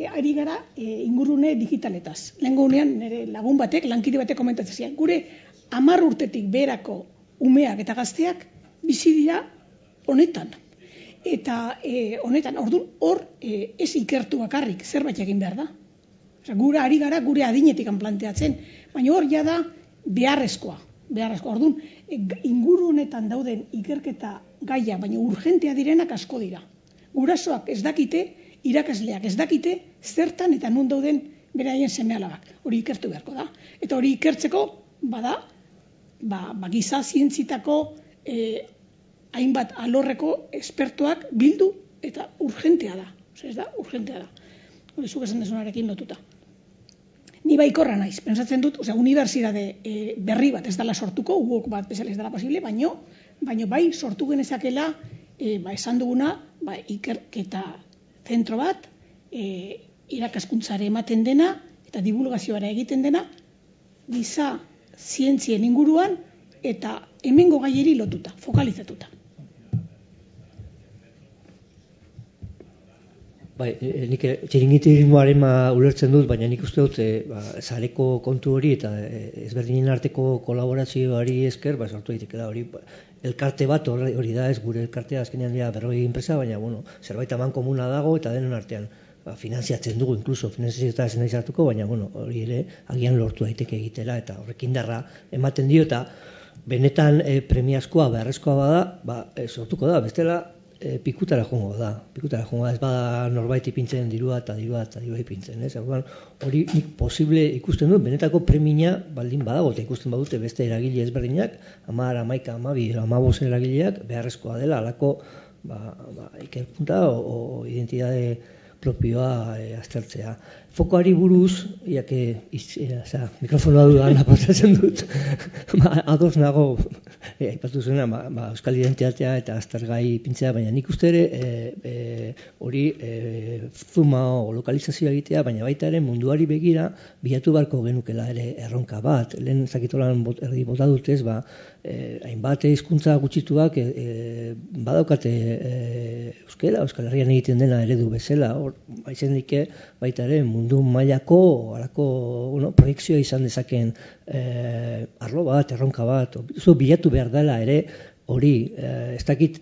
Ari gara ingurune digitaletaz. Lehengo unean nire lagun batek, lankide batek komentatzen zian. Gure 10 urtetik beherako umeak eta gazteak bizi dira honetan. Eta honetan, orduan hor ez ikertu bakarrik, zerbait egin behar da. Gure ari gara gure adinetik planteatzen, baina hor ja da beharrezkoa. Orduan, inguru honetan dauden ikerketa gaia, baina urgentea direnak asko dira. Gurasoak ez dakite, irakasleak ez dakite, zertan eta nun dauden beraien seme-alabak. Hori ikertu beharko da. Eta hori ikertzeko, bada, giza zientzitako hainbat alorreko espertuak bildu eta urgentea da. Ez da, urgentea da. Hori zuk esan desunarekin lotuta. Ni baikorra naiz, pensatzen dut, unibertsitate berri bat ez dela sortuko, uok bat bezala ez dela posible, baino bai sortu genezakela, esan duguna, ikerketa zentro bat, irakaskuntzare ematen dena, eta divulgazioara egiten dena, giza zientzien inguruan, eta hemengo gaieri lotuta, fokalizatuta. Bai, nik txiringitirismoaren ulertzen dut, baina nik uste dut sareko kontu hori eta ezberdinen arteko kolaborazioari esker, sortu daiteke da hori, elkarte bat hori da, ez gure elkartea azkenean dira 40 enpresa, baina zerbait aman komuna dago eta denen artean finanziatzen dugu, inkluso finanziazioa ez naiz hartuko, baina hori ere agian lortu daiteke egitela eta horrekin darra ematen dio eta benetan premiazkoa beharrezkoa bada, sortuko da, bestela pikutara joango da, ez bada norbait ipintzen dirua ipintzen, ez? Hori nik posible ikusten dut, benetako premia baldin badago, eta ikusten badute beste eragile ezberdinak, 10, 11, 12, 15 eragileak beharrezkoa dela, alako ikerpunta o identitate propioa aztertzea. Fokoari buruz, mikrofonoa dudan apasatzen dut, ados nago, aipatu zuena, euskal identitatea eta aztergai pintzea, baina nik uste ere hori zuma o lokalizazioa egitea, baina baita ere munduari begira bilatu barko genukela ere erronka bat. Lehen zakitolan erdi bota dutez, hainbat hizkuntza gutxituak badaukate Euskal Herrian egiten dena eredu bezala, hor baizen dike baita ere mundu mailako proiekzioa izan dezaken arlo bat, erronka bat, bilatu behar dela ere hori, ez dakit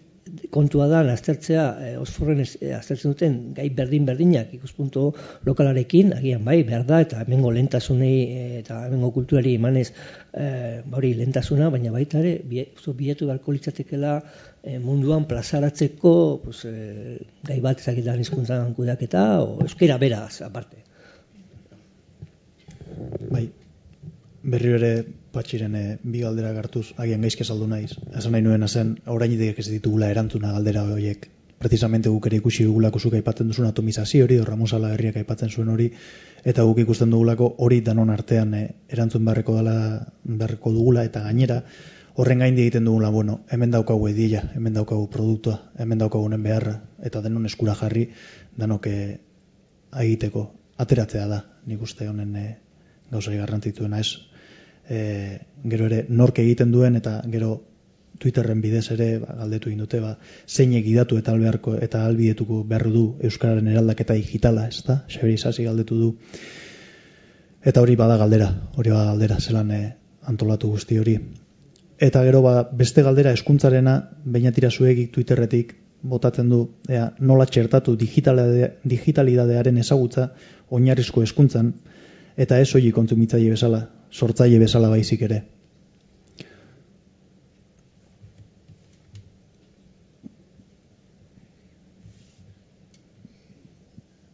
kontua da aztertzea, Oxforden aztertzen duten gai berdinak ikuspuntu lokalarekin, agian bai, behar da, eta hemengo lehentasunei eta hemengo kulturari emanez hori lehentasuna, baina baita ere bilatu beharko litzatekela munduan plazaratzeko gai bat ezakitan hizkuntzan kudeaketa, o euskera beraz, aparte. Bai, berriro ere Patxiren bi galdera hartuz, agian gaizke saldu naiz. Esan nahi nuena zen, oraindik ez ditugula erantzuna galdera horiek. Precisamente guk ere ikusi dugulako zuk aipatzen duzun atomizazio hori, Ramos Alaberriak aipatzen zuen hori, eta guk ikusten dugulako hori danon artean erantzun beharreko dugula, eta gainera, horren gaindi egiten dugula, hemen daukagu edila, hemen daukagu produktua, hemen daukagu honen beharra, eta denon eskura jarri, danok egiteko ateratzea da, nik uste honen gauzari garrantzituena ez. Gero ere nork egiten duen eta gero Twitterren bidez ere galdetu egin dute zeinek gidatu eta ahalbidetuko behar du euskararen eraldaketa digitala, ez da? Xaberi Isasi galdetu du. Eta hori bada galdera, zelan antolatu guzti hori. Eta gero beste galdera hezkuntzarena bainatira zuegik Twitterretik botatzen du nola txertatu digitalidadearen ezagutza oinarrizko hezkuntzan eta ez hori kontsumitzaile bezala, sortzaile bezala baizik ere.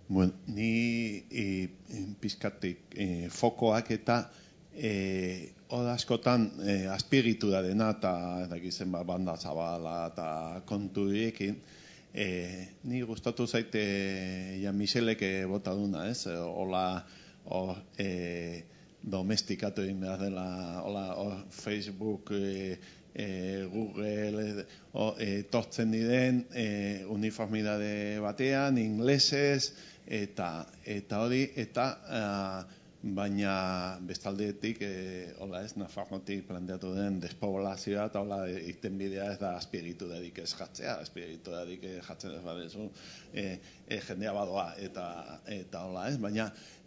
Bueno, ni pizkatik fokoak eta askotan azpiegitu da dena eta edakizen banda zabala eta kontu diekin. Ni gustatu zaite Jan Michelek bota duna, ez? Hola domestikatu egin behar dela Facebook, Google, tortzen diren uniformidade batean, inglesez, eta hori, eta baina bestaldetik, Nafarrotik planteatu den despoblazioa, eta hola, iten bidea ez da azpiegitu dadik ez jatzea, azpiegitu dadik jatzen ez badezu, jendea badoa, eta hola ez,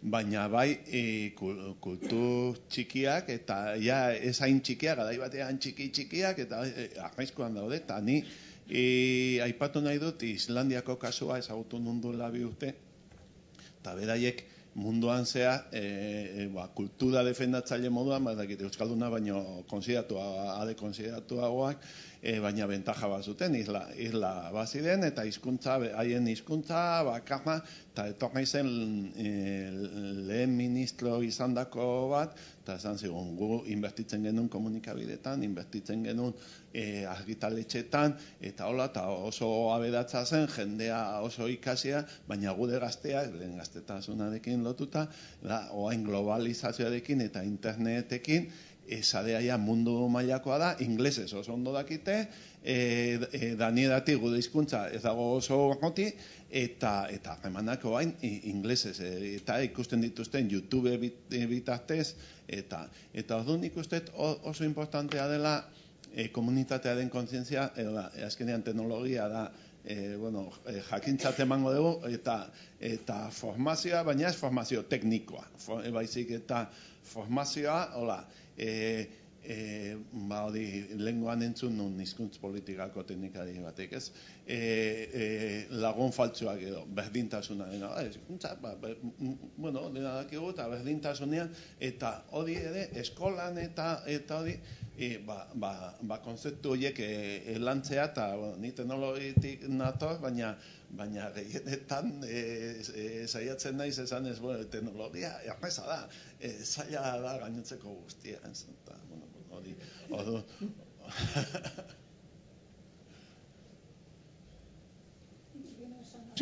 baina bai kultur txikiak, eta ja ez hain txikiak, gadai batean txikiak, eta arraizkoan daude, eta ni aipatu nahi dut Islandiako kasua ezagutu nunduela 2 urte, eta beraiek munduan zea, kultura defendatzaile moduan, euskalduna baino konsideratuagoak, baina bentaja bat zuten, isla baziren, eta haien hizkuntza bakarra, eta etorri zen lehen ministro izandako bat, eta esan zigun, gu inbertitzen genuen komunikabidetan, inbertitzen genuen argitaletxetan, eta hola, eta oso aberatza zen, jendea oso ikasia, baina gude gazteak, lehen gaztetasunarekin lotuta, oain globalizazioarekin eta internetekin, esadeaia mundu mailakoa da, inglesez oso ondo dakite, danieratik gude hizkuntza ez dago oso goti, eta remanako bain inglesez, eta ikusten dituzten YouTube bitartez, eta orduan ikusten oso importantea dela komunitatearen kontzientzia, azkenean teknologia da, jakintzat emango dugu, eta formazioa, baina ez formazio teknikoa, baizik eta formazioa, hola, lenguan entzun nun hizkuntz politikako teknikari batek, ez? Lagun faltsuak edo, berdintasuna dena, hizkuntza, dena dakigu, eta berdintasunean, eta hori ere, eskolan eta hori, konzeptu horiek lantzea, eta ni teknologitik nator, baina gehienetan saiatzen naiz esan ez, teknologia erreza da, zaila da gainotzeko guztia, eta, hori,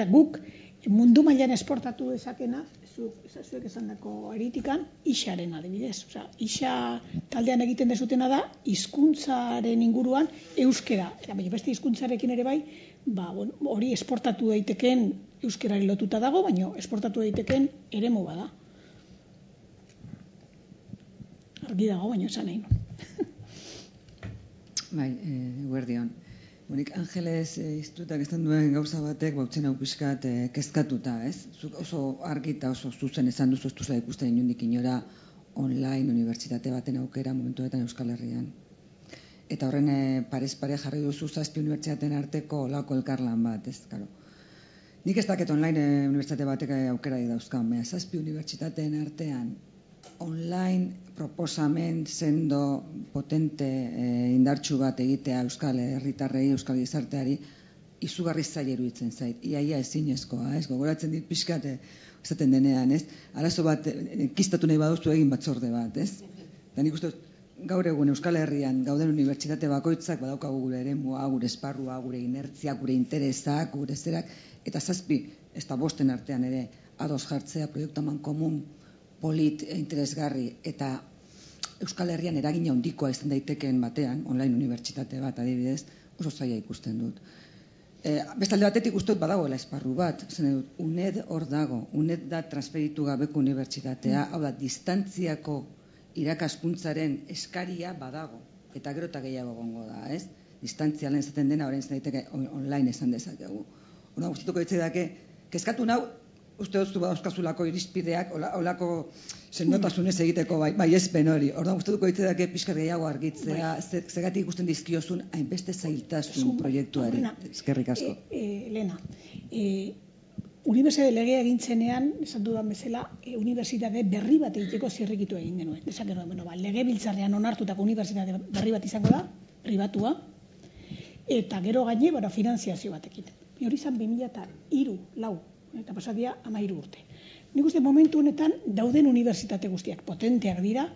guk mundu mailan esportatu dezakena, zuek esandako eritikan, ISAren adibidez. Osea, ISA taldean egiten dezutena da, hizkuntzaren inguruan euskera, baina beste hizkuntzarekin ere bai, hori esportatu daiteken euskerari lotuta dago, baina esportatu daiteken eremu bada. Argi dago, baina esan nahi no. Bai, guardion. Monik Angeles institutak esan duen gauza batek bautzen hau pixkat kezkatuta, ez? Oso argi eta oso zuzen esan duzu, ez duzu ikusten inundik inora online unibertsitate baten aukera momentuetan Euskal Herrian. Eta horren parez pare jarri duzu 7 unibertsitateen arteko lako elkarlan bat, ez? Karo. Nik ez daket online unibertsitate batek aukera dauzkan, 7 unibertsitateen artean online proposamen sendo potente indartsu bat egitea Euskal Herritarrei, Euskal Gizarteari izugarri zaila iruditzen zait. Iaia ezinezkoa, ez? Gogoratzen dit pixkat esaten denean, ez? Arazo bat kistatu nahi baduzu egin batzorde bat, ez? Eta nik uste gaur egun Euskal Herrian gauden unibertsitate bakoitzak badaukagu gure eremua, gure esparrua, gure inertzia, gure interesak, gure zerak, eta 7 ez da 5 artean ere ados jartzea proiektu aman komun polit interesgarri eta Euskal Herrian eragina handikoa izan daitekeen batean, online unibertsitate bat adibidez, oso zaila ikusten dut. Bestalde batetik uste dut badagoela esparru bat, zen dut, UNED hor dago, UNED da transferitu gabeko unibertsitatea, hau da, distantziako irakaskuntzaren eskaria badago, eta gero eta gehiago gongo da, ez? Distantzia lehen zaten dena, orain zen daiteke online esan dezakegu. Hora guztituko ditzei dake, kezkatu nau, uste duztu badauzkazulako irizpideak, olako sendotasunez egiteko bai ezpen hori. Orduan uste duko ditzedake pixkat gehiago argitzea, zegatik ikusten dizkiozun hainbeste zailtasun proiektuari. Eskerrik asko. Lena, unibertsitate legea egintzenean, esan dudan bezala, unibertsitate berri bat egiteko zirrikitu egin genuen. Esan genuen, legebiltzarrean onartutako unibertsitate berri bat izango da, pribatua, eta gero gaine, finanziazio batekin. Hori izan 2003, eta pasadia 13 urte. Nik uste momentu honetan dauden unibertsitate guztiak potenteak dira,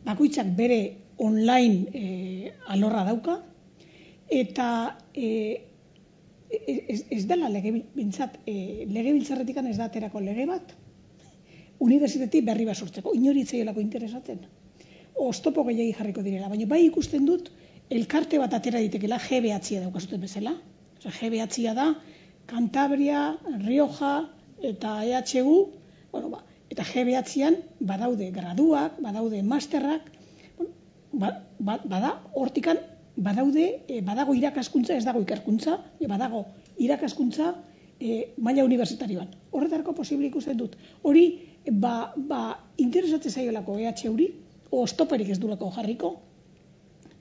bakoitzak bere online alorra dauka, eta ez dela legebiltzarretikan ez da aterako lege bat, unibertsitatetik berri bat sortzeko, inori itzaiolako interesatzen. Oztopo gehiagi jarriko direla, baina bai ikusten dut elkarte bat atera ditekela, GBH daukazuten bezala. GBH da Cantabria, Rioja eta EHU, eta GBH-an badaude graduak, badaude masterrak, hortikan badago irakaskuntza, ez dago ikerkuntza, badago irakaskuntza maila universitarioan. Horretarako posible ikusten dut. Hori, interesatzen zaiolako EHU-ri, oztoperik ez dulako jarriko,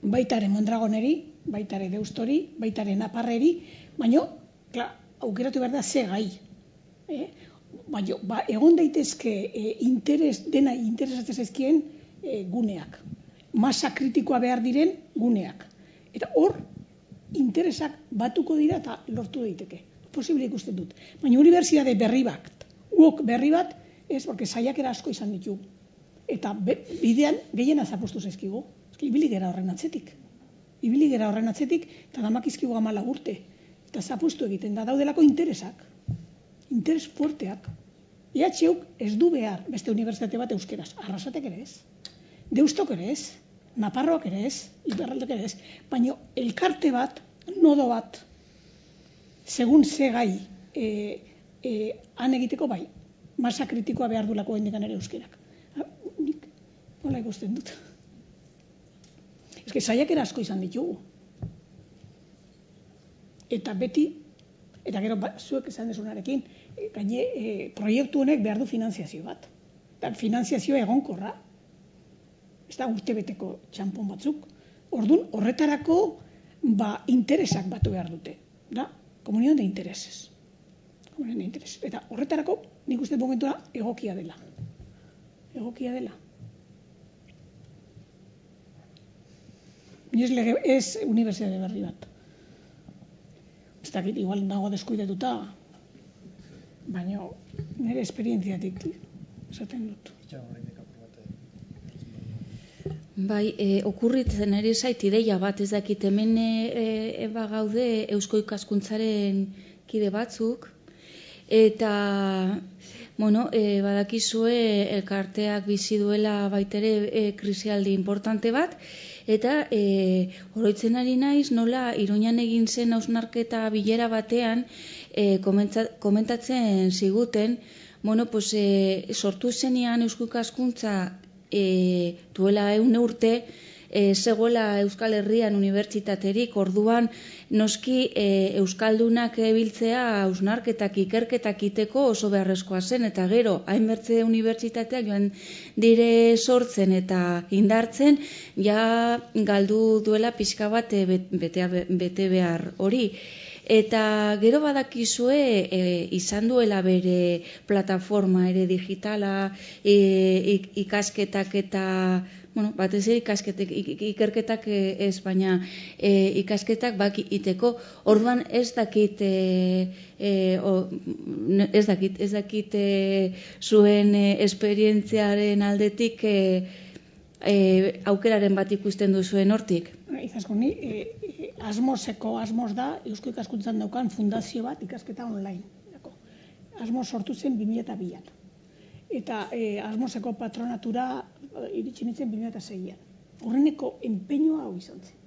baitare Mondragoneri, baitare Deustori, baitare Naparreri, baina, aukeratu behar da ze gai. Egon daitezke dena interesatzen zaizkien guneak. Masa kritikoa behar diren guneak. Eta hor, interesak batuko dira eta lortu daiteke. Posible ikusten dut. Baina unibertsitate berri bat, guk berri bat, ez, porque saiakera asko izan ditugu. Eta bidean gehiena zapustu zaizkigu. Ibili gera horren atzetik. Eta damakizkigu 14 urte. Eta zapustu egiten da, daudelako interesak. Interes fuerteak. EHUk ez du behar beste unibertsitate bat euskeraz. Arrasatek ere ez. Deustok ere ez. Naparroak ere ez. Iparraldek ere ez. Baina elkarte bat, nodo bat, segun ze gai han egiteko bai. Masa kritikoa behar dulako hendikan ere euskerak. Nik, nola ikusten dut. Ez saiakera asko izan ditugu. Eta beti, eta gero zuek esan desunarekin, proiektu honek behar du finanziazio bat. Eta finanziazioa egonkorra. Ez da urtebeteko txampon batzuk. Orduan, horretarako interesak batu behar dute. Da, komunión de intereses. Eta horretarako, nik uste momentua egokia dela. Ez unibertsitate berri bat. Ez dakit, igual dago deskuidetuta, baina nire esperientziatik esaten dut. Bai, okurritzen ere zait ideia bat, ez dakit, hemen gaude Eusko Ikaskuntzaren kide batzuk, Eta, bueno, badakizue elkarteak bizi duela baitere krisialdi importante bat, eta oroitzen ari naiz nola Iruñan egin zen hausnarketa bilera batean komentatzen ziguten, bueno, pues, sortu zenean Eusko Ikaskuntza duela 100 urte, zegoela Euskal Herrian unibertsitaterik, orduan noski Euskaldunak biltzea hausnarketak, ikerketak iteko oso beharrezkoa zen, eta gero, hainbertze unibertsitateak joan dire sortzen eta indartzen, ja galdu duela pixka bat bete behar hori. Eta gero badakizue izan duela bere plataforma ere digitala, ikasketak eta, bueno, batez ere ikerketak ez, baina ikasketak baki iteko. Orduan ez dakit zuen esperientziaren aldetik aukeraren bat ikusten duzuen hortik. Izasko, ni Asmos da Eusko Ikaskuntzan daukan fundazio bat ikasketa online. Asmos sortu zen 2002an. Eta Asmoseko patronatura iritsi nintzen 2006an. Horreneko enpeñoa hau izan zen.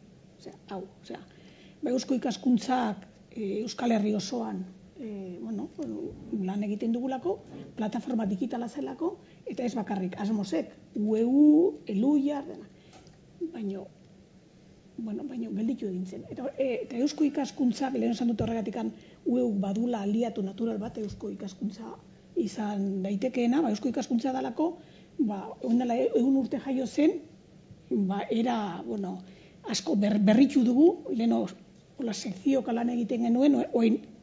Eusko Ikaskuntzak Euskal Herri osoan lan egiten dugulako, plataforma digitala zelako, eta ez bakarrik Asmosek, UEU, Eluia, baino gelditu egin zen. Eta Eusko Ikaskuntzak, lehen esan dut horregatik UEU badula aliatu natural bat Eusko Ikaskuntza izan daitekeena, Eusko Ikaskuntza dalako, egun urte jaio zen, era, asko berritu dugu, lehen sekzioka lan egiten genuen,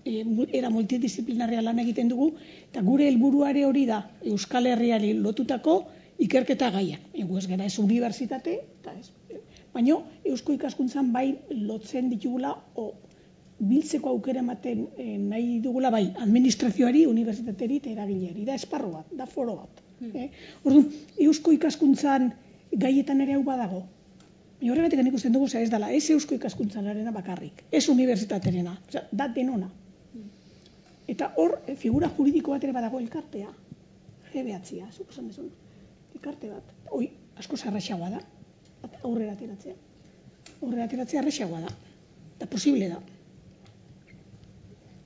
era multidisciplinaria lan egiten dugu, eta gure helburuare hori da Euskal Herriari lotutako ikerketa gaiak. Egu ez gara ez unibertsitate, eta ez. Baina Eusko Ikaskuntzan bai lotzen ditugula, biltzeko aukera ematen nahi dugula bai administrazioari, unibertsitateri eta eragileari. Da esparro bat, da foro bat. Orduan, Eusko Ikaskuntzan gaietan ere hau badago. Horregatik ikusten dugu ez dela, ez Eusko Ikaskuntzanarena bakarrik, ez unibertsitaterena, da denona. Eta hor, figura juridiko bat ere badago elkartea, GBH-a, suposan desun, elkarte bat. Hoi, asko zarraxagoa da, aurrera ateratzea. Aurrera ateratzea arrexagoa da, eta posible da.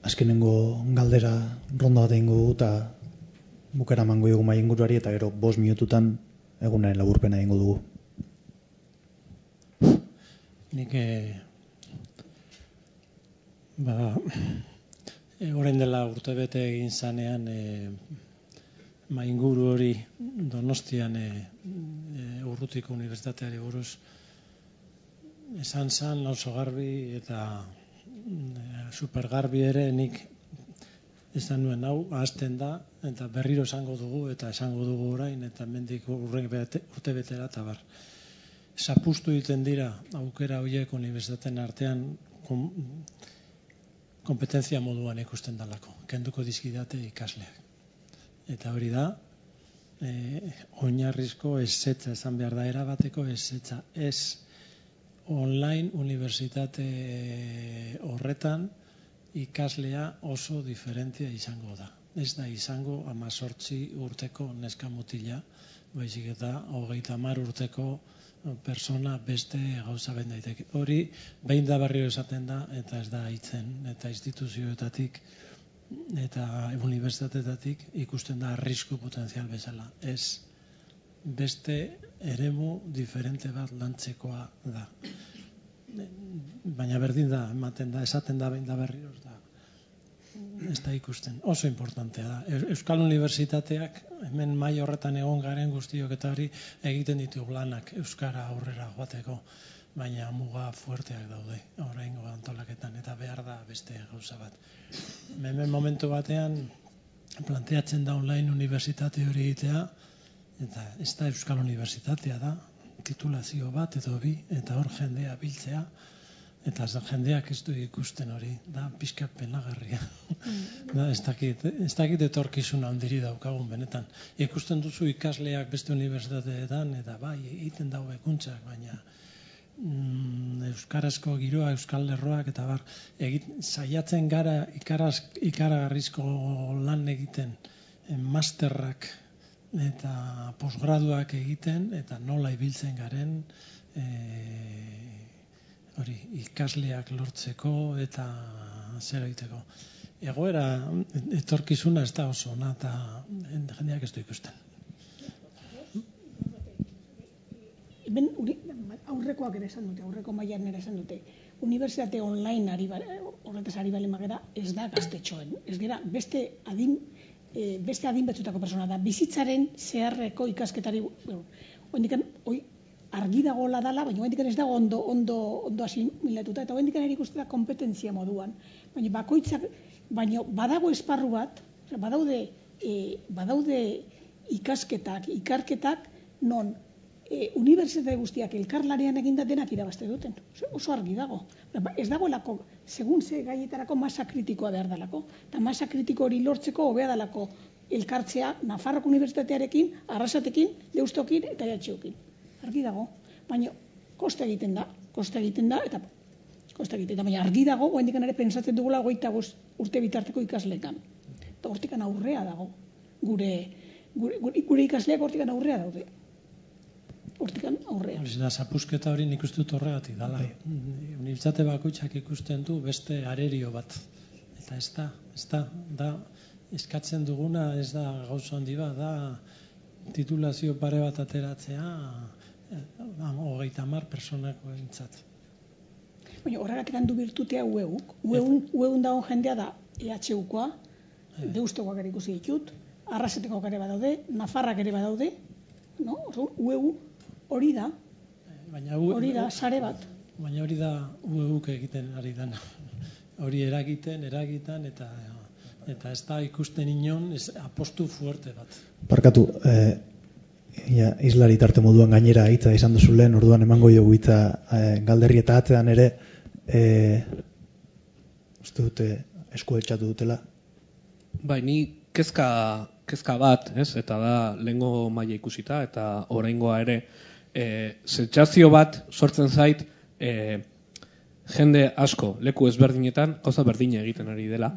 Azkenengo galdera ronda bat egingo dugu, eta bukera mango dugu mai inguruari, eta gero 5 minututan egunaren laburpena egingo dugu. Nik orain dela urtebete egin zanean mainguru hori Donostian Urrutiko Unibertsitateari buruz esan zan oso garbi eta supergarbi ere nik esan nuen hau ahazten da eta berriro esango dugu eta esango dugu orain eta hemendik urtebetera eta bar. Zapustu egiten dira aukera horiek unibertsitateen artean kompetentzia moduan ikusten dalako. Kenduko dizkidate ikasleak. Eta hori da, oinarrizko ezetza esan behar da, erabateko ezetza. Ez online unibertsitate horretan ikaslea oso diferentzia izango da. Ez da izango 18 urteko neska mutila, baizik eta 30 urteko persona beste gauza behin daiteke. Hori behin da berriro esaten da eta ez da hitzen eta instituzioetatik eta unibertsitateetatik ikusten da arrisku potentzial bezala. Ez beste eremu diferente bat lantzekoa da. Baina berdin da, ematen da, esaten da behin da berriro ez da ikusten. Oso importantea da. Euskal Unibertsitateak hemen mai horretan egon garen guztiok eta hori egiten ditugu lanak euskara aurrera joateko, baina muga fuerteak daude oraingo antolaketan eta behar da beste gauza bat. Hemen momentu batean planteatzen da online unibertsitate hori egitea eta ez da Euskal Unibertsitatea da, titulazio bat edo bi eta hor jendea biltzea. Eta jendeak ez du ikusten hori, da pixka penagarria. Ez dakit etorkizun handiri daukagun benetan. Ikusten duzu ikasleak beste unibertsitateetan, eta bai, egiten dago ekuntzak, euskarazko giroa, euskal lerroak eta bar, saiatzen gara ikaragarrizko lan egiten, masterrak eta posgraduak egiten, eta nola ibiltzen garen, ikasleak lortzeko eta zer egiteko. Egoera, etorkizuna ez da oso ona eta jendeak ez du ikusten. Ben, aurrekoak ere esan dute, aurreko mailan ere esan dute, unibertsitate online horretaz ari balen magera ez da gaztetxoen. Ez gera, beste adin batzutako persona da, bizitzaren zeharreko ikasketari, oindikan, argi dagoela dala, baina oindikan ez dago ondo asimilatuta, eta oindikan ere ikusten da kompetentzia moduan. Baina bakoitzak, baina badago esparru bat, badaude ikasketak, ikarketak, non unibertsitate guztiak elkarlanean eginda denak irabazte duten. Oso argi dago. Ez dagoelako, segun ze gaietarako masa kritikoa behar dalako. Eta masa kritiko hori lortzeko hobea dalako elkartzea Nafarroko Unibertsitatearekin, Arrasatekin, Deustokin eta EHUekin. Argi dago. Baina kosta egiten da, baina argi dago, oraindik ere pentsatzen dugula 25 urte bitarteko ikasleekan. Eta hortikan aurrea dago. Gure ikasleak hortikan aurrea daude. Hortikan aurrea. Zapusketa hori nik uste dut horregatik dala. Unibertsitate bakoitzak ikusten du beste arerio bat. Eta ez da, eskatzen duguna ez da gauza handi bat, da titulazio pare bat ateratzea 30 personako entzat. Baina horregatik handu birtutea UEUk. UEUn dagoen jendea da EHUkoa, Deustokoak ere ikusi ditut, Arrasatekoak ere badaude, Nafarrak ere badaude, UEU hori da, sare bat. Baina hori da UEUk egiten ari dana. Hori eragiten, eta ez da ikusten inon, apostu fuerte bat. Parkatu, islari tarte moduan gainera hitza izan duzu lehen, orduan emango dugu hitza galderri eta atzean ere, uste dute esku etxatu dutela. Bai, ni kezka bat, eta da lehengo maila ikusita, eta oraingoa ere, sentsazio bat sortzen zait, jende asko leku ezberdinetan gauza berdina egiten ari dela,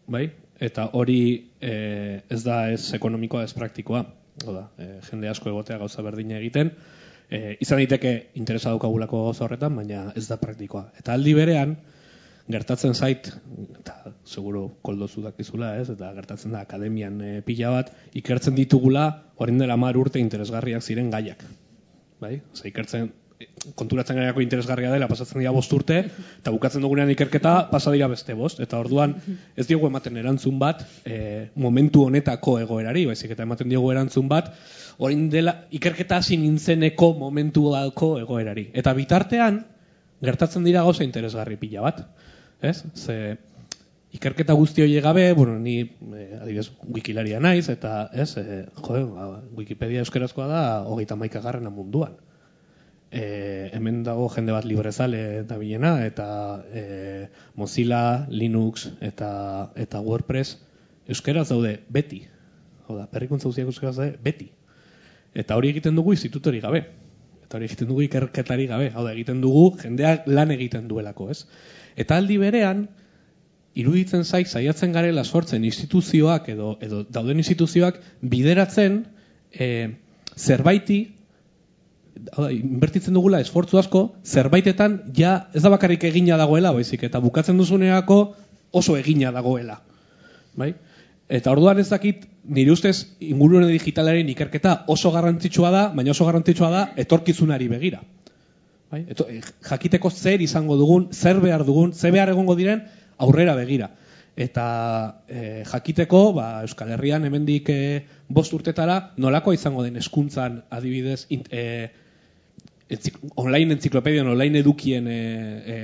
bai? Eta hori ez da ez ekonomikoa, ez praktikoa. Jende asko egotea gauza berdina egiten, izan daiteke interesa daukagulako gauza horretan, baina ez da praktikoa. Eta aldi berean, gertatzen zait, eta seguro koldozu dakizula, eta gertatzen da akademian pila bat, ikertzen ditugula, orain dela 10 urte interesgarriak ziren gaiak. Bai? Ikertzen, konturatzen gaiako interesgarria dela, pasatzen dira 5 urte, eta bukatzen dugunean ikerketa, pasa dira beste 5, eta orduan ez diogu ematen erantzun bat, momentu honetako egoerari, baizik eta ematen diogu erantzun bat, orain dela ikerketa hasi nintzeneko momentuako egoerari. Eta bitartean, gertatzen dira gauza interesgarri pila bat. Ze ikerketa guzti hori gabe, ni adibidez wikilaria naiz, eta Wikipedia euskarazkoa da 31. munduan. Hemen dago jende bat librezale dabilena, eta Mozilla, Linux eta WordPress euskaraz daude beti. Berrikuntza guztiak euskaraz daude beti. Eta hori egiten dugu institutori gabe. Eta hori egiten dugu ikerketari gabe. Egiten dugu jendeak lan egiten duelako, ez? Eta aldi berean, iruditzen saiatzen garela sortzen instituzioak edo dauden instituzioak bideratzen zerbaiti, inbertitzen dugula esfortzu asko, zerbaitetan ja ez da bakarrik egina dagoela, baizik, eta bukatzen duzuneako oso egina dagoela. Bai? Eta orduan ez dakit, nire ustez ingurune digitalaren ikerketa oso garrantzitsua da, baina oso garrantzitsua da etorkizunari begira. Bai? Jakiteko zer izango dugun, zer behar dugun, zer behar egongo diren aurrera begira. Eta jakiteko, Euskal Herrian hemendik 5 urtetara, nolakoa izango den hezkuntzan adibidez online enziklopedian, online edukien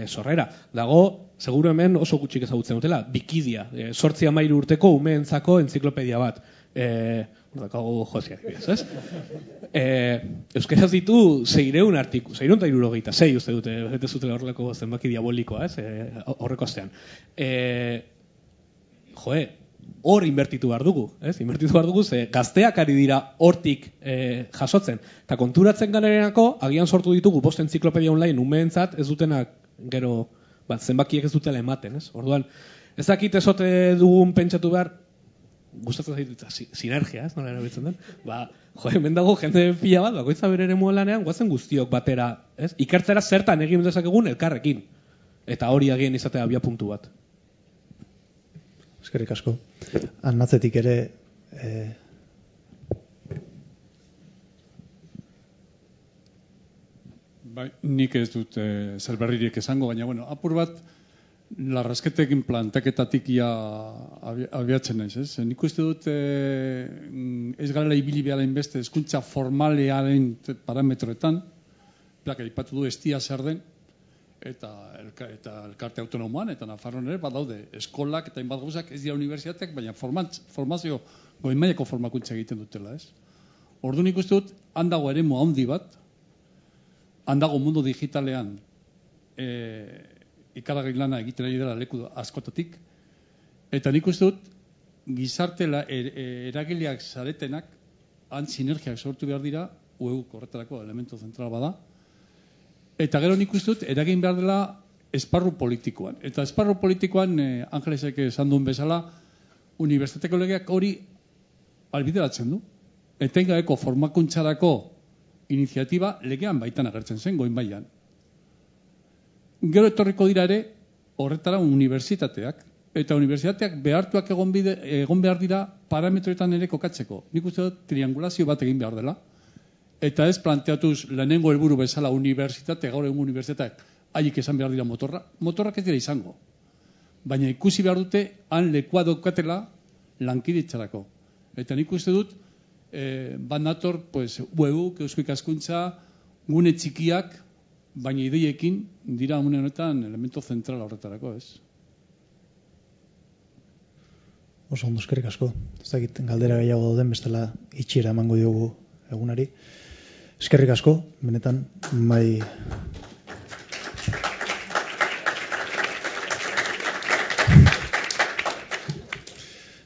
sorrera. Dago, seguru hemen oso gutxik ezagutzen dutela, Wikidia, 8-13 urteko umeentzako enziklopedia bat. Dakago Josiak, ez? Euskaraz ditu 676 uste dute, bete zutela horrelako zenbaki diabolikoa, ez? Horreko astean. hor inbertitu behar dugu, ez? Inbertitu behar dugu, ze gazteak ari dira hortik jasotzen. Eta konturatzen garenerako, agian sortu ditugu bost enziklopedia online umeentzat ez dutenak gero, zenbakiek ez dutela ematen, ez? Orduan, ez dakit ezote dugun pentsatu behar, gustatzen zaitutza, sinergia, ez? Nola erabiltzen den? Hemen dago jende pila bat, bakoitza bere eremuen lanean, guazen guztiok batera, ez? Ikertzera zertan egin dezakegun elkarrekin. Eta hori agian izatea abia puntu bat. Eskerrik asko. Anatzetik ere nik ez dut zer berririk esango, baina bueno, apur bat larrasketekin plantaketatik abiatzen naiz, ez? Nik uste dut ez garela ibili behar hainbeste hezkuntza formalearen parametroetan, plaka ipatu du estia zer den, eta elkarte autonomoan, eta Nafarroan ere, badaude eskolak eta hainbat gauzak ez dira unibertsitateak, baina formazio goi-mailako formakuntza egiten dutela, ez? Orduan ikuste dut, handago eremu handi bat, handago mundu digitalean ikaragai lana egiten ari dela leku askotatik, eta nik uste dut, gizarte eragileak zaretenak, han sinergiak sortu behar dira, UEUk horretarako elemento zentral bada, eta gero nik uste dut, eragin behar dela esparru politikoan. Eta esparru politikoan, Angelesek esan duen bezala, unibertsitateko legeak hori albideratzen du. Etengabeko formakuntzarako iniziatiba legean baitan agertzen zen, goin baian. Gero etorriko dira ere, horretara unibertsitateak. Eta unibertsitateak behartuak egon behar dira parametroetan ere kokatzeko. Nik uste dut, triangulazio bat egin behar dela. Eta ez planteatuz lehenengo helburu bezala unibertsitate, gaur egun unibertsitateak haiek esan behar dira motorrak ez dira izango. Baina ikusi behar dute han lekua daukatela lankiditzarako. Eta nik uste dut, bat nator, UEUk, Eusko Ikaskuntza, gune txikiak, baina ideiekin dira une honetan elemento zentral horretarako, ez? Oso ondo, eskerrik asko. Ez dakit galdera gehiago dauden, bestela itxiera emango diogu egunari. Eskerrik asko, benetan, bai...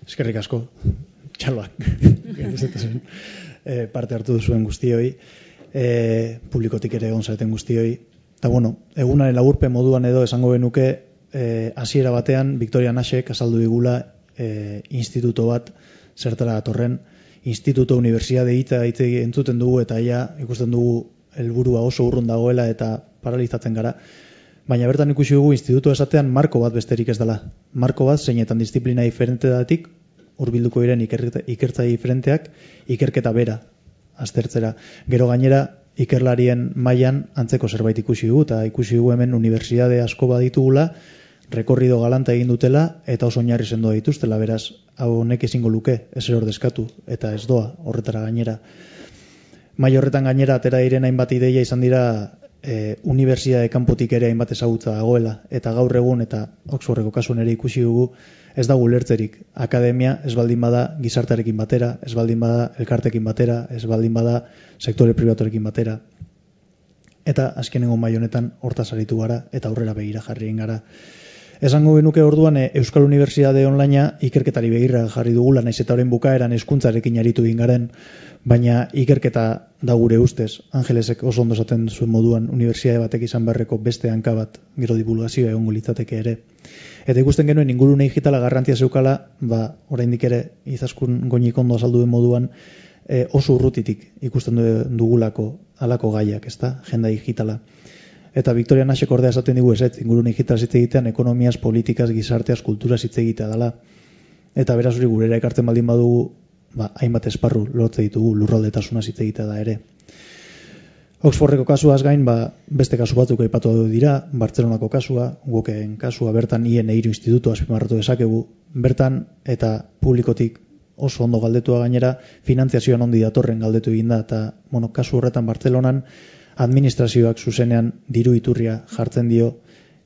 Eskerrik asko, txaloak, parte hartu duzuen guztioi, publikotik ere egon zareten guztioi. Eta bueno, egunaren laburpe moduan edo esango benuke, hasiera batean, Victoria Nashek azaldu digula instituto bat zertara datorren, instituto unibertsitate hitza entzuten dugu eta ikusten dugu helburua oso urrun dagoela eta paralizatzen gara. Baina bertan ikusi dugu instituto esatean marko bat besterik ez dela. Marko bat zeinetan disiplina diferenteetatik hurbilduko diren ikertzaile diferenteak ikerketa bera aztertzera. Gero gainera ikerlarien mailan antzeko zerbait ikusi dugu eta ikusi dugu hemen unibertsitate asko baditugula, rekorrido galanta egin dutela eta oso oinarri sendoa dituztela, beraz, hau honek ezingo luke, ezer ordezkatu eta ez doa horretara gainera. Mai horretan gainera atera diren hainbat ideia izan dira unibertsitate kanpotik ere hainbat ezagutza dagoela eta gaur egun eta Oxfordeko kasuan ere ikusi dugu ez da ulertzerik. Akademia ez baldin bada gizartearekin batera, ez baldin bada elkartekin batera, ez baldin bada sektore pribatuarekin batera. Eta azkenengo mai honetan hortaz aritu gara eta aurrera begira jarri gara. Esango genuke orduan Euskal Unibertsitate Onlinea ikerketari begira jarri dugula, naiz eta orain bukaeran hezkuntzarekin aritu garen, baina ikerketa da gure ustez. Angelesek oso ondo esaten zuen moduan unibertsitate batek izan beharreko beste hanka bat, gero divulgazioa egongo litzateke ere. Eta ikusten genuen ingurune digitala garrantzia zeukala, oraindik ere Izaskun Goñik ondo azaldu den moduan, oso urrutitik ikusten dugulako halako gaiak, ezta? Agenda digitala. Eta Victoria Nashek ordea esaten digu ez, ingurune digital hitz egitean ekonomiaz, politikaz, gizarteaz, kulturaz hitz egitea dela. Eta beraz hori gurera ekartzen baldin badugu, hainbat esparru lortze ditugu, lurraldetasunaz hitz egitea da ere. Oxfordeko kasuaz gain, beste kasu batzuk aipatu dira, Bartzelonako kasua, Woken kasua, bertan INEIRU institutua azpimarratu dezakegu, bertan eta publikotik oso ondo galdetua gainera, finantziazioan ondi datorren galdetu egin da, eta kasu horretan Bartzelonan, administrazioak zuzenean diru iturria jartzen dio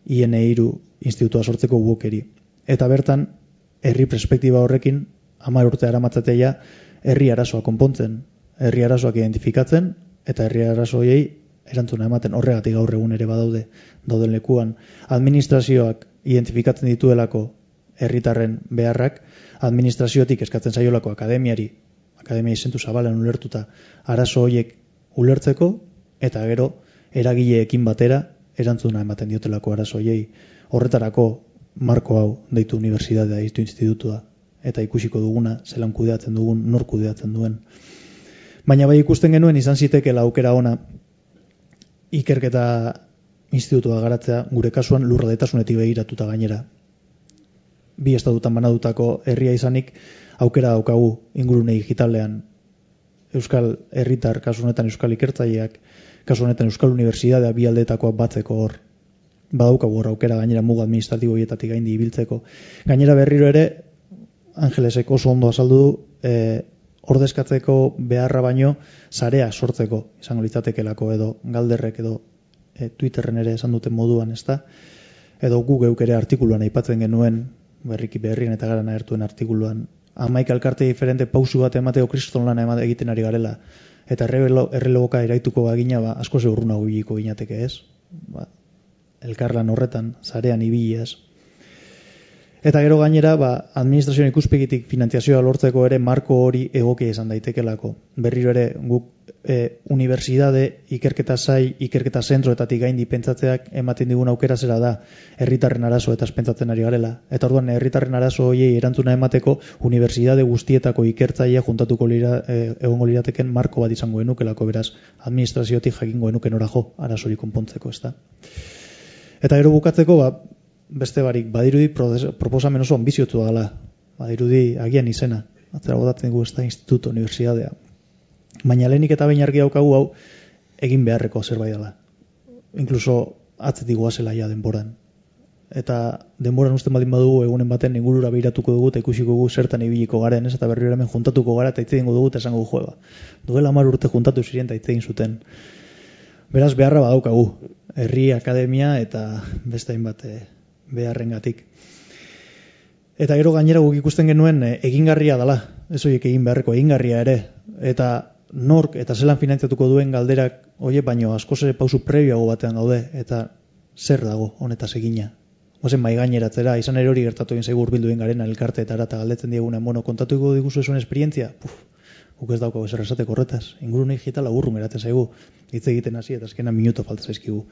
INEIRU institutua sortzeko Wokeri. Eta bertan, herri perspektiba horrekin, 10 urte aramatzatea herri arazoa konpontzen, herri arazoak identifikatzen, eta herri arazoiei erantzuna ematen horregatik gaur egun ere dauden lekuan. Administrazioak identifikatzen dituelako herritarren beharrak administraziotik eskatzen zaiolako akademia izentu zabalan ulertuta arazo horiek ulertzeko eta gero eragileekin batera erantzuna ematen diotelako arazo horiei. Horretarako marko hau deitu unibertsitatea, deitu institutua, eta ikusiko duguna zelan kudeatzen dugun, nor kudeatzen duen. Baina bai ikusten genuen izan zitekeela aukera ona ikerketa institutua garatzea, gure kasuan lurraldetasunetik begiratuta gainera. Bi estatutan banadutako herria izanik aukera daukagu ingurune digitalean euskal herritar, kasu honetan euskal ikertzaileak, kasu honetan euskal unibertsitatea bi aldetakoak batzeko hor. Badaukagu hor aukera gainera muga administratibo hietatik gaindi ibiltzeko. Gainera berriro ere Angelesek oso ondo azaldu du ordezkatzeko beharra baino sarea sortzeko izango litzatekelako edo galderrek edo Twitterren ere esan duten moduan, ezta? Edo gu geuk ere artikuluan aipatzen genuen berriki berrien eta garan agertuen artikuluan 11 elkarte diferente pausu bat emateko kriston lana egiten ari garela eta erreloboka eraituko bagina asko ze urrunago ibiliko ginateke, ez? Elkarlan horretan sarean ibiliaz. Eta gero gainera, administrazioen ikuspegitik finanziazioa lortzeko ere marko hori egokia izan daitekelako. Berriro ere guk unibertsitate, ikerketa sai, ikerketa zentroetatik gaindi pentsatzeak ematen digun aukera zera da herritarren arazo eta pentsatzen ari garela. Eta orduan herritarren arazo horiei erantzuna emateko unibertsitate guztietako ikertzailea juntatuko egongo lirateken marko bat izango genukelako, beraz administraziotik jakingo genuke nora jo arazo hori konpontzeko, ezta. Eta gero bukatzeko, beste barik, badirudi proposamen oso ambiziotua dela, badirudi agian izena, atzera botatzen dugu ez da instituto, unibertsitatea. Baina lehenik eta behin argi daukagu hau egin beharreko zerbait dela. Inkluso atzetik goazela ja denboran. Eta denboran usten badin badugu egunen baten ingurura behiratuko dugu eta ikusiko dugu zertan ibiliko garen, ez? Eta berriro hemen juntatuko gara eta hitz egingo dugu eta esango du joeba. Duela 10 urte juntatu ziren eta hitz egin zuten. Beraz beharra badaukagu, herri, akademia eta beste hainbat beharrengatik. Eta gero gainera guk ikusten genuen egingarria dela, ez horiek egin beharreko egingarria ere, eta nork eta zelan finantziatuko duen galderak horiek baino askoz ere pausu prebiago batean gaude, eta zer dago honetaz egina. Gozen mai gaineratzera, izan ere hori gertatu egin zaigu hurbildu egin garen elkarteetara eta galdetzen diegunen, kontatuko diguzu zuen esperientzia? Guk ez daukago ezer esateko horretaz, ingurune digitala urrun geratzen zaigu, hitz egiten hasi eta azkenan minuto falta zaizkigu.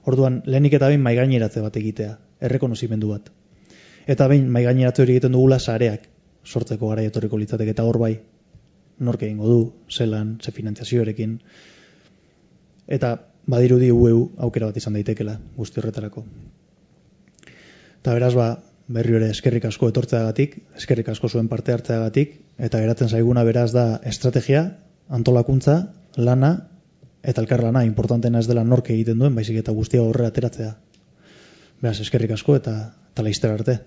Orduan, lehenik eta behin maigaineratze bat egitea, errekonozimendu bat. Eta behin maigaineratze hori egiten dugula sareak sortzeko garai etorriko litzateke eta hor bai, nork egingo du, zelan, ze finanziazioarekin. Eta badirudi UEU aukera bat izan daitekela guzti horretarako. Eta beraz, berri ere eskerrik asko etortzeagatik, eskerrik asko zuen parte hartzeagatik, eta geratzen zaiguna beraz da estrategia, antolakuntza, lana, eta elkarlana, importantena ez dela nork egiten duen, baizik eta guztia horre ateratzea. Beraz, eskerrik asko eta laizter arte.